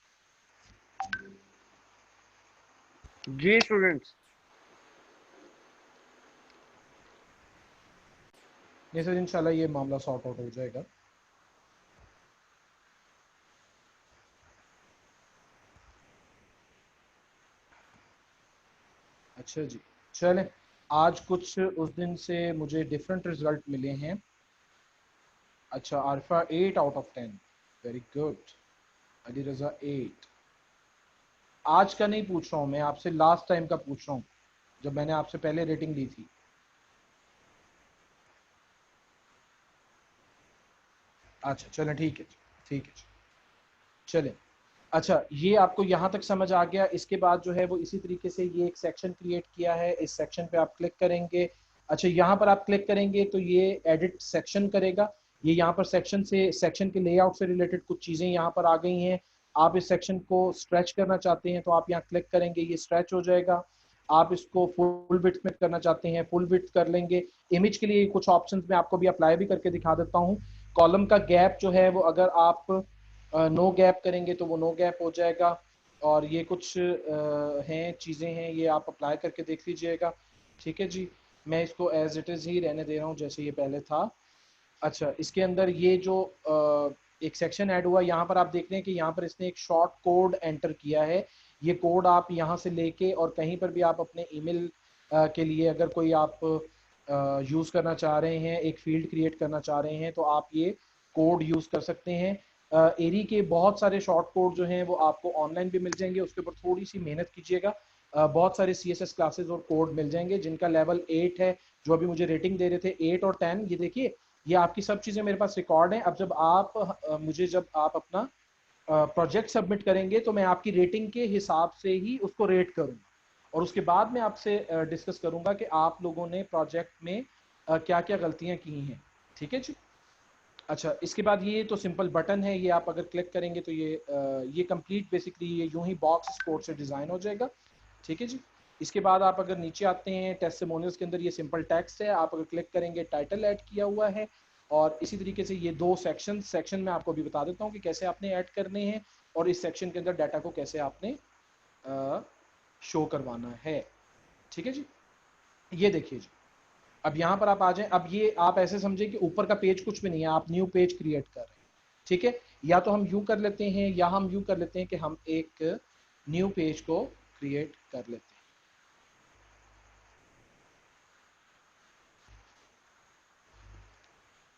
जी स्टूडेंट्स, ये सर इंशाल्लाह ये मामला सॉर्ट आउट हो जाएगा। अच्छा जी, चलें, आज कुछ उस दिन से मुझे डिफरेंट रिजल्ट मिले हैं। अच्छा, Arfa 8 out of 10, very good. Ali Raza 8। आज का नहीं पूछ रहा हूँ मैं आपसे, लास्ट टाइम का पूछ रहा हूँ। जब मैंने आपसे पहले रेटिंग ली थी। अच्छा चलें, ठीक है, ठीक है, चलें। अच्छा, ये आपको यहाँ तक समझ आ गया। इसके बाद जो है वो इसी तरीके से ये एक सेक्शन क्रिएट किया है, इस सेक्शन पे आप क्लिक करेंगे। अच्छा, यहाँ पर आप क्लिक करेंगे तो ये एडिट सेक्शन करेगा। ये यहाँ पर सेक्शन से, सेक्शन के लेआउट से रिलेटेड कुछ चीज़ें यहाँ पर आ गई हैं। आप इस सेक्शन को स्ट्रेच करना चाहते हैं तो आप यहाँ क्लिक करेंगे, ये स्ट्रेच हो जाएगा। आप इसको फुल विड्थ में करना चाहते हैं, फुल विड्थ कर लेंगे। इमेज के लिए कुछ ऑप्शंस मैं आपको भी अप्लाई भी करके दिखा देता हूँ। कॉलम का गैप जो है वो अगर आप नो गैप करेंगे तो वो नो गैप हो जाएगा। और ये कुछ हैं चीज़ें हैं, ये आप अप्लाई करके देख लीजिएगा। ठीक है जी, मैं इसको एज इट इज़ ही रहने दे रहा हूँ जैसे ये पहले था। अच्छा, इसके अंदर ये जो एक सेक्शन ऐड हुआ, यहाँ पर आप देख रहे हैं कि यहाँ पर इसने एक शॉर्ट कोड एंटर किया है। ये कोड आप यहाँ से लेके और कहीं पर भी आप अपने ईमेल के लिए अगर कोई आप यूज़ करना चाह रहे हैं, एक फील्ड क्रिएट करना चाह रहे हैं, तो आप ये कोड यूज़ कर सकते हैं। एरी के बहुत सारे शॉर्ट कोड जो हैं वो आपको ऑनलाइन भी मिल जाएंगे, उसके ऊपर थोड़ी सी मेहनत कीजिएगा। बहुत सारे CSS क्लासेस और कोड मिल जाएंगे जिनका लेवल 8 है। जो अभी मुझे रेटिंग दे रहे थे 8 और 10, ये देखिए ये आपकी सब चीज़ें मेरे पास रिकॉर्ड हैं। अब जब आप मुझे जब आप अपना प्रोजेक्ट सबमिट करेंगे तो मैं आपकी रेटिंग के हिसाब से ही उसको रेट करूँगा और उसके बाद मैं आपसे डिस्कस करूँगा कि आप लोगों ने प्रोजेक्ट में क्या क्या गलतियाँ की हैं। ठीक है जी। अच्छा, इसके बाद ये तो सिंपल बटन है, ये आप अगर क्लिक करेंगे तो ये कंप्लीट बेसिकली ये यूं ही बॉक्स स्पोर्ट से डिज़ाइन हो जाएगा। ठीक है जी। इसके बाद आप अगर नीचे आते हैं टेस्टिमोनियल्स के अंदर, ये सिंपल टेक्स्ट है, आप अगर क्लिक करेंगे टाइटल ऐड किया हुआ है। और इसी तरीके से ये दो सेक्शन में आपको भी बता देता हूँ कि कैसे आपने ऐड करने हैं और इस सेक्शन के अंदर डाटा को कैसे आपने शो करवाना है। ठीक है जी। ये देखिए जी, अब यहाँ पर आप आ जाएं। अब ये आप ऐसे समझे कि ऊपर का पेज कुछ भी नहीं है, आप न्यू पेज क्रिएट कर रहे हैं। ठीक है, या तो हम यूं कर लेते हैं या हम यूं कर लेते हैं कि हम एक न्यू पेज को क्रिएट कर लेते हैं।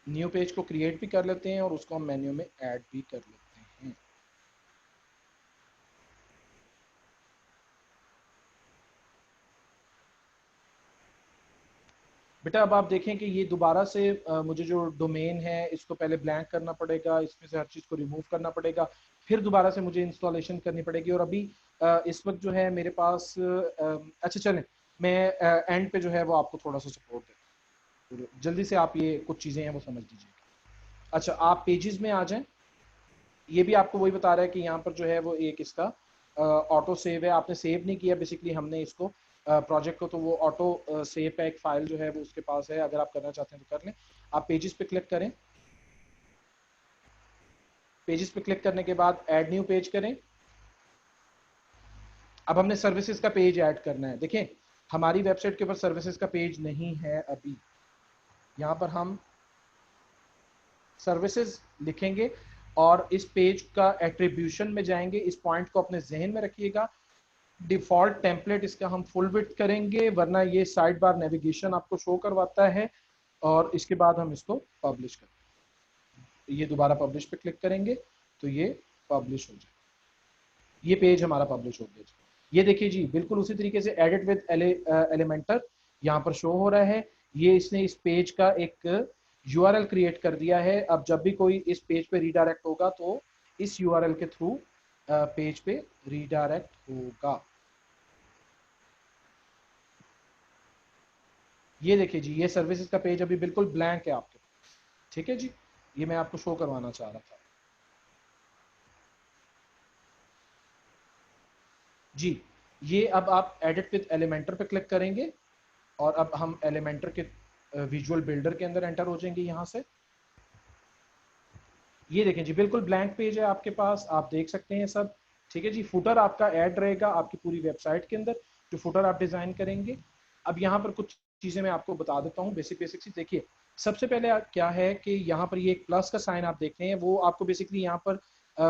न्यू पेज को क्रिएट भी कर लेते हैं और उसको हम मेन्यू में ऐड भी कर लेते हैं। बेटा अब आप देखें कि ये दोबारा से मुझे जो डोमेन है इसको पहले ब्लैंक करना पड़ेगा, इसमें से हर चीज़ को रिमूव करना पड़ेगा, फिर दोबारा से मुझे इंस्टॉलेशन करनी पड़ेगी। और अभी इस वक्त जो है मेरे पास अच्छा चलें, मैं एंड पे जो है वो आपको थोड़ा सा सपोर्ट है, जल्दी से आप ये कुछ चीज़ें हैं वो समझ लीजिएगा। अच्छा, आप पेजेस में आ जाएं। ये भी आपको वही बता रहा है कि यहाँ पर जो है वो एक इसका ऑटो सेव है, आपने सेव नहीं किया बेसिकली हमने इसको प्रोजेक्ट को, तो वो ऑटो सेव का एक फाइल जो है वो उसके पास है। अगर आप करना चाहते हैं तो कर लें। आप पेजेस पे क्लिक करें, पेजेस पे क्लिक करने के बाद ऐड न्यू पेज करें। अब हमने सर्विसेज का पेज ऐड करना है। देखें हमारी वेबसाइट के ऊपर सर्विसेज का पेज नहीं है अभी। यहाँ पर हम सर्विसेज लिखेंगे और इस पेज का एट्रीब्यूशन में जाएंगे। इस पॉइंट को अपने जहन में रखिएगा। डिफॉल्ट टेम्पलेट इसका हम फुल विड्थ करेंगे, वरना ये साइड बार नेविगेशन आपको शो करवाता है। और इसके बाद हम इसको पब्लिश करेंगे, ये दोबारा पब्लिश पे क्लिक करेंगे तो ये पब्लिश हो जाए। ये पेज हमारा पब्लिश हो गया। ये देखिए जी, बिल्कुल उसी तरीके से एडिट विद एलिमेंटर यहाँ पर शो हो रहा है। ये इसने इस पेज का एक URL क्रिएट कर दिया है। अब जब भी कोई इस पेज पे रीडायरेक्ट होगा तो इस URL के थ्रू पेज पे रीडायरेक्ट होगा। ये देखिए जी, ये सर्विसेज का पेज अभी बिल्कुल ब्लैंक है आपके पास। ठीक है जी, ये मैं आपको शो करवाना चाह रहा था जी। ये अब आप एडिट विद एलिमेंटर पे क्लिक करेंगे और अब हम एलिमेंटर के विजुअल बिल्डर के अंदर एंटर हो जाएंगे यहाँ से। ये देखें जी, बिल्कुल ब्लैंक पेज है आपके पास, आप देख सकते हैं सब। ठीक है जी, फुटर आपका ऐड रहेगा आपकी पूरी वेबसाइट के अंदर, जो फुटर आप डिजाइन करेंगे। अब यहाँ पर कुछ चीजें मैं आपको बता देता हूँ, बेसिक चीज। देखिए सबसे पहले क्या है कि यहाँ पर ये एक प्लस का साइन आप देख रहे हैं, वो आपको बेसिकली यहाँ पर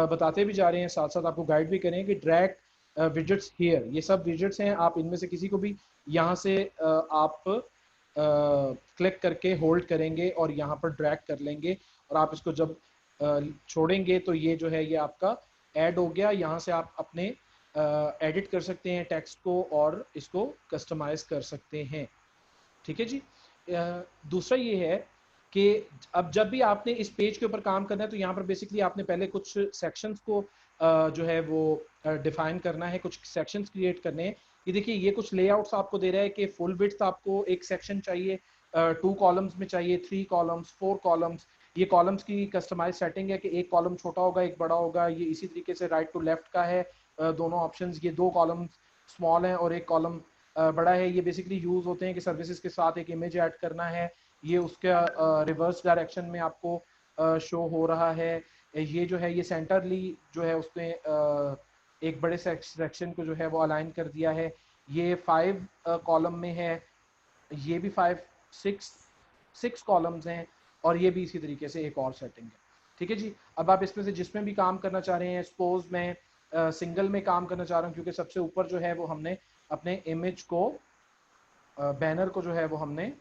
बताते भी जा रहे हैं, साथ साथ आपको गाइड भी करें कि ड्रैग विजेट्स हियर, ये सब विजेट्स हैं। आप इनमें से किसी को भी यहाँ से आप क्लिक करके होल्ड करेंगे और यहाँ पर ड्रैग कर लेंगे और आप इसको जब छोड़ेंगे तो ये जो है ये आपका ऐड हो गया। यहाँ से आप अपने एडिट कर सकते हैं टेक्स्ट को और इसको कस्टमाइज कर सकते हैं। ठीक है जी। दूसरा ये है कि अब जब भी आपने इस पेज के ऊपर काम करना है तो यहाँ पर बेसिकली आपने पहले कुछ सेक्शंस को जो है वो डिफाइन करना है, कुछ सेक्शंस क्रिएट करने हैं। ये देखिए ये कुछ लेआउट्स आपको दे रहा है कि फुल विड्थ आपको एक सेक्शन चाहिए, 2 कॉलम्स में चाहिए, 3 कॉलम्स, 4 कॉलम्स। ये कॉलम्स की कस्टमाइज सेटिंग है कि एक कॉलम छोटा होगा एक बड़ा होगा। ये इसी तरीके से राइट टू लेफ्ट का है, दोनों ऑप्शंस। ये 2 कॉलम्स स्मॉल हैं और एक कॉलम बड़ा है। ये बेसिकली यूज होते हैं कि सर्विसेज के साथ एक इमेज ऐड करना है, ये उसका रिवर्स डायरेक्शन में आपको शो हो रहा है। ये जो है ये सेंटरली जो है उसने एक बड़े सेक्शन को जो है वो अलाइन कर दिया है। ये 5 कॉलम में है, ये भी 6 कॉलम्स हैं और ये भी इसी तरीके से एक और सेटिंग है। ठीक है जी। अब आप इसमें से जिसमें भी काम करना चाह रहे हैं, सपोज मैं सिंगल में काम करना चाह रहा हूँ क्योंकि सबसे ऊपर जो है वो हमने अपने इमेज को बैनर को जो है वो हमने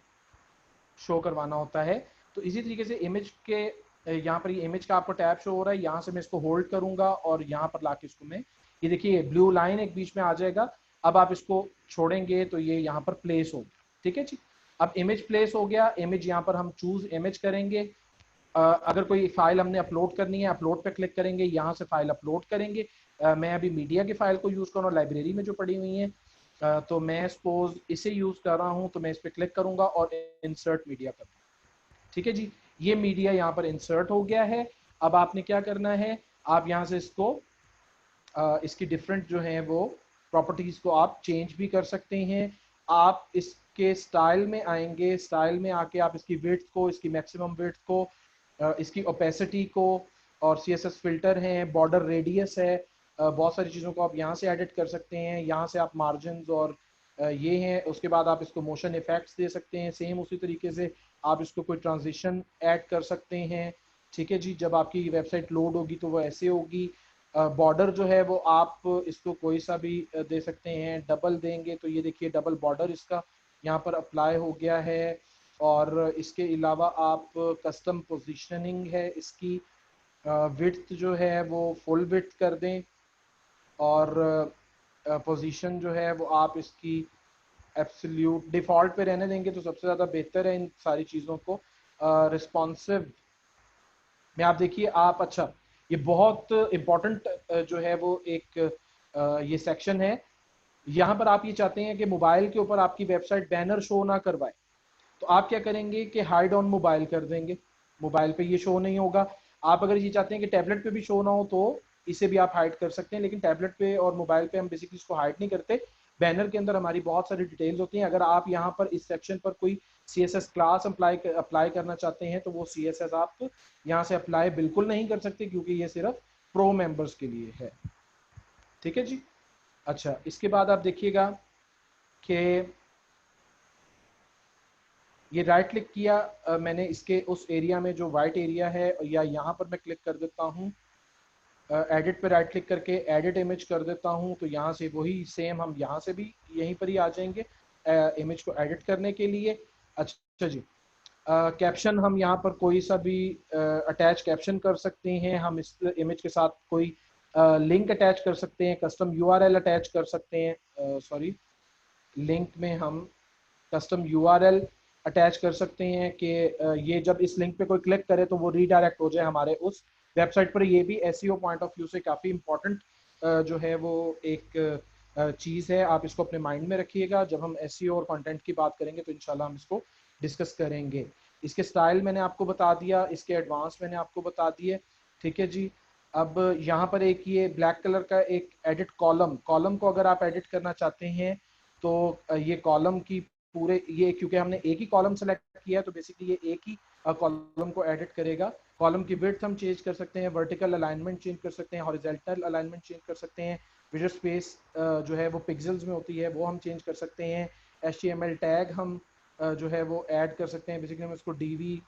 शो करवाना होता है। तो इसी तरीके से इमेज के यहाँ पर ये इमेज का आपको टैब शो हो रहा है, यहाँ से मैं इसको होल्ड करूंगा और यहाँ पर लाके इसको मैं, ये देखिए ब्लू लाइन एक बीच में आ जाएगा। अब आप इसको छोड़ेंगे तो ये यहाँ पर प्लेस हो गया। ठीक है जी। अब इमेज प्लेस हो गया। इमेज यहाँ पर हम चूज इमेज करेंगे। अगर कोई फाइल हमने अपलोड करनी है, अपलोड पे क्लिक करेंगे, यहाँ से फाइल अपलोड करेंगे। मैं अभी मीडिया की फाइल को यूज कर रहा हूँ, लाइब्रेरी में जो पड़ी हुई है, तो मैं सपोज इसे यूज कर रहा हूँ तो मैं इस पर क्लिक करूंगा और इंसर्ट मीडिया करूंगा। ठीक है जी। ये मीडिया यहाँ पर इंसर्ट हो गया है। अब आपने क्या करना है, आप यहाँ से इसको इसकी डिफरेंट जो है वो प्रॉपर्टीज को आप चेंज भी कर सकते हैं। आप इसके स्टाइल में आएंगे, स्टाइल में आके आप इसकी विड्थ को, इसकी मैक्सिमम विड्थ को, इसकी ओपेसिटी को, और CSS फिल्टर हैं, बॉर्डर रेडियस है, बहुत सारी चीज़ों को आप यहाँ से एडिट कर सकते हैं। यहाँ से आप मार्जिन और ये हैं। उसके बाद आप इसको मोशन इफेक्ट्स दे सकते हैं। सेम उसी तरीके से आप इसको कोई ट्रांजिशन ऐड कर सकते हैं। ठीक है जी। जब आपकी वेबसाइट लोड होगी तो वो ऐसे होगी। बॉर्डर जो है वो आप इसको कोई सा भी दे सकते हैं। डबल देंगे तो ये देखिए डबल बॉर्डर इसका यहाँ पर अप्लाई हो गया है। और इसके अलावा आप कस्टम पोजीशनिंग है इसकी, विड्थ जो है वो फुल विड्थ कर दें और पोजीशन जो है वो आप इसकी एब्सोल्यूट डिफ़ॉल्ट पे रहने देंगे तो सबसे ज़्यादा बेहतर है इन सारी चीज़ों को। रिस्पॉन्सिव में आप देखिए आप, अच्छा ये बहुत इम्पोर्टेंट जो है वो एक ये सेक्शन है। यहाँ पर आप ये चाहते हैं कि मोबाइल के ऊपर आपकी वेबसाइट बैनर शो ना करवाए, तो आप क्या करेंगे कि हाइड ऑन मोबाइल कर देंगे। मोबाइल पे ये शो नहीं होगा। आप अगर ये चाहते हैं कि टैबलेट पे भी शो ना हो तो इसे भी आप हाइड कर सकते हैं, लेकिन टैबलेट पे और मोबाइल पे हम बेसिकली इसको हाइड नहीं करते। बैनर के अंदर हमारी बहुत सारी डिटेल्स होती हैं। अगर आप यहाँ पर इस सेक्शन पर कोई CSS क्लास अप्लाई करना चाहते हैं तो वो CSS आप यहाँ से अप्लाई बिल्कुल नहीं कर सकते क्योंकि ये सिर्फ प्रो मेंबर्स के लिए है। ठीक है जी। अच्छा, इसके बाद आप देखिएगा कि ये राइट क्लिक किया मैंने इसके उस एरिया में जो वाइट एरिया है, या यहाँ पर मैं क्लिक कर देता हूँ, एडिट पे राइट क्लिक करके एडिट इमेज कर देता हूँ, तो यहाँ से वही सेम हम यहाँ से भी यहीं पर ही आ जाएंगे इमेज को एडिट करने के लिए। अच्छा जी। कैप्शन हम यहाँ पर कोई सा भी अटैच कैप्शन कर सकते हैं। हम इस इमेज के साथ कोई लिंक अटैच कर सकते हैं, कस्टम URL अटैच कर सकते हैं। सॉरी, लिंक में हम कस्टम URL अटैच कर सकते हैं कि ये जब इस लिंक पे कोई क्लिक करे तो वो रीडायरेक्ट हो जाए हमारे उस वेबसाइट पर। ये भी SEO पॉइंट ऑफ व्यू से काफ़ी इंपॉर्टेंट जो है वो एक चीज़ है। आप इसको अपने माइंड में रखिएगा। जब हम SEO और कंटेंट की बात करेंगे तो इंशाल्लाह हम इसको डिस्कस करेंगे। इसके स्टाइल मैंने आपको बता दिया, इसके एडवांस मैंने आपको बता दिए। ठीक है जी। अब यहाँ पर एक ये ब्लैक कलर का एक एडिट कॉलम को अगर आप एडिट करना चाहते हैं तो ये कॉलम की पूरे, ये क्योंकि हमने एक ही कॉलम सेलेक्ट किया है तो बेसिकली ये एक ही कॉलम को एडिट करेगा। कॉलम की विड्थ हम चेंज कर सकते हैं, वर्टिकल अलाइनमेंट चेंज कर सकते हैं, हॉरिजॉन्टल अलाइनमेंट चेंज कर सकते हैं, विजुअल स्पेस जो है वो पिक्सेल्स में होती है वो हम चेंज कर सकते हैं। HTML टैग हम जो है वो ऐड कर सकते हैं। बेसिकली हम इसको DV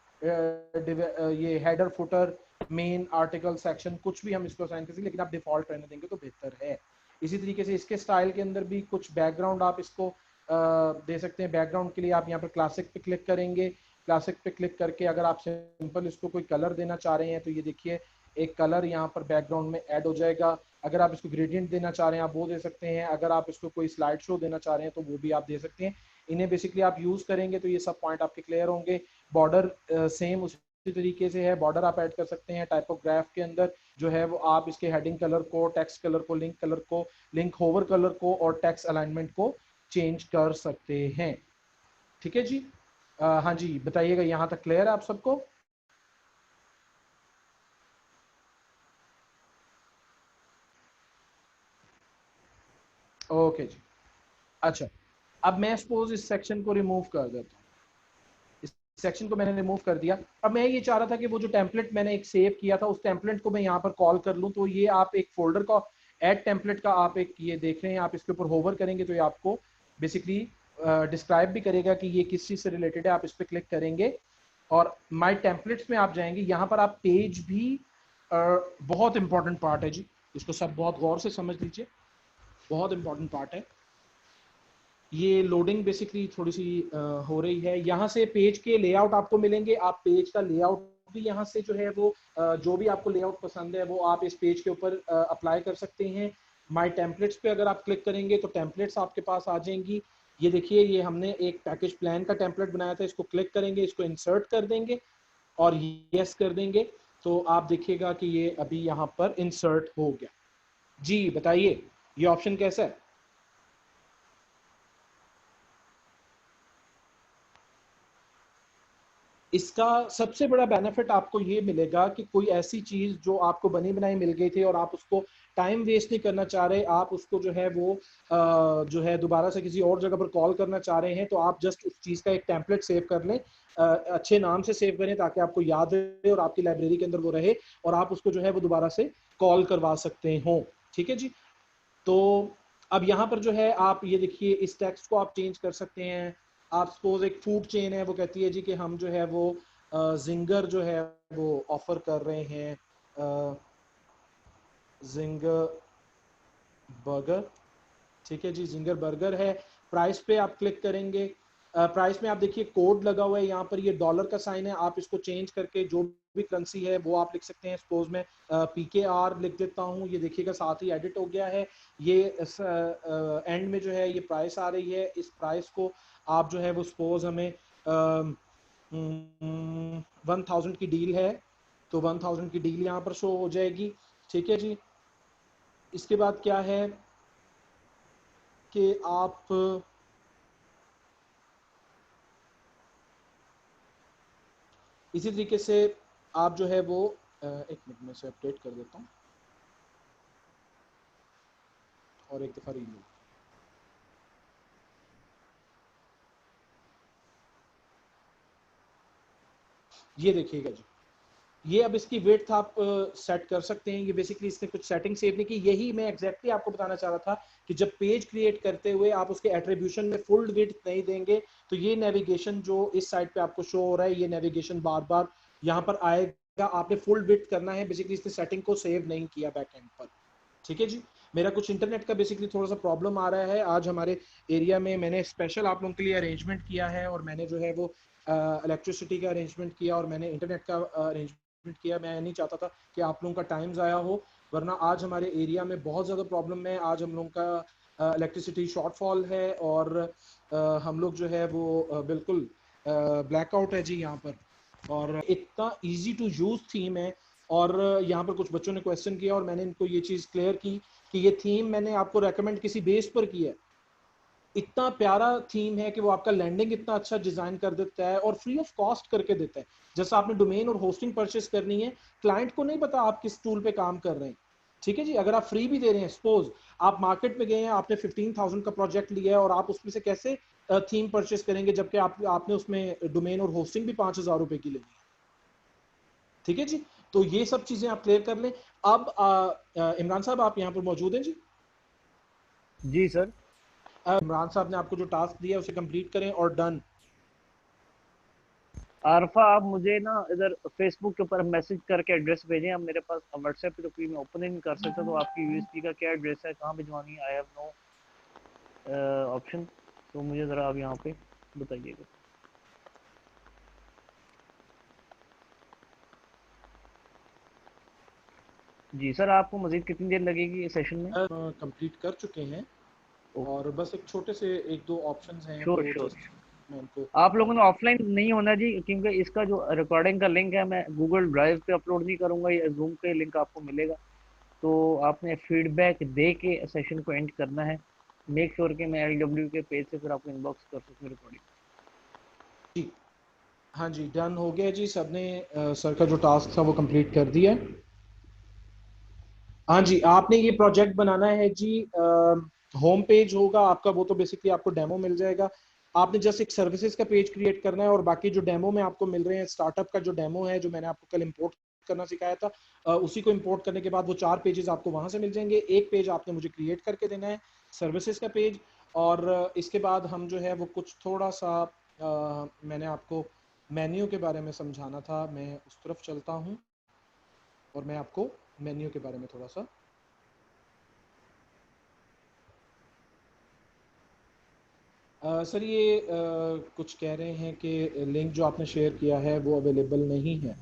ये header footer main article section कुछ भी हम इसको असाइन कर सकते हैं, लेकिन आप डिफॉल्ट रहने देंगे तो बेहतर है। इसी तरीके से इसके स्टाइल के अंदर भी कुछ बैकग्राउंड आप इसको दे सकते हैं। बैकग्राउंड के लिए आप यहाँ पर क्लासिक पे क्लिक करेंगे। क्लासिक पे क्लिक करके अगर आप सिंपल इसको कोई कलर देना चाह रहे हैं तो ये देखिए एक कलर यहाँ पर बैकग्राउंड में ऐड हो जाएगा। अगर आप इसको ग्रेडियंट देना चाह रहे हैं आप वो दे सकते हैं, अगर आप इसको कोई स्लाइड शो देना चाह रहे हैं तो वो भी आप दे सकते हैं। इन्हें बेसिकली आप यूज करेंगे तो ये सब पॉइंट आपके क्लियर होंगे। बॉर्डर सेम उसी तरीके से है, बॉर्डर आप ऐड कर सकते हैं टाइपोग्राफ के अंदर जो है वो आप इसके हेडिंग कलर को, टेक्स्ट कलर को, लिंक कलर को, लिंक होवर कलर को और टेक्स्ट अलाइनमेंट को चेंज कर सकते हैं। ठीक है जी। हाँ जी बताइएगा, यहाँ तक क्लियर है आप सबको? ओके जी। अच्छा, अब मैं सपोज इस सेक्शन को रिमूव कर देता हूँ। इस सेक्शन को मैंने रिमूव कर दिया। अब मैं ये चाह रहा था कि वो जो टेम्पलेट मैंने एक सेव किया था उस टेम्पलेट को मैं यहाँ पर कॉल कर लूँ। तो ये आप एक फोल्डर का ऐड टेम्पलेट का आप एक ये देख रहे हैं, आप इसके ऊपर होवर करेंगे तो ये आपको बेसिकली डिस्क्राइब भी करेगा कि ये किस चीज़ से रिलेटेड है। आप इस पर क्लिक करेंगे और माई टेम्पलेट्स में आप जाएंगे। यहाँ पर आप पेज भी बहुत इंपॉर्टेंट पार्ट है जी, इसको सब बहुत गौर से समझ लीजिए, बहुत इंपॉर्टेंट पार्ट है। ये लोडिंग बेसिकली थोड़ी सी हो रही है। यहाँ से पेज के लेआउट आपको मिलेंगे, आप पेज का लेआउट भी यहाँ से जो है वो जो भी आपको लेआउट पसंद है वो आप इस पेज के ऊपर अप्लाई कर सकते हैं। माय टेम्पलेट्स पे अगर आप क्लिक करेंगे तो टेम्पलेट्स आपके पास आ जाएंगी। ये देखिए, ये हमने एक पैकेज प्लान का टेम्पलेट बनाया था, इसको क्लिक करेंगे, इसको इंसर्ट कर देंगे और यस कर देंगे तो आप देखिएगा कि ये अभी यहाँ पर इंसर्ट हो गया। जी बताइए ये ऑप्शन कैसा है? इसका सबसे बड़ा बेनिफिट आपको ये मिलेगा कि कोई ऐसी चीज जो आपको बनी बनाई मिल गई थी और आप उसको टाइम वेस्ट नहीं करना चाह रहे, आप उसको जो है वो जो है दोबारा से किसी और जगह पर कॉल करना चाह रहे हैं, तो आप जस्ट उस चीज का एक टेम्पलेट सेव कर लें, अच्छे नाम से सेव करें ताकि आपको याद रहे और आपकी लाइब्रेरी के अंदर वो रहे और आप उसको जो है वो दोबारा से कॉल करवा सकते हो। ठीक है जी। तो अब यहाँ पर जो है आप ये देखिए, इस टेक्स्ट को आप चेंज कर सकते हैं। आप सपोज एक फूड चेन है, वो कहती है जी कि हम जो है वो जिंगर जो है वो ऑफर कर रहे हैं, जिंगर बर्गर। ठीक है जी, जिंगर बर्गर है। प्राइस पे आप क्लिक करेंगे, प्राइस में आप देखिए कोड लगा हुआ है, यहाँ पर ये डॉलर का साइन है, आप इसको चेंज करके जो भी करेंसी है वो आप लिख सकते हैं। सपोज मैं PKR लिख देता हूँ, ये देखिएगा साथ ही एडिट हो गया है। ये एंड में जो है ये प्राइस आ रही है, इस प्राइस को आप जो है वो सपोज हमें 1000 की डील है तो 1000 की डील यहाँ पर शो हो जाएगी। ठीक है जी। इसके बाद क्या है कि आप इसी तरीके से आप जो है वो एक मिनट में से अपडेट कर देता हूँ और एक दफ़ा रीलोड। ये देखिएगा जी, ये अब इसकी वेट आप सेट कर सकते हैं। ये बेसिकली इसने कुछ सेटिंग सेव नहीं की, यही मैं एग्जैक्टली आपको बताना चाह रहा था कि जब पेज क्रिएट करते हुए आप उसके एट्रीब्यूशन में फुल वेट नहीं देंगे तो ये नेविगेशन जो इस साइड पे आपको शो हो रहा है, ये नेविगेशन बार बार यहाँ पर आएगा। आपने फुल वेट करना है, बेसिकली इसने सेटिंग को सेव नहीं किया बैक एंड पर। ठीक है जी। मेरा कुछ इंटरनेट का बेसिकली थोड़ा सा प्रॉब्लम आ रहा है आज हमारे एरिया में। मैंने स्पेशल आप लोगों के लिए अरेंजमेंट किया है और मैंने जो है वो इलेक्ट्रिसिटी का अरेंजमेंट किया और मैंने इंटरनेट का अरेंजमेंट किया। मैं नहीं चाहता था कि आप लोगों का टाइम ज़ाया हो, वरना आज हमारे एरिया में बहुत ज़्यादा प्रॉब्लम है। आज हम लोगों का इलेक्ट्रिसिटी शॉर्टफॉल है और हम लोग जो है वो बिल्कुल ब्लैकआउट है जी यहाँ पर। और इतना इजी टू यूज़ थीम है और यहाँ पर कुछ बच्चों ने क्वेश्चन किया और मैंने इनको ये चीज़ क्लियर की कि ये थीम मैंने आपको रेकमेंड किसी बेस पर किया है। इतना प्यारा थीम है कि वो आपका लैंडिंग इतना अच्छा डिजाइन कर देता है और फ्री ऑफ कॉस्ट करके देता है। जैसा आपने डोमेन और होस्टिंग परचेस करनी है, क्लाइंट को नहीं पता आप किस टूल पे काम कर रहे हैं। ठीक है जी। अगर आप फ्री भी दे रहे हैं, सपोज आप मार्केट में गए हैं, आपने 15,000 का प्रोजेक्ट लिया है और आप उसमें से कैसे थीम परचेस करेंगे जबकि आपने उसमें डोमेन और होस्टिंग भी 5,000 रुपए की लेनी है। ठीक है जी। तो ये सब चीजें आप क्लियर कर लें। अब इमरान साहब आप यहाँ पर मौजूद हैं जी? जी सर। इमरान साहब ने आपको जो टास्क दिया है उसे कंप्लीट करें और डन। आरफा, आप मुझे ना इधर फेसबुक के ऊपर मैसेज करके एड्रेस भेजें। अब मेरे पास व्हाट्सएप पे तो कोई मैं ओपन ही नहीं कर सकता, तो आपकी यूएसपी का क्या एड्रेस है, कहाँ भिजवानी है? आई हैव नो ऑप्शन, तो मुझे ज़रा आप यहाँ पे बताइएगा। जी सर, आपको मजीद कितनी देर लगेगी इस सेशन में? कंप्लीट कर चुके हैं और बस एक छोटे से एक दो ऑप्शंस हैं, श्योर तो श्योर। जस्ट मैं उनको आप लोगों ने ऑफलाइन नहीं होना जी, क्योंकि इसका जो रिकॉर्डिंग का लिंक है मैं गूगल ड्राइव पे अपलोड नहीं करूंगा, या जूम पे लिंक आपको मिलेगा। तो आपने फीडबैक दे के सेशन को एंड करना है। मेक श्योर कि मैं LW के पेज से फिर आपको इनबॉक्स कर सकूँ रिकॉर्डिंग। जी, हाँ जी, डन हो गया जी, सबने सर का जो टास्क था वो कंप्लीट कर दिया। हाँ जी, आपने ये प्रोजेक्ट बनाना है जी, होम पेज होगा आपका, वो तो बेसिकली आपको डेमो मिल जाएगा। आपने जस्ट एक सर्विसेज का पेज क्रिएट करना है और बाकी जो डेमो में आपको मिल रहे हैं, स्टार्टअप का जो डेमो है जो मैंने आपको कल इंपोर्ट करना सिखाया था, उसी को इंपोर्ट करने के बाद वो 4 पेजेस आपको वहां से मिल जाएंगे। एक पेज आपने मुझे क्रिएट करके देना है, सर्विसेज का पेज। और इसके बाद हम जो है वो कुछ थोड़ा सा मैंने आपको मेन्यू के बारे में समझाना था, मैं उस तरफ चलता हूँ और मैं आपको मेन्यू के बारे में थोड़ा सा सर ये कुछ कह रहे हैं कि लिंक जो आपने शेयर किया है वो अवेलेबल नहीं है।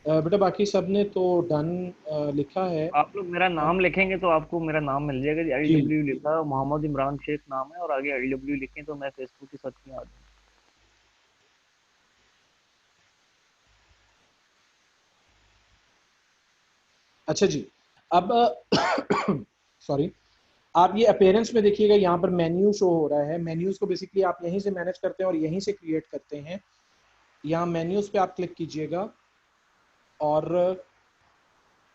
बेटा बाकी सब ने तो डन लिखा है। आप लोग मेरा नाम लिखेंगे तो आपको मेरा नाम मिल जाएगा जी। जी, LW लिखा है, मोहम्मद इमरान शेख नाम है, और आगे LW लिखें तो मैं फेसबुक की सर्च में आ जाऊँ। अच्छा जी। अब सॉरी, आप ये अपीयरेंस में देखिएगा, यहाँ पर मेन्यू शो हो रहा है। मेन्यूज को बेसिकली आप यहीं से मैनेज करते हैं और यहीं से क्रिएट करते हैं। यहाँ मेन्यूज पे आप क्लिक कीजिएगा और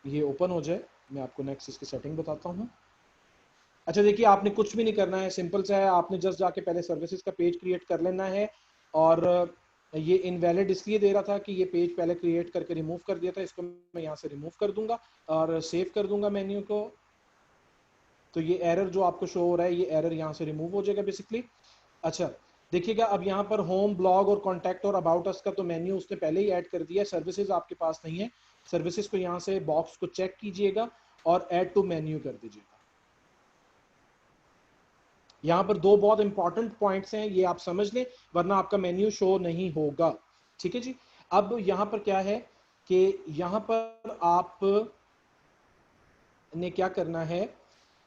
ये ओपन हो जाए। मैं आपको नेक्स्ट इसकी सेटिंग बताता हूँ। अच्छा देखिए, आपने कुछ भी नहीं करना है, सिंपल सा है। आपने जस्ट जाके पहले सर्विसेज का पेज क्रिएट कर लेना है। और ये इनवैलिड इसलिए दे रहा था कि ये पेज पहले क्रिएट करके रिमूव कर दिया था, इसको मैं यहाँ से रिमूव कर दूंगा और सेव कर दूंगा मेन्यू को। तो ये एरर जो आपको शो हो रहा है, ये एरर यहाँ से रिमूव हो जाएगा बेसिकली। अच्छा देखिएगा, अब यहाँ पर होम, ब्लॉग और कॉन्टैक्ट और अबाउट अस का तो मेन्यू उसने पहले ही ऐड कर दिया है, सर्विसेज आपके पास नहीं है। सर्विसेज को यहाँ से बॉक्स को चेक कीजिएगा और ऐड टू मेन्यू कर दीजिएगा। यहाँ पर दो बहुत इंपॉर्टेंट पॉइंट्स हैं, ये आप समझ लें, वरना आपका मेन्यू शो नहीं होगा। ठीक है जी। अब यहाँ पर क्या है कि यहाँ पर आप ने क्या करना है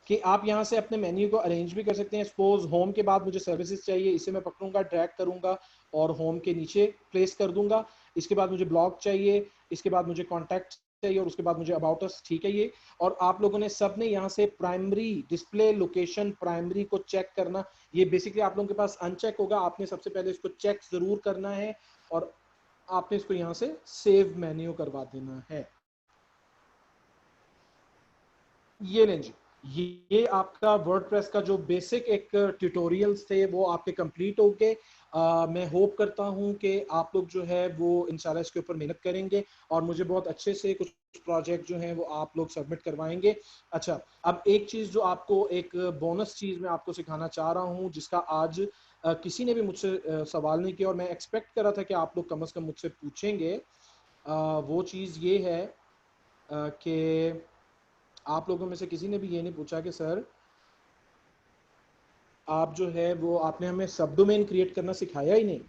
कि आप यहाँ से अपने मेन्यू को अरेंज भी कर सकते हैं। सपोज होम के बाद मुझे सर्विसेज चाहिए, इसे मैं पकड़ूंगा, ड्रैग करूंगा और होम के नीचे प्लेस कर दूंगा। इसके बाद मुझे ब्लॉग चाहिए, इसके बाद मुझे कॉन्टैक्ट चाहिए और उसके बाद मुझे अबाउट अस। ठीक है ये। और आप लोगों ने सब ने यहाँ से प्राइमरी डिस्प्ले लोकेशन प्राइमरी को चेक करना, ये बेसिकली आप लोगों के पास अनचेक होगा। आपने सबसे पहले इसको चेक जरूर करना है और आपने इसको यहाँ से सेव मेन्यू करवा देना है। ये लें जी, ये आपका वर्डप्रेस का जो बेसिक एक ट्यूटोरियल्स थे वो आपके कंप्लीट हो गए। मैं होप करता हूं कि आप लोग जो है वो इंशाल्लाह इसके ऊपर मेहनत करेंगे और मुझे बहुत अच्छे से कुछ प्रोजेक्ट जो हैं वो आप लोग सबमिट करवाएंगे। अच्छा, अब एक चीज़ जो आपको एक बोनस चीज़ मैं आपको सिखाना चाह रहा हूं, जिसका आज किसी ने भी मुझसे सवाल नहीं किया और मैं एक्सपेक्ट कर रहा था कि आप लोग कम से कम मुझसे पूछेंगे। वो चीज़ ये है कि आप लोगों में से किसी ने भी ये नहीं पूछा कि सर आप जो है वो आपने हमें सब डोमेन क्रिएट करना सिखाया ही नहीं।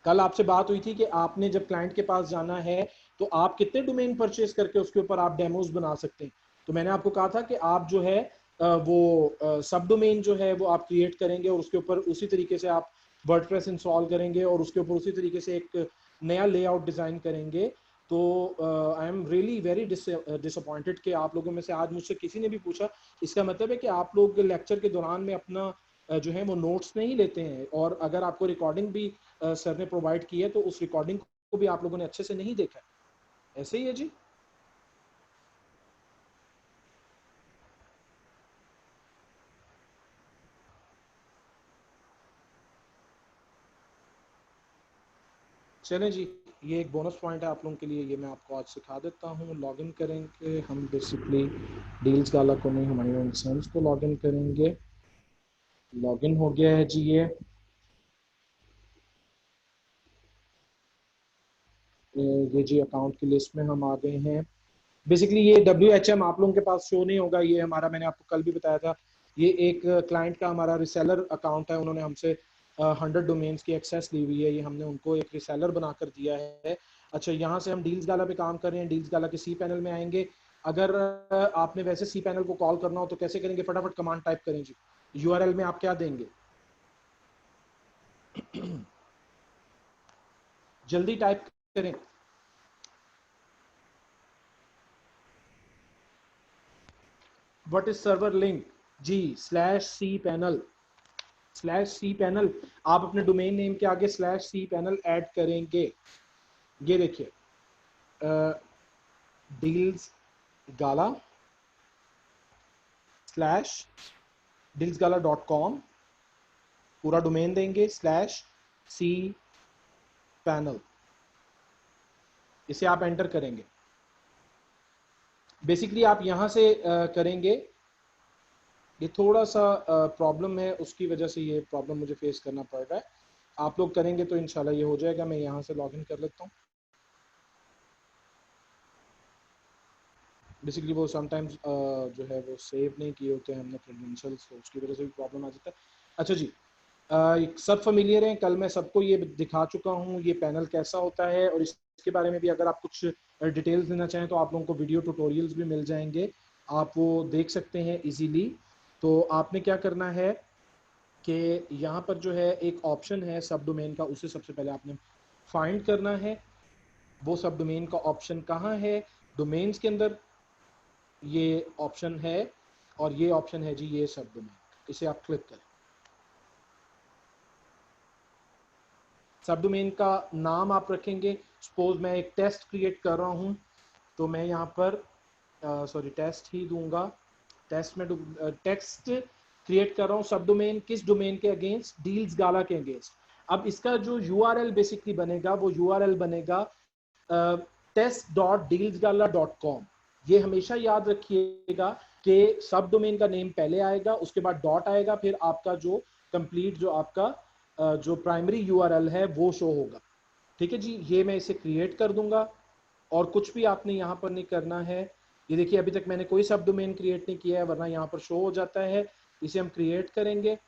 कल आपसे बात हुई थी कि आपने जब क्लाइंट के पास जाना है तो आप कितने डोमेन परचेज करके उसके ऊपर आप डेमोज बना सकते हैं। तो मैंने आपको कहा था कि आप जो है वो सब डोमेन जो है वो आप क्रिएट करेंगे और उसके ऊपर उसी तरीके से आप वर्डप्रेस इंस्टॉल करेंगे और उसके ऊपर उसी तरीके से एक नया लेआउट डिजाइन करेंगे। तो I am really very disappointed कि आप लोगों में से आज मुझसे किसी ने भी पूछा। इसका मतलब है कि आप लोग लेक्चर के दौरान में अपना जो है वो नोट्स नहीं लेते हैं, और अगर आपको रिकॉर्डिंग भी सर ने प्रोवाइड की है तो उस रिकॉर्डिंग को भी आप लोगों ने अच्छे से नहीं देखा है। ऐसे ही है जी। चलें जी, ये एक बोनस पॉइंट है आप लोगों के लिए, ये मैं आपको आज सिखा देता हूँ। लॉगिन करेंगे हम बेसिकली डील्स गाला को नहीं, हुमायूं सेंस को लॉगिन करेंगे। लॉगिन हो गया है जी। ये जी अकाउंट की लिस्ट में हम आ गए हैं। बेसिकली ये WHM आप लोगों के पास शो नहीं होगा, ये हमारा, मैंने आपको कल भी बताया था, ये एक क्लाइंट का हमारा रिसेलर अकाउंट है। उन्होंने हमसे 100 डोमेन्स की एक्सेस ली हुई है, ये हमने उनको एक रिसेलर बनाकर दिया है। अच्छा, यहाँ से हम डील्स गाला पे काम कर रहे हैं, डील्स गाला के सी पैनल में आएंगे। अगर आपने वैसे सी पैनल को कॉल करना हो तो कैसे करेंगे? फटाफट कमांड टाइप करें जी। यूआरएल में आप क्या देंगे? जल्दी टाइप करें। What is server link? जी, /C पैनल, /C पैनल। आप अपने डोमेन नेम के आगे /C पैनल ऐड करेंगे। ये देखिए, डील्स गाला /dealsgala.com पूरा डोमेन देंगे, /C पैनल, इसे आप एंटर करेंगे। बेसिकली आप यहां से करेंगे। ये थोड़ा सा प्रॉब्लम है, उसकी वजह से ये प्रॉब्लम मुझे फेस करना पड़ रहा है। आप लोग करेंगे तो इंशाल्लाह ये हो जाएगा। मैं यहां से लॉगिन कर लेता हूँ। बेसिकली वो समटाइम्स जो है वो सेव नहीं किए होते हैं हमने क्रेडेंशियल्स, तो उसकी वजह से भी प्रॉब्लम आ जाता है। अच्छा जी, सब फेमिलियर हैं, कल मैं सबको ये दिखा चुका हूँ ये पैनल कैसा होता है, और इसके बारे में भी अगर आप कुछ डिटेल्स देना चाहें तो आप लोगों को वीडियो ट्यूटोरियल्स भी मिल जाएंगे, आप वो देख सकते हैं इजीली। तो आपने क्या करना है कि यहाँ पर जो है एक ऑप्शन है सब डोमेन का, उसे सबसे पहले आपने फाइंड करना है। वो सब डोमेन का ऑप्शन कहाँ है? डोमेन्स के अंदर ये ऑप्शन है, और ये ऑप्शन है जी ये सब डोमेन, इसे आप क्लिक करें। सब डोमेन का नाम आप रखेंगे। सपोज मैं एक टेस्ट क्रिएट कर रहा हूं, तो मैं यहाँ पर टेस्ट ही दूंगा। टेस्ट में टेक्स्ट क्रिएट कर रहा हूँ सब डोमेन, किस डोमेन के अगेंस्ट? डील्स गाला के अगेंस्ट। अब इसका जो यूआरएल बेसिकली बनेगा वो यूआरएल बनेगा test.dealsgala.com। ये हमेशा याद रखिएगा कि सब डोमेन का नेम पहले आएगा, उसके बाद डॉट आएगा, फिर आपका जो कंप्लीट जो आपका जो प्राइमरी यूआरएल है वो शो होगा। ठीक है जी, ये मैं इसे क्रिएट कर दूंगा, और कुछ भी आपने यहाँ पर नहीं करना है। ये देखिए अभी तक मैंने कोई सब डोमेन क्रिएट नहीं किया है, वरना यहाँ पर शो हो जाता है। इसे हम क्रिएट करेंगे।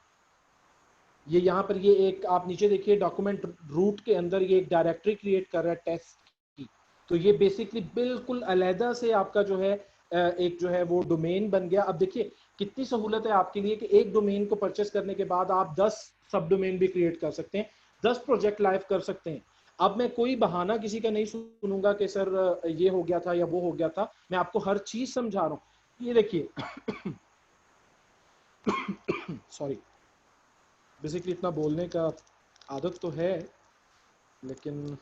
ये यहाँ पर ये एक आप नीचे देखिए डॉक्यूमेंट रूट के अंदर ये एक डायरेक्टरी क्रिएट कर रहा है टेस्ट की। तो ये बेसिकली बिल्कुल अलहदा से आपका जो है एक जो है वो डोमेन बन गया। अब देखिए कितनी सहूलत है आपके लिए कि एक डोमेन को परचेस करने के बाद आप 10 सब डोमेन भी क्रिएट कर सकते हैं, 10 प्रोजेक्ट लाइव कर सकते हैं। अब मैं कोई बहाना किसी का नहीं सुनूंगा कि सर ये हो गया था या वो हो गया था, मैं आपको हर चीज समझा रहा हूँ। ये देखिए सॉरी, बेसिकली इतना बोलने का आदत तो है, लेकिन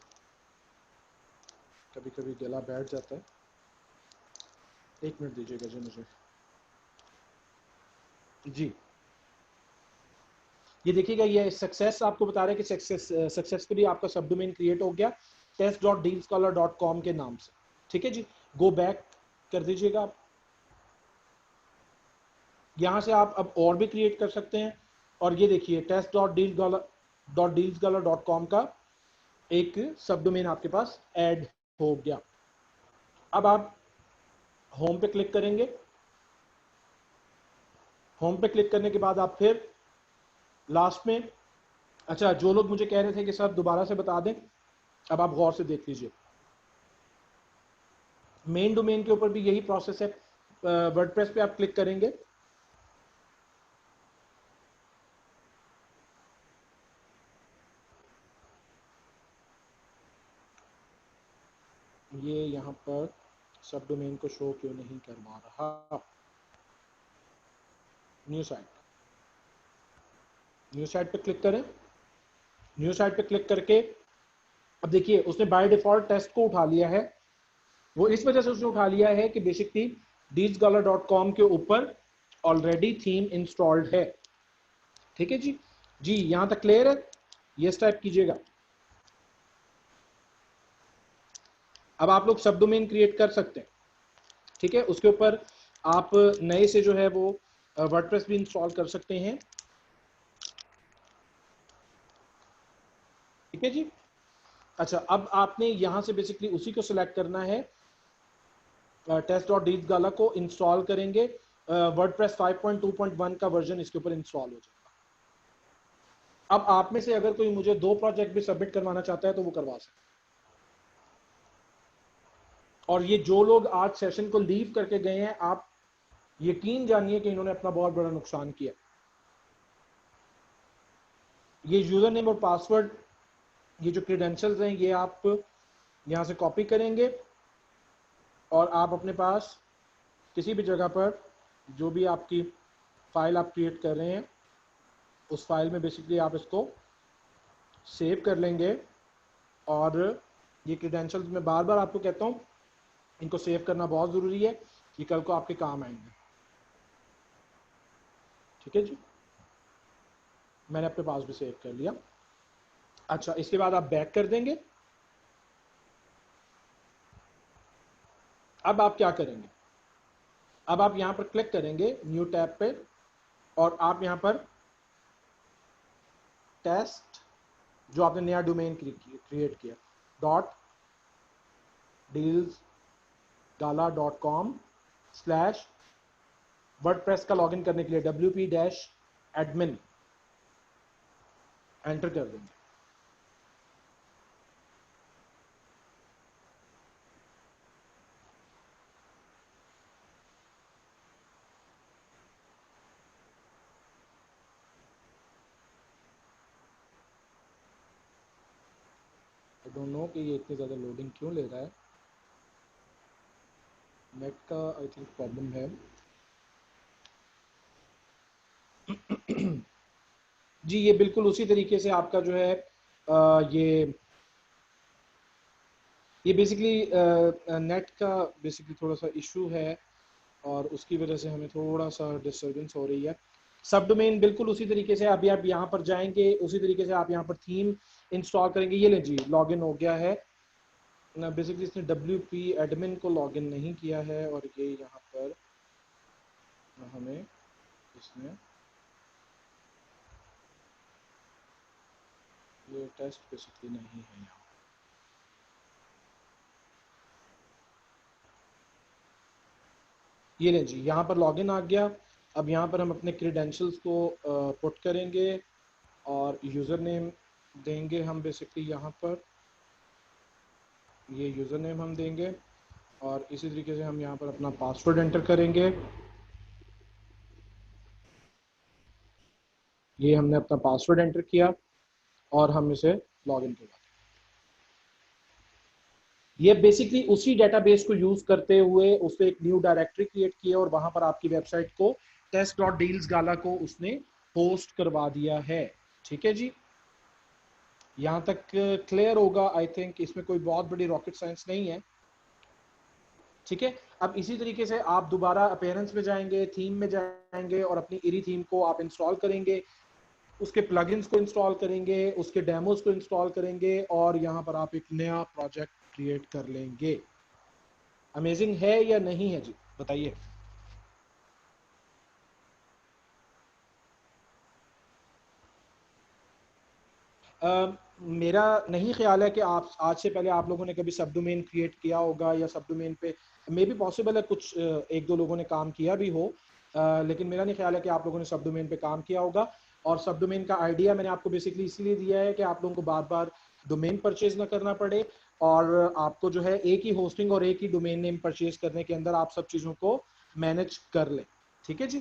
कभी कभी गला बैठ जाता है। एक मिनट दीजिएगा जी मुझे। जी, ये देखिएगा ये सक्सेस आपको बता रहा है कि सक्सेसफुली आपका सब डोमेन क्रिएट हो गया test.dealscholar.com के नाम से। ठीक है जी, गो बैक कर दीजिएगा आप। यहां से आप अब और भी क्रिएट कर सकते हैं, और ये देखिए test.dealscholar.com का एक सब डोमेन आपके पास ऐड हो गया। अब आप होम पे क्लिक करेंगे। होम पे क्लिक करने के बाद आप फिर लास्ट में, अच्छा जो लोग मुझे कह रहे थे कि सर दोबारा से बता दें, अब आप गौर से देख लीजिए। मेन डोमेन के ऊपर भी यही प्रोसेस है। वर्डप्रेस पे आप क्लिक करेंगे। ये यहाँ पर सब डोमेन को शो क्यों नहीं करवा रहा? न्यू साइट, न्यू साइट पे क्लिक करें। न्यू साइट पे क्लिक करके अब देखिए उसने बाय डिफॉल्ट टेस्ट को उठा लिया है। वो इस वजह से उसने उठा लिया है कि बेसिकली dealsgala.com के ऊपर ऑलरेडी थीम इंस्टॉल्ड है। ठीक है जी, जी यहां तक क्लियर है? यस टाइप कीजिएगा। अब आप लोग सब डोमेन क्रिएट कर सकते हैं। ठीक है, उसके ऊपर आप नए से जो है वो वर्डप्रेस भी इंस्टॉल कर सकते हैं। ठीक है जी, अच्छा अब आपने यहां से बेसिकली उसी को सिलेक्ट करना है, test.dealsgala को इंस्टॉल करेंगे। वर्डप्रेस 5.2.1 का वर्जन इसके ऊपर इंस्टॉल हो जाएगा। अब आप में से अगर कोई मुझे 2 प्रोजेक्ट भी सबमिट करवाना चाहता है तो वो करवा सकता है। और ये जो लोग आज सेशन को लीव करके गए हैं, आप यकीन जानिए कि इन्होंने अपना बहुत बड़ा नुकसान किया। ये यूजर नेम और पासवर्ड, ये जो क्रेडेंशियल्स हैं, ये आप यहां से कॉपी करेंगे और आप अपने पास किसी भी जगह पर जो भी आपकी फाइल आप क्रिएट कर रहे हैं उस फाइल में बेसिकली आप इसको सेव कर लेंगे। और ये क्रेडेंशियल्स मैं बार बार आपको कहता हूँ, इनको सेव करना बहुत ज़रूरी है, ये कल को आपके काम आएंगे। ठीक है जी, मैंने अपने पास भी सेव कर लिया। अच्छा, इसके बाद आप बैक कर देंगे। अब आप क्या करेंगे, अब आप यहां पर क्लिक करेंगे न्यू टैब पे और आप यहां पर टेस्ट जो आपने नया डोमेन क्रिएट किया .dealsgala.com/WordPress का लॉगिन करने के लिए wp-admin एंटर कर देंगे। आई डोंट नो कि ये इतनी ज़्यादा लोडिंग क्यों ले रहा है, नेट का आई थिंक प्रॉब्लम है। जी, ये बिल्कुल उसी तरीके से आपका जो है ये बेसिकली नेट का बेसिकली थोड़ा सा इशू है और उसकी वजह से हमें थोड़ा सा डिस्टर्बेंस हो रही है। सब डोमेन बिल्कुल उसी तरीके से अभी आप यहाँ पर जाएंगे, उसी तरीके से आप यहाँ पर थीम इंस्टॉल करेंगे। ये ले जी, लॉगिन हो गया है ना। बेसिकली इसने wp-admin को लॉगिन नहीं किया है और ये यहाँ पर हमें इसमें ये टेस्ट बेसिकली नहीं है यहाँ। ये लें जी, यहाँ पर लॉगिन आ गया। अब यहाँ पर हम अपने क्रेडेंशियल्स को पुट करेंगे और यूज़र नेम देंगे हम बेसिकली यहाँ पर, ये यूज़र नेम हम देंगे और इसी तरीके से हम यहाँ पर अपना पासवर्ड एंटर करेंगे। ये हमने अपना पासवर्ड एंटर किया और हम इसे लॉगिन करवा दें। ये बेसिकली उसी डेटाबेस को यूज करते हुए उसने एक न्यू डायरेक्टरी क्रिएट किया और वहां पर आपकी वेबसाइट को test.dealsgala को उसने होस्ट करवा दिया है। ठीक है जी, यहां तक क्लियर होगा आई थिंक, इसमें कोई बहुत बड़ी रॉकेट साइंस नहीं है। ठीक है, अब इसी तरीके से आप दोबारा अपीयरेंस में जाएंगे, थीम में जाएंगे और अपनी इरी थीम को आप इंस्टॉल करेंगे, उसके प्लगइन्स को इंस्टॉल करेंगे, उसके डेमोस को इंस्टॉल करेंगे और यहाँ पर आप एक नया प्रोजेक्ट क्रिएट कर लेंगे। अमेजिंग है या नहीं है जी, बताइए। मेरा नहीं ख्याल है कि आप आज से पहले आप लोगों ने कभी सब डोमेन क्रिएट किया होगा या सब डोमेन पे मे भी पॉसिबल है कुछ एक दो लोगों ने काम किया भी हो, लेकिन मेरा नहीं ख्याल है कि आप लोगों ने सब डोमेन पे काम किया होगा। और सब डोमेन का आइडिया मैंने आपको बेसिकली इसीलिए दिया है कि आप लोगों को बार बार डोमेन परचेज ना करना पड़े और आपको जो है एक ही होस्टिंग और एक ही डोमेन नेम परचेज करने के अंदर आप सब चीज़ों को मैनेज कर लें। ठीक है जी,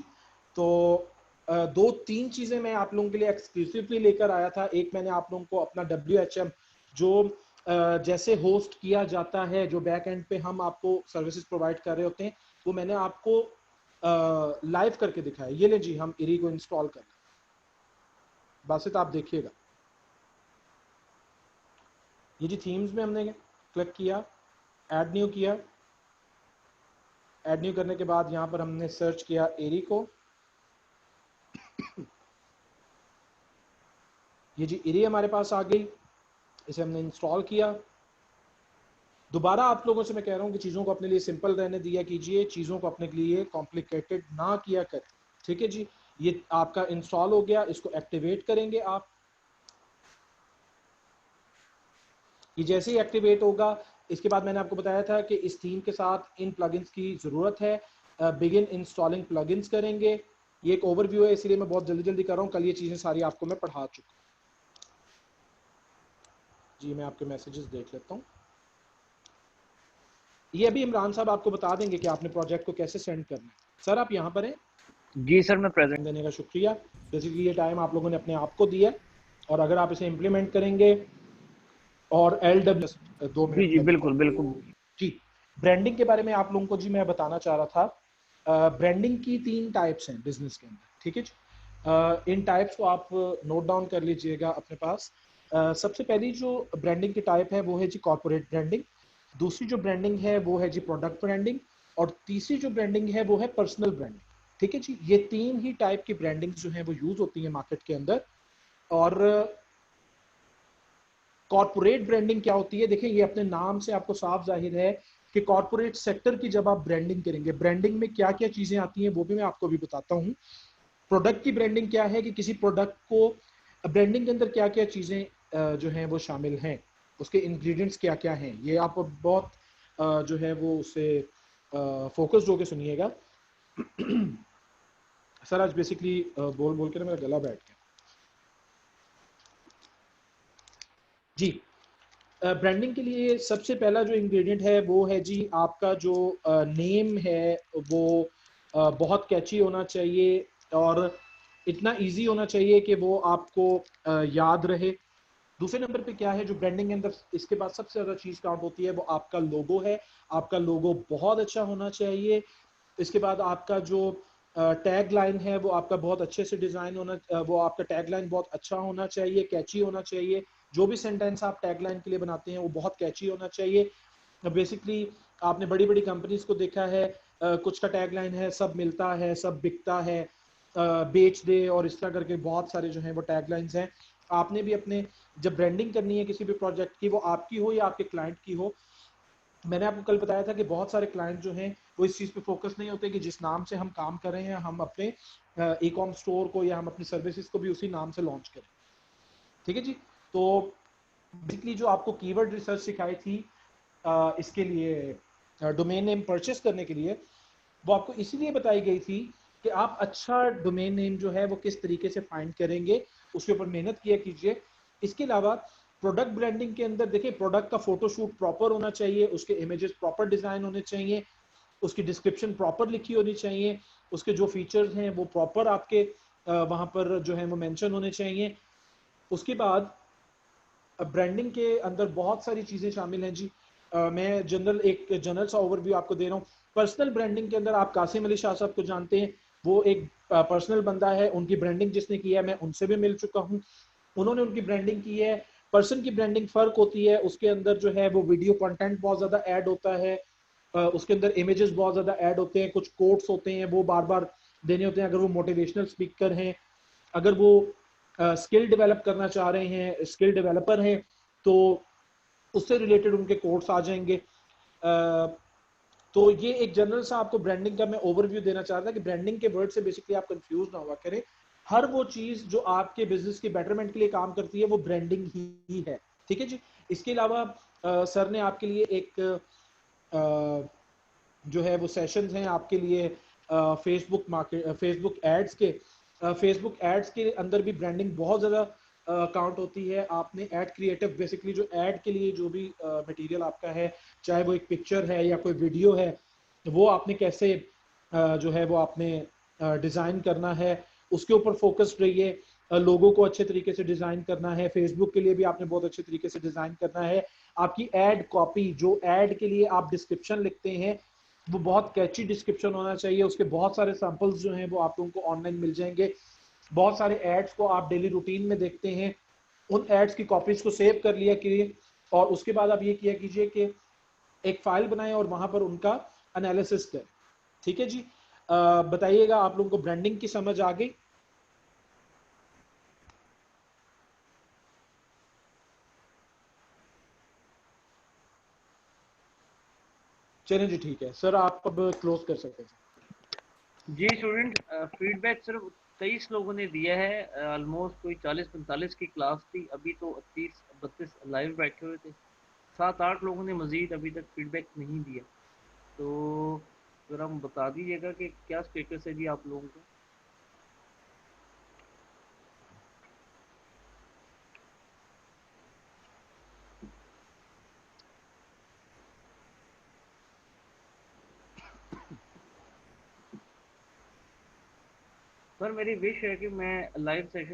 तो दो तीन चीजें मैं आप लोगों के लिए एक्सक्लूसिवली लेकर आया था। एक मैंने आप लोगों को अपना WHM जो जैसे होस्ट किया जाता है, जो बैक एंड पे हम आपको सर्विसेज प्रोवाइड कर रहे होते हैं, वो मैंने आपको लाइव करके दिखाया। ये ले जी, हम इरी को इंस्टॉल कर लें, बासित आप देखिएगा। ये जी थीम्स में हमने क्लिक किया, ऐड न्यू किया, ऐड न्यू करने के बाद यहाँ पर हमने सर्च किया एरी को। ये जी इरी हमारे पास आ गई, इसे हमने इंस्टॉल किया। दोबारा आप लोगों से मैं कह रहा हूं कि चीज़ों को अपने लिए सिंपल रहने दिया कीजिए, चीज़ों को अपने लिए कॉम्प्लिकेटेड ना किया करें। ठीक है जी, ये आपका इंस्टॉल हो गया, इसको एक्टिवेट करेंगे आप। ये जैसे ही एक्टिवेट होगा, इसके बाद मैंने आपको बताया था कि इस थीम के साथ इन प्लगइन्स की ज़रूरत है। बिगिन इंस्टॉलिंग प्लगइन्स करेंगे। ये एक ओवरव्यू है, इसलिए मैं बहुत जल्दी जल्दी कर रहा हूँ, कल ये चीज़ें सारी आपको मैं पढ़ा चुका हूँ। जी मैं आपके मैसेजेस देख लेता हूँ। ये अभी इमरान साहब आपको बता देंगे कि आपने प्रोजेक्ट को कैसे सेंड करना है। सर आप यहाँ पर हैं? जी सर मैं प्रेजेंट। देने का शुक्रिया। बेसिकली ये टाइम आप लोगों ने अपने आप को दिया और अगर आप इसे इम्प्लीमेंट करेंगे और LW 2 मिनट जी लगेगा बिल्कुल बिल्कुल। जी। ब्रांडिंग के बारे में आप लोगों को जी मैं बताना चाह रहा था। ब्रांडिंग की 3 टाइप्स हैं बिजनेस के अंदर, ठीक है जी। इन टाइप्स को आप नोट डाउन कर लीजिएगा अपने पास। सबसे पहली जो ब्रांडिंग की टाइप है वो है जी कॉर्पोरेट ब्रांडिंग। दूसरी जो ब्रांडिंग है वो है जी प्रोडक्ट ब्रांडिंग। और तीसरी जो ब्रांडिंग है वो है पर्सनल ब्रांडिंग, ठीक है जी। ये 3 ही टाइप की ब्रांडिंग जो है वो यूज होती है मार्केट के अंदर। और कॉर्पोरेट ब्रांडिंग क्या होती है, देखिए ये अपने नाम से आपको साफ जाहिर है कि कॉर्पोरेट सेक्टर की जब आप ब्रांडिंग करेंगे, ब्रांडिंग में क्या क्या चीजें आती हैं वो भी मैं आपको भी बताता हूँ। प्रोडक्ट की ब्रांडिंग क्या है कि किसी प्रोडक्ट को ब्रांडिंग के अंदर क्या क्या चीजें जो हैं वो शामिल हैं, उसके इंग्रेडिएंट्स क्या क्या हैं, ये आप बहुत जो है वो उसे फोकस्ड होकर सुनिएगा। सर आज बेसिकली बोल बोल के ना मेरा गला बैठ गया जी। ब्रांडिंग के लिए सबसे पहला जो इंग्रेडिएंट है वो है जी आपका जो नेम है वो बहुत कैची होना चाहिए और इतना इजी होना चाहिए कि वो आपको याद रहे। दूसरे नंबर पे क्या है जो ब्रांडिंग के अंदर इसके बाद सबसे ज्यादा चीज काउंट होती है वो आपका लोगो है। आपका लोगो बहुत अच्छा होना चाहिए। इसके बाद आपका जो टैग लाइन है वो आपका बहुत अच्छे से डिजाइन होना, वो आपका टैग लाइन बहुत अच्छा होना चाहिए, कैची होना चाहिए। जो भी सेंटेंस आप टैग लाइन के लिए बनाते हैं वो बहुत कैची होना चाहिए। बेसिकली आपने बड़ी बड़ी कंपनीज को देखा है, कुछ का टैग लाइन है सब मिलता है सब बिकता है, बेच दे और इस तरह करके बहुत सारे जो हैं वो टैग लाइन्स हैं। आपने भी अपने जब ब्रांडिंग करनी है किसी भी प्रोजेक्ट की, वो आपकी हो या आपके क्लाइंट की हो, मैंने आपको कल बताया था कि बहुत सारे क्लाइंट जो हैं वो इस चीज़ पे फोकस नहीं होते कि जिस नाम से हम काम कर रहे हैं हम अपने ई कॉम स्टोर को या हम अपनी सर्विसेज को भी उसी नाम से लॉन्च करें, ठीक है जी। तो बेसिकली जो आपको कीवर्ड रिसर्च सिखाई थी इसके लिए डोमेन नेम परचेस करने के लिए, वो आपको इसीलिए बताई गई थी कि आप अच्छा डोमेन नेम जो है वो किस तरीके से फाइंड करेंगे, उसके ऊपर मेहनत किया कीजिए। इसके अलावा प्रोडक्ट ब्रांडिंग के अंदर देखिए प्रोडक्ट का फोटोशूट प्रॉपर होना चाहिए, उसके इमेजेस प्रॉपर डिजाइन होने चाहिए, उसकी डिस्क्रिप्शन प्रॉपर लिखी होनी चाहिए, उसके जो फीचर्स हैं वो प्रॉपर आपके वहां पर जो है वो मेंशन होने चाहिए। उसके बाद ब्रांडिंग के अंदर बहुत सारी चीजें शामिल हैं जी। मैं एक जनरल सा ओवरव्यू आपको दे रहा हूँ। पर्सनल ब्रांडिंग के अंदर आप कासिम अली शाह साहब को जानते हैं, वो एक पर्सनल बंदा है, उनकी ब्रांडिंग जिसने की है मैं उनसे भी मिल चुका हूँ, उन्होंने उनकी ब्रांडिंग की है। पर्सन की ब्रांडिंग फर्क होती है, उसके अंदर जो है वो वीडियो कंटेंट बहुत ज्यादा ऐड होता है, उसके अंदर इमेजेस बहुत ज्यादा ऐड होते हैं, कुछ कोट्स होते हैं वो बार बार देने होते हैं अगर वो मोटिवेशनल स्पीकर हैं, अगर वो स्किल डेवलप करना चाह रहे हैं, स्किल डेवलपर हैं, तो उससे रिलेटेड उनके कोर्स आ जाएंगे। तो ये एक जनरल सा आपको ब्रांडिंग का मैं ओवरव्यू देना चाह रहा था कि ब्रांडिंग के वर्ड से बेसिकली आप कंफ्यूज ना हुआ करें। हर वो चीज जो आपके बिजनेस के बेटरमेंट के लिए काम करती है वो ब्रांडिंग ही है, ठीक है जी। इसके अलावा सर ने आपके लिए एक जो है वो सेशंस हैं आपके लिए फेसबुक मार्केट, फेसबुक एड्स के, फेसबुक एड्स के अंदर भी ब्रांडिंग बहुत ज़्यादा काउंट होती है। आपने एड क्रिएटिव बेसिकली जो एड के लिए जो भी मटेरियल आपका है, चाहे वो एक पिक्चर है या कोई वीडियो है, वो आपने कैसे जो है वो आपने डिज़ाइन करना है, उसके ऊपर फोकस्ड रहिए। लोगों को अच्छे तरीके से डिज़ाइन करना है, फेसबुक के लिए भी आपने बहुत अच्छे तरीके से डिज़ाइन करना है। आपकी एड कॉपी, जो एड के लिए आप डिस्क्रिप्शन लिखते हैं वो बहुत कैची डिस्क्रिप्शन होना चाहिए, उसके बहुत सारे सैंपल्स जो हैं वो आप लोगों को ऑनलाइन मिल जाएंगे। बहुत सारे एड्स को आप डेली रूटीन में देखते हैं, उन एड्स की कॉपीज को सेव कर लिया कीजिए और उसके बाद आप ये किया कीजिए कि एक फाइल बनाएं और वहां पर उनका एनालिसिस करें, ठीक है जी। बताइएगा आप लोगों को ब्रांडिंग की समझ आ गई? चलें जी, ठीक है सर, आप अब क्लोज कर सकते हैं। जी स्टूडेंट, फीडबैक सिर्फ 23 लोगों ने दिया है। ऑलमोस्ट कोई 40-45 की क्लास थी, अभी तो 30-32 लाइव बैठे हुए थे। 7-8 लोगों ने मजीद अभी तक फीडबैक नहीं दिया। तो जरा हम बता दीजिएगा कि क्या स्टेटस है जी आप लोगों का। सर मेरी विश है कि मैं लाइव सेशन